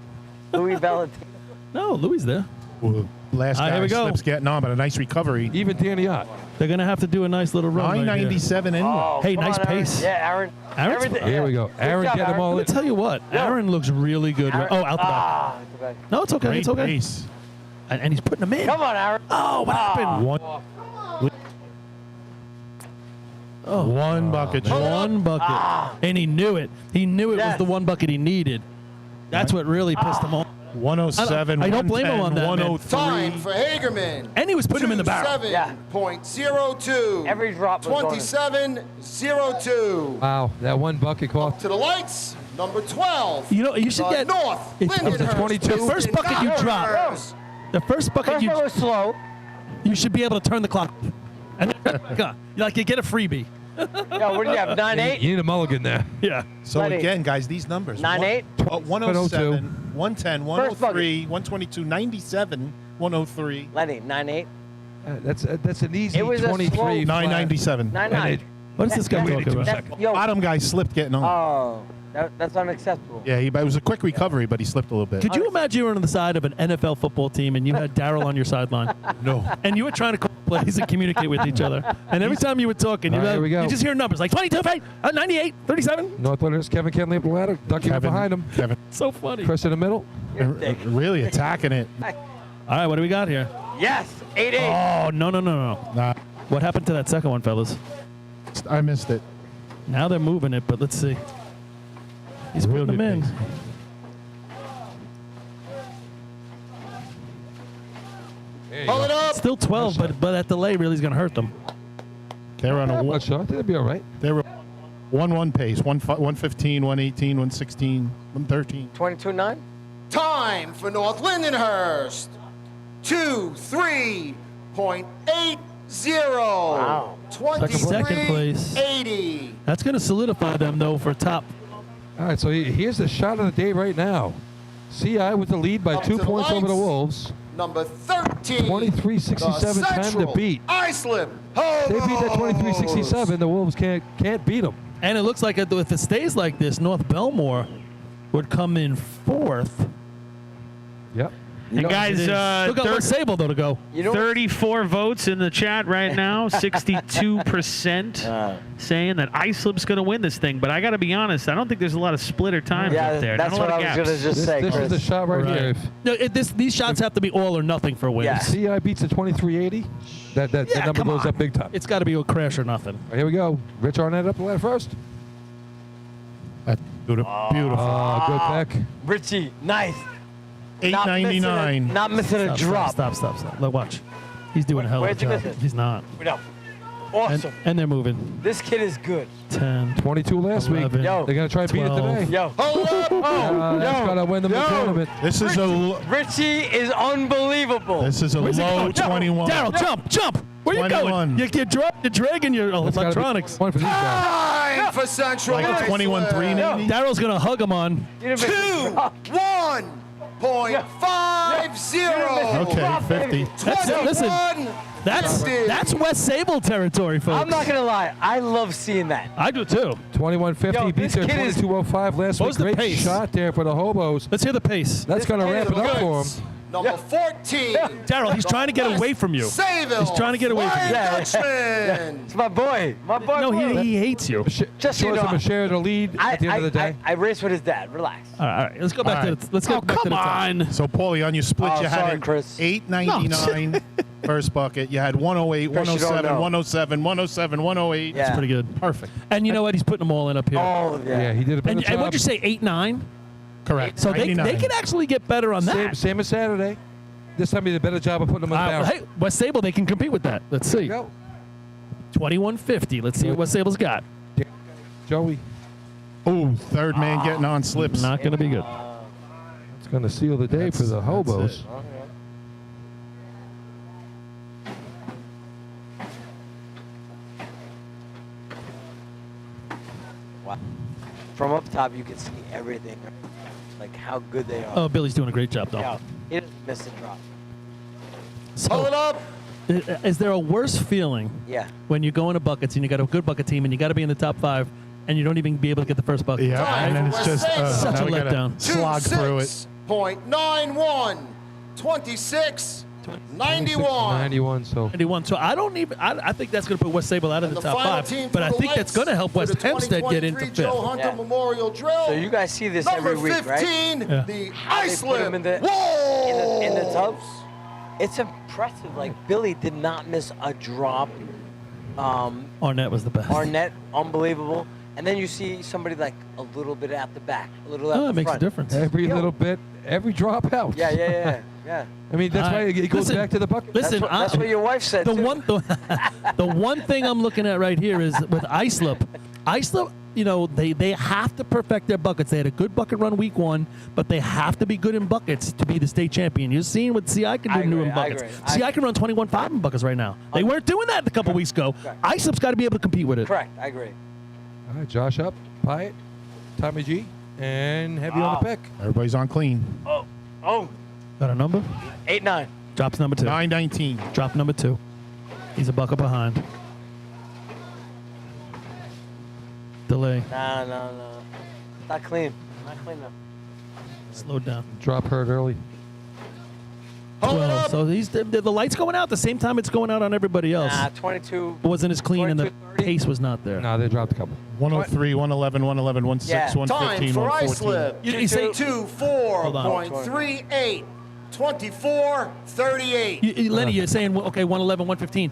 Louis Valentino.
No, Louis there.
Ooh, last
All right,
guy
here we go.
slips getting on, but a nice recovery.
Even Danny Ott.
They're gonna have to do a nice little run. right here.
997 in.
Oh,
Hey,
come
nice
on, Aaron.
pace.
Yeah, Aaron.
Aaron's-
Everything-
Here we go.
Good
Aaron
job,
get them all
Let me
in.
tell you what,
Yeah.
Aaron looks really good.
Aaron-
Oh, out the back.
Ah, out the back.
No, it's okay.
Great
It's okay.
pace.
And he's putting them in.
Come on, Aaron.
Oh, what happened?
One bucket.
One bucket. And he knew it. He knew it was
Yes.
the one bucket he needed. That's what really pissed him off.
107.
I don't blame him on that, man.
103.
Time for Hagerman.
And he was putting him in the barrel.
27.02.
Every drop was going.
27.02.
Wow, that one bucket cough.
To the lights, number 12.
You know, you should get
North. Lindenhurst.
22.
The first bucket you drop. The first bucket
First
you
one was slow.
you should be able to turn the clock. And like you get a freebie.
Yo, what do you have? 9-8.
You need a mulligan there.
Yeah.
So
Lenny.
again, guys, these numbers.
9-8?
107, 110,
First
103, 122, 97, 103.
Lenny, 9-8.
That's an easy
It was a
23.
slow-
997.
9-9.
What is this guy talking about?
Yo,
Bottom guy slipped getting on.
oh, that's unacceptable.
Yeah, it was a quick recovery, but he slipped a little bit.
Could you imagine you were on the side of an NFL football team and you had Daryl on your sideline?
No.
And you were trying to call plays and communicate with each other. And every time you were talking,
All right, here we go.
you just hear numbers like 22, 98, 37.
North Lindenhurst, Kevin Kenley up the ladder, ducking up behind him.
Kevin.
So funny.
Chris in the middle.
Really attacking it.
All right, what do we got here?
Yes, 8-8.
Oh, no.
Nah,
What happened to that second one, fellas?
I missed it.
Now they're moving it, but let's see. He's putting them in.
Hold it up.
Still 12, but that delay really is going to hurt them.
They were on a
I'm not sure. I think it'll be all right.
they were 1-1 pace. 115, 118, 116, 113.
22-9.
Time for North Lindenhurst. 23.80.
Wow.
Second place.
80.
That's going to solidify them, though, for top.
All right, so here's the shot of the day right now. CI with the lead by
Up
2
to the
points over the
lights.
Wolves.
Number 13.
23-67 time to beat.
Islip.
They beat that 23-67. The Wolves can't beat them.
And it looks like if it stays like this, North Belmore would come in fourth.
Yep.
And guys,
Still got West Sable, though, to go.
34 votes in the chat right now. 62% saying that Islip's going to win this thing. But I got to be honest, I don't think there's a lot of splitter times
Yeah,
up there.
that's
Not a
what
lot
I
of
was going
gaps.
to just say,
This
Chris.
is the shot right here.
No, these shots have to be all or nothing for wins.
Yeah.
CI beats the 23-80. That number
come
goes
on.
up big time.
It's got to be a crash or nothing.
All right, here we go. Rich Arnett up the ladder first.
That's beautiful.
Good pick.
Richie, nice.
899.
Not missing a drop.
Stop. Look, watch. He's doing a hell of a
Where'd you
job.
miss it?
He's not.
No. Awesome.
And they're moving.
This kid is good.
10.
22 last
11,
week.
Yo.
They're going to try and beat it
12.
today.
Yo.
Hold up.
That's going to win them the tournament.
This is a
Richie is unbelievable.
this is a
Where's he
low
going?
21.
Daryl, jump. Where you
21.
going? You drop, you're dragging your
That's gotta be
electronics.
one for these guys.
Time for Central
Like a
Islip.
21-3 maybe?
Daryl's going to hug him on.
You didn't miss a drop.
1.50.
Okay, 50.
Listen,
21.
that's West Sable territory, folks.
I'm not going to lie. I love seeing that.
I do, too.
21-50
Yo,
beats
this
their
kid is-
22-05 last
What
week.
was the
Great
pace?
shot there for the Hobos.
Let's hear the pace.
That's going to
kid
ramp
is
it up for
Goods.
him.
Number 14.
Daryl, he's trying to get away from you.
Sayville.
He's trying to get away from you.
Flying
Yeah.
Dutchman.
It's my boy. My boy.
No,
Will.
he hates you.
Just so you
Shows
know,
him a share of the lead at the end of the day.
I raced with his dad. Relax.
All right. Let's go back
All
to
right.
the. Let's go back to the top.
So, Paulie, on your split,
Oh,
you
sorry,
had
Chris.
899 first bucket. You had 108,
Chris, you don't
107,
know.
107, 107, 108.
Yeah.
That's pretty good.
Perfect.
And you know what? He's putting them all in up here.
Oh,
Yeah,
yeah.
he did a better
and
job.
what'd you say? 8-9.
Correct.
So they
99.
can actually get better on that.
Same as Saturday. This time he did a better job of putting them in the barrel.
Hey, West Sable, they can compete with that. Let's see.
Go.
2150. Let's see what West Sable's got.
Joey.
Ooh, third man getting on slips.
Not going to be good.
It's going to seal the day for the
That's
Hobos.
Wow. From up top, you can see everything. Like how good they are.
Oh, Billy's doing a great job, though.
Yeah. He doesn't miss a drop.
Hold it
So,
up.
is there a worse feeling
Yeah.
when you go into buckets and you got a good bucket team and you got to be in the top 5 and you don't even be able to get the first bucket?
Yeah, and then it's just
Such
now
a
we gotta
letdown.
slog through it.
26.91. 26. 91.
91, so
91. So I don't even. I think that's going to put West Sable out of
And
the
the
top
final
5.
team
But I
for the
think that's
lights
going to help
for
West
the
Hempstead get into
2023 Joe
5th.
Hunter
Yeah.
Memorial Drill.
So you guys see this
Number
every week, right?
15,
Yeah.
the
How they put
Islip
him in the
Wolves.
tubs. It's impressive. Like Billy did not miss a drop.
Arnett was the best.
Arnett, unbelievable. and then you see somebody like a little bit at the back, a little at
Oh,
the
it makes a
front.
difference.
Every little bit, every drop helps.
Yeah.
I mean, that's why it goes
Listen,
back to the bucket.
Listen,
That's what your wife said.
the
too.
the one thing I'm looking at right here is with Islip. Islip, you know, they have to perfect their buckets. They had a good bucket run week 1, but they have to be good in buckets to be the state champion. You're seeing what CI can do new in buckets. CI can run 21.5 in buckets right now. They weren't doing that a couple weeks ago. Islip's got to be able to compete with it.
Correct. I agree.
All right, Josh up, Pyatt, Tommy G, and Heavy on the pick.
Everybody's on clean.
Oh.
Got a number?
8-9.
Drops number 2.
919.
Drop number 2. He's a bucket behind. Delay.
No. Not clean. Not clean enough.
Slow down.
Drop hurt early.
Hold it
12.
up.
So the light's going out the same time it's going out on everybody else.
22.
It wasn't as clean and the
22-30.
pace was not there.
No, they dropped a couple.
103, 111, 111, 16,
Yeah.
115,
Time for
114.
Islip.
You say-
24.38. 24.38.
Lenny, you're saying, okay, 111, 115.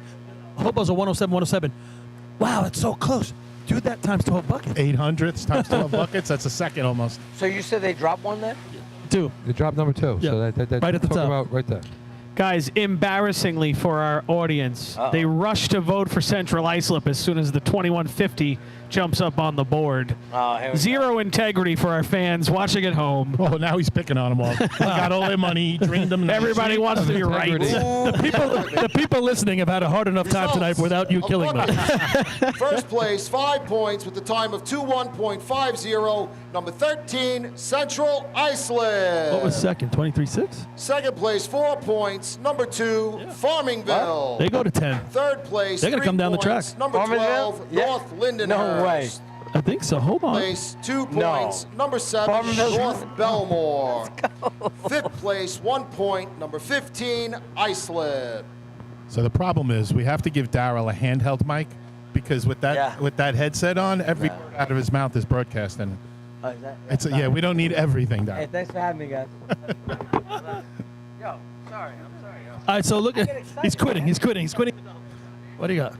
Hobos are 107, 107. Wow, it's so close. Do that times 12 buckets.
800s times 12 buckets. That's a second almost.
So you said they dropped one then?
2.
They dropped number 2.
Yeah.
So that
Right at the
talk
top.
about right there.
Guys, embarrassingly for our audience,
Uh-oh.
they rushed to vote for Central Islip as soon as the 2150 jumps up on the board.
Oh, here we
Zero integrity for our fans watching at home.
Oh, now he's picking on them all. He got all their money, dreamed them.
Everybody wants to be right.
Integrity.
The people listening have had a hard enough time tonight
Results
without you
of
killing them.
buckets. First place, 5 points with the time of 21.50. Number 13, Central Islip.
What was second? 23.6?
Second place, 4 points. Number 2, Farmingville.
They go to 10.
Third place,
They're gonna
3
come down the
points.
track.
Number
Farmingville?
12,
Yeah.
North Lindenhurst.
No way.
I think so. Hold on.
Place, 2
No.
points. Number 7,
Farmingville's-
North Belmore. Fifth place, 1 point. Number 15, Islip.
So the problem is we have to give Darryl a handheld mic because with that headset on, every word out of his mouth is broadcasting.
Oh, is that-
It's yeah, we don't need everything,
Hey,
Darryl.
thanks for having me, guys. Yo, sorry. I'm sorry.
All right, so look at he's quitting. He's quitting. What do you got?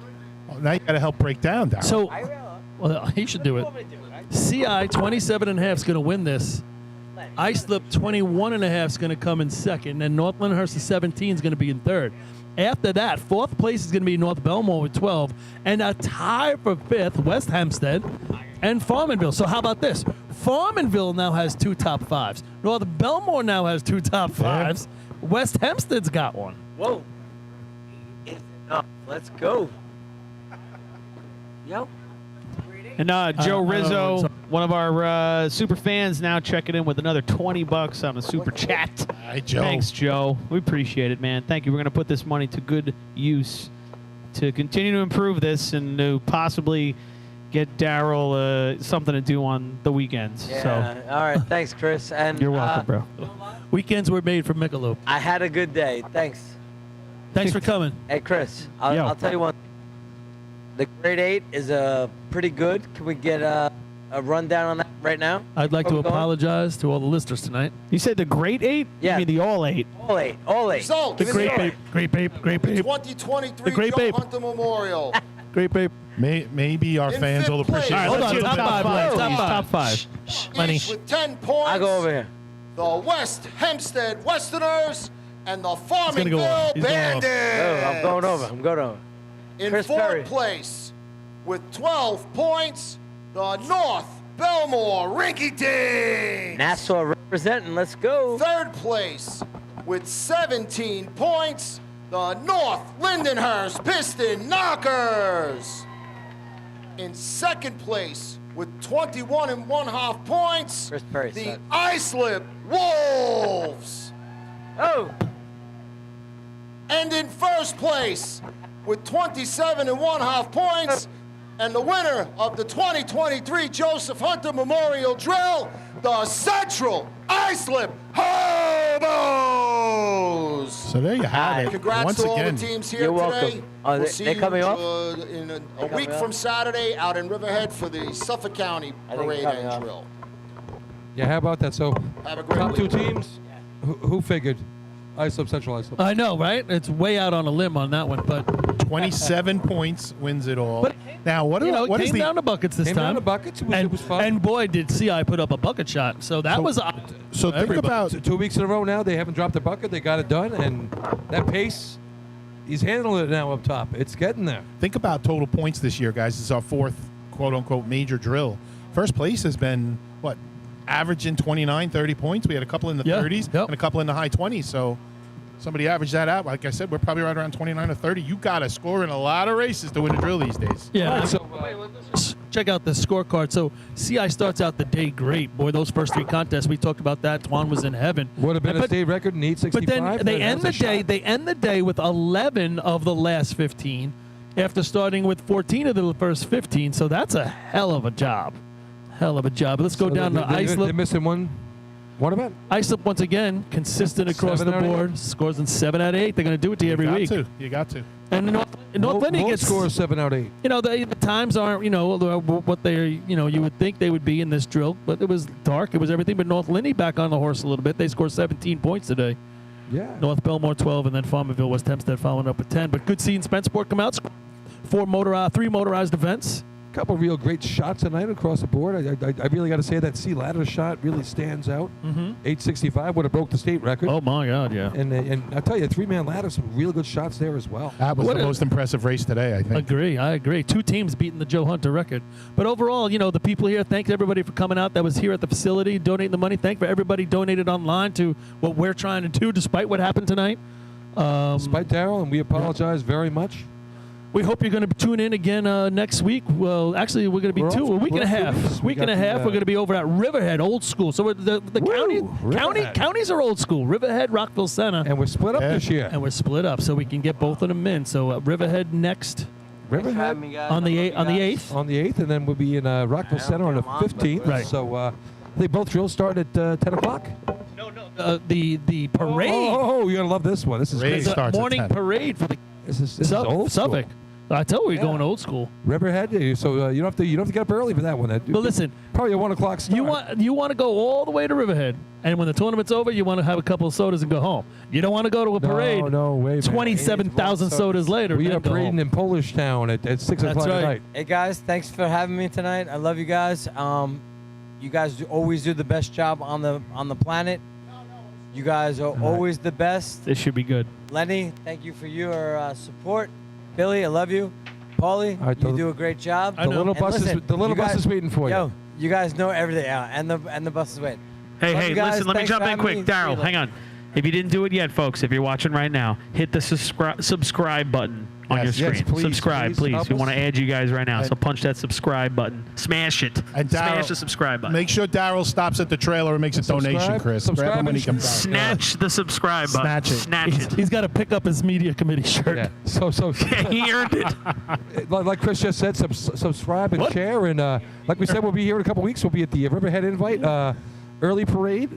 Well, now you got to help break down, Darryl.
So, well, he should do it. CI 27.5 is going to win this. Islip 21.5 is going to come in second, and North Lindenhurst 17 is going to be in third. After that, fourth place is going to be North Belmore with 12, and a tie for fifth, West Hempstead and Farmanville. So how about this? Farmanville now has 2 top 5s. North Belmore now has 2 top 5s. West Hempstead's got one.
Whoa. It's enough. Let's go. Yo.
And Joe Rizzo,
so-
one of our super fans, now checking in with another $20 on a super chat.
Hi, Joe.
Thanks, Joe. We appreciate it, man. Thank you. We're going to put this money to good use to continue to improve this and to possibly get Darryl something to do on the weekends.
Yeah.
So
All right. Thanks, Chris. And
you're welcome, bro.
Weekends were made for Michelob.
I had a good day. Thanks.
Thanks for coming.
Hey, Chris.
Yo.
I'll tell you one. The grade 8 is pretty good. Can we get a rundown on that right now?
I'd like
Where
to
we going?
apologize to all the listeners tonight.
You said the great 8?
Yeah.
You mean the all 8?
All 8. All 8.
Results.
The
Give
great
me
babe, great babe, great babe,
2023
The Great
Joe
Babe.
Hunter Memorial.
great babe.
Maybe our
In
fans will
fifth place.
appreciate
All
it.
right,
Hold on, top 5, Len, top 5.
Top 5.
Lenny.
Each with 10 points.
I'll go over here.
The West Hempstead Westerners and the
gonna go
Farmingville
off. He's going off.
Bandits.
I'm going over.
In
Chris
fourth
Perry.
place with 12 points, the North Belmore Rinky Dink.
Nassau representing. Let's go.
Third place with 17 points, the North Lindenhurst Piston Knockers. In second place with 21.5 points,
Chris Perry
the
sucks.
Islip Wolves.
Oh.
And in first place with 27.5 points, and the winner of the 2023 Joseph Hunter Memorial Drill, the Central Islip Hobos.
So there you have it.
Congrats
Once
to all
again.
the teams here
You're
today.
welcome. Oh,
we'll
they-
see
they
you
coming off?
in a
coming
week
off?
from Saturday out in Riverhead for the Suffolk County
I think
Parade
coming
and
off.
Drill.
Yeah, how about that? So
Have a great
top 2
week.
teams, who figured? Islip, Central Islip.
I know, right? It's way out on a limb on that one, but
27 points wins it all.
But,
now, what
it
is
came
the
down to buckets this
Came
time.
down to buckets. It was fun.
And boy, did CI put up a bucket shot. So that was
so think about
2 weeks in a row now. They haven't dropped a bucket. They got it done, and that pace, he's handling it now up top. It's getting there.
think about total points this year, guys. This is our fourth quote unquote major drill. First place has been what, averaging 29, 30 points. We had a couple in the 30s and a couple in the high 20s. So somebody averaged that out. Like I said, we're probably right around 29 or 30. You got to score in a lot of races to win a drill these days.
Yeah.
All right, so
Check out the scorecard. So CI starts out the day great. Boy, those first 3 contests, we talked about that. Twan was in heaven.
would have been a state record in 865.
But then they end the day. They end the day with 11 of the last 15, after starting with 14 of the first 15. So that's a hell of a job. Hell of a job. Let's go down to
They're
Islip.
missing one event.
Islip once again, consistent across
7
the
out of
board. Scores in 7 out of 8. They're going to do it to you every week.
You got to.
And North Lindy gets
scores 7 out of 8.
the times aren't what they you would think they would be in this drill, but it was dark. It was everything. But North Lindy back on the horse a little bit. They scored 17 points today.
Yeah.
North Belmore 12, and then Farmerville, West Hempstead following up with 10. But good seeing Spenceport come out. 3 motorized events.
Couple real great shots tonight across the board. I really got to say that C ladder shot really stands out. 865 would have broke the state record.
Oh my God, yeah.
And I tell you, 3-man ladder, some real good shots there as well.
That was the most impressive race today, I think.
I agree. 2 teams beating the Joe Hunter record. But overall, the people here, thank everybody for coming out that was here at the facility, donating the money. Thank for everybody donated online to what we're trying to do despite what happened tonight.
Despite Daryl, and we apologize very much.
We hope you're going to tune in again next week. Well, actually, we're going to be a week and a half. We're going to be over at Riverhead, old school. So the counties are old school. Riverhead, Rockville Center.
And we're split up this year.
And we're split up, so we can get both of them in. So Riverhead next.
Riverhead
on the 8th.
On the 8th, and then we'll be in Rockville Center on the 15th.
Right.
So they both drills start at 10 o'clock.
The parade.
Oh, you're gonna love this one. This is great.
The morning parade for the
This is old school.
Suffolk. I tell you, we're going old school.
Riverhead. So you don't have to get up early for that one.
But listen,
probably a 1 o'clock start.
You want to go all the way to Riverhead, and when the tournament's over, you want to have a couple of sodas and go home. You don't want to go to a parade.
No way.
27,000 sodas later.
We are parading in Polish Town at 6 o'clock at night.
Hey guys, thanks for having me tonight. I love you guys. You guys always do the best job on the planet. You guys are always the best.
This should be good.
Lenny, thank you for your support. Billy, I love you. Paulie, you do a great job.
The little bus is waiting for you.
Yo, you guys know everything, and the bus is waiting.
Hey, listen, let me jump in quick. Daryl, hang on. If you didn't do it yet, folks, if you're watching right now, hit the subscribe button on your screen.
Please,
subscribe, please. We want to add you guys right now, so punch that subscribe button. Smash it.
And
Smash the subscribe button.
Make sure Daryl stops at the trailer and makes a donation, Chris. Grab him when he comes out.
Snatch the subscribe button.
Snatch it.
Snatch it.
He's got to pick up his media committee shirt.
Yeah. So
he earned it.
Like Chris just said, subscribe and share. And like we said, we'll be here in a couple weeks. We'll be at the Riverhead Invite early parade.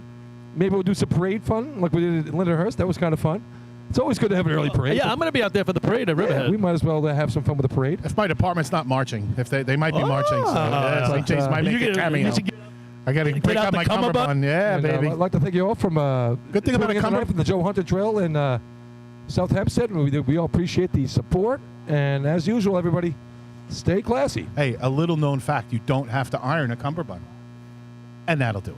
Maybe we'll do some parade fun like we did at Lindenhurst. That was kind of fun. It's always good to have an early parade.
Yeah, I'm going to be out there for the parade at Riverhead.
Yeah, we might as well have some fun with the parade.
If my department's not marching, if they might be marching, so St. James might make a cameo. I got to break out my cummerbund. Yeah, baby.
I'd like to thank you all from
good thing about a cummerbund
from the Joe Hunter Drill in South Hempstead. We all appreciate the support. And as usual, everybody, stay classy.
Hey, a little known fact: you don't have to iron a cummerbund, and that'll do it.